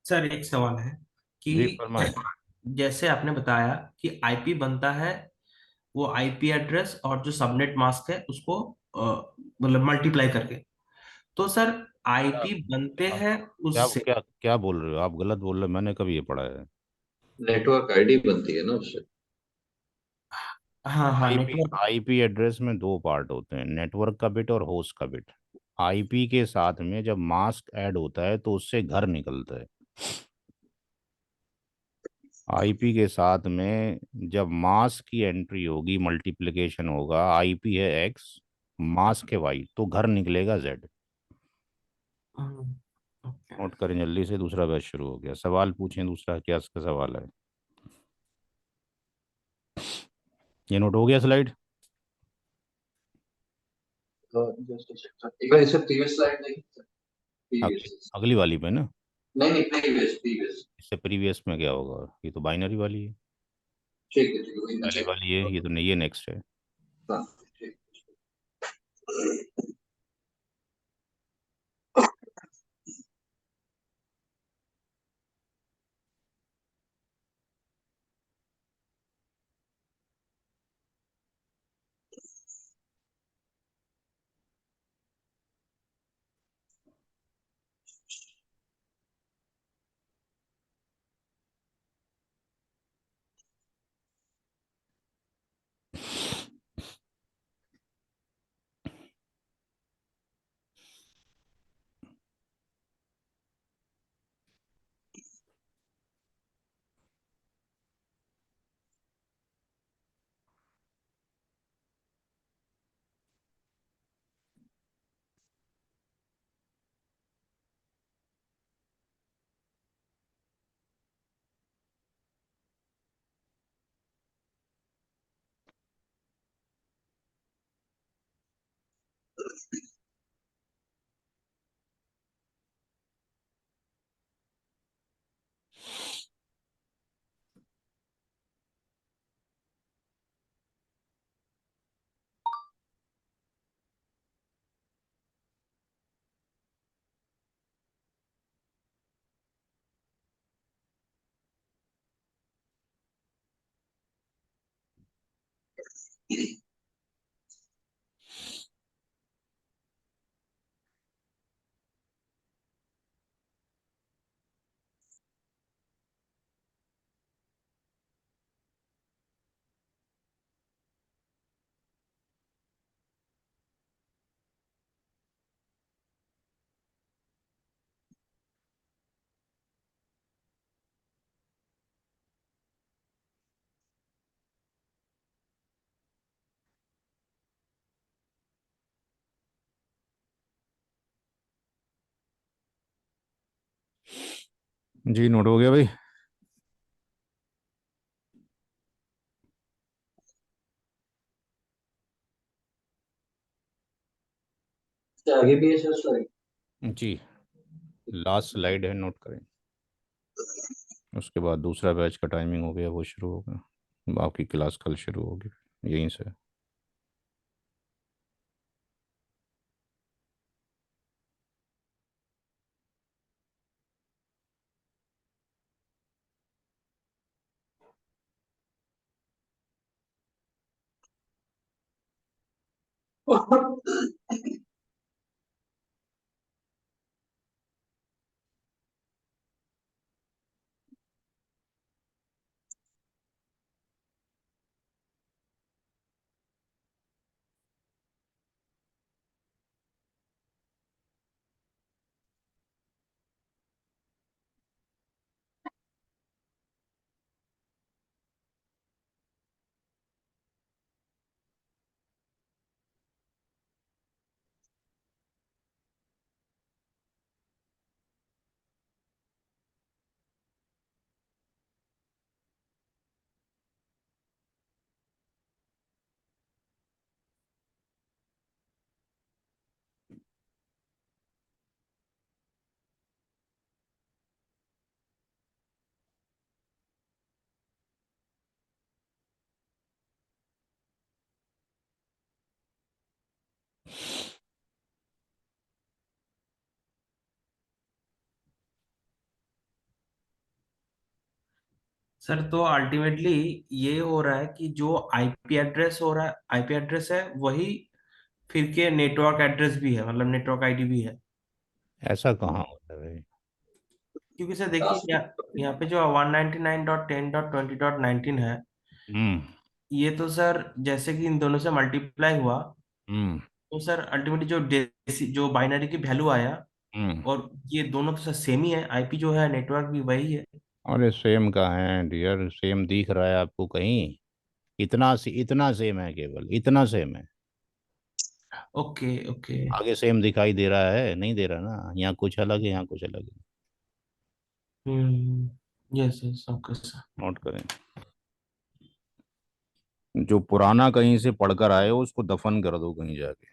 सर एक सवाल है जी कि फरमाएं। जैसे आपने बताया कि आईपी बनता है, वो आईपी एड्रेस और जो सबनेट मास्क है उसको मतलब मल्टीप्लाई करके, तो सर क्या आईपी बनते आप हैं क्या उससे। क्या क्या बोल रहे हो? आप गलत बोल रहे हो, मैंने कभी ये पढ़ा है? नेटवर्क आईडी बनती है ना उससे। हाँ हाँ, आईपी नेटवर्क। आईपी एड्रेस में दो पार्ट होते हैं, नेटवर्क का बिट और होस्ट का बिट। आईपी के साथ में जब मास्क ऐड होता है तो उससे घर निकलता है। आईपी के साथ में जब मास्क की एंट्री होगी, मल्टीप्लिकेशन होगा, आईपी है एक्स, मास्क है वाई, तो घर निकलेगा जेड। ओके। नोट करें जल्दी से, दूसरा बैच शुरू हो गया। सवाल पूछें, दूसरा क्या इसका सवाल है? ये नोट हो गया स्लाइड? एक बार इसे प्रीवियस स्लाइड देखिए। अगली प्रीवियस। अगली वाली पे ना? नहीं नहीं, प्रीवियस प्रीवियस। इससे प्रीवियस में क्या होगा? ये तो बाइनरी वाली है। ठीक है वही मैं पहली चेक वाली है, ये तो नहीं, ये नेक्स्ट है। हाँ ठीक। जी नोट हो गया भाई। इससे आगे भी है सर स्लाइड। जी लास्ट स्लाइड है, नोट करें। उसके बाद दूसरा बैच का टाइमिंग हो गया, वो शुरू होगा। बाकी क्लास कल शुरू होगी यहीं से। सर तो अल्टीमेटली ये हो रहा है कि जो आईपी एड्रेस हो रहा है, आईपी एड्रेस है वही फिर के नेटवर्क एड्रेस भी है, मतलब नेटवर्क आईडी भी है। ऐसा कहाँ होता है भाई? क्योंकि सर देखिए यहाँ पे जो 199.10.20.19 है, हम्म। ये तो सर जैसे कि इन दोनों से मल्टीप्लाई हुआ, हम्म। तो सर अल्टीमेटली जो बाइनरी की वैल्यू आया, हम्म। और ये दोनों तो सर सेम ही है, आईपी जो है नेटवर्क भी वही है। अरे सेम का है डियर, सेम दिख रहा है आपको कहीं? इतना सेम है, केवल इतना सेम है। Okay okay. आगे सेम दिखाई दे रहा है? नहीं दे रहा ना, यहाँ कुछ अलग है, यहाँ कुछ अलग है। Yes yes okay sir. Note करें। जो पुराना कहीं से पढ़कर आए हो उसको दफन कर दो कहीं जाके।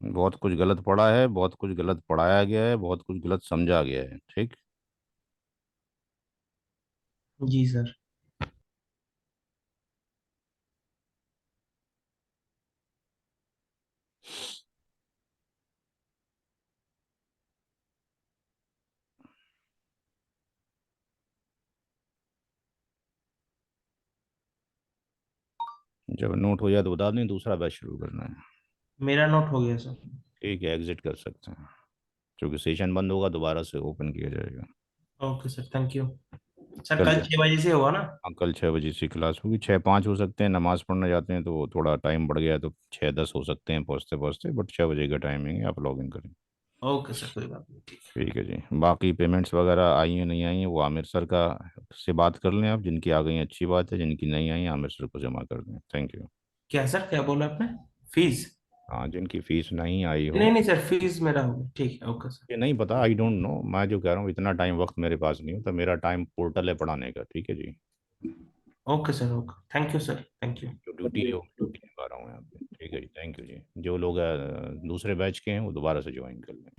बहुत कुछ गलत पढ़ा है, बहुत कुछ गलत पढ़ाया गया है, बहुत कुछ गलत समझा गया है, ठीक? जी सर। जब नोट हो जाए तो बता दें, दूसरा बैच शुरू करना है। मेरा नोट हो गया सर। ठीक है, एग्जिट कर सकते हैं, क्योंकि सेशन बंद होगा, दोबारा से ओपन किया जाएगा। Okay sir, thank you. Sir कल कल 6 बजे से होगा ना? हाँ, कल 6 बजे से क्लास होगी। 6:05 हो सकते हैं, नमाज़ पढ़ने जाते हैं तो थोड़ा टाइम बढ़ गया है, तो 6:10 हो सकते हैं पहुँचते पहुँचते, बट 6 बजे का टाइमिंग है, आप लॉग इन करें। ओके सर, कोई बात नहीं, ठीक है। ठीक है जी। बाकी पेमेंट्स वगैरह आई हैं नहीं आई हैं, वो आमिर सर का से बात कर लें आप। जिनकी आ गई अच्छी बात है, जिनकी नहीं आई आमिर सर को जमा कर दें। Thank you. क्या सर, क्या बोला आपने? फीस? हाँ, जिनकी फीस नहीं आई हो। नहीं नहीं सर, फीस मेरा हो गया, ठीक है, ओके सर। ये नहीं पता, आई डोंट नो। मैं जो कह रहा हूँ, इतना टाइम वक्त मेरे पास नहीं होता, मेरा टाइम पोर्टल है पढ़ाने का, ठीक है जी। Okay sir, okay, thank you sir, thank you. जो ड्यूटी है वो ड्यूटी निभा रहा हूँ यहाँ पे, ठीक है जी। थैंक यू जी। जो लोग दूसरे बैच के हैं वो दोबारा से ज्वाइन कर लें।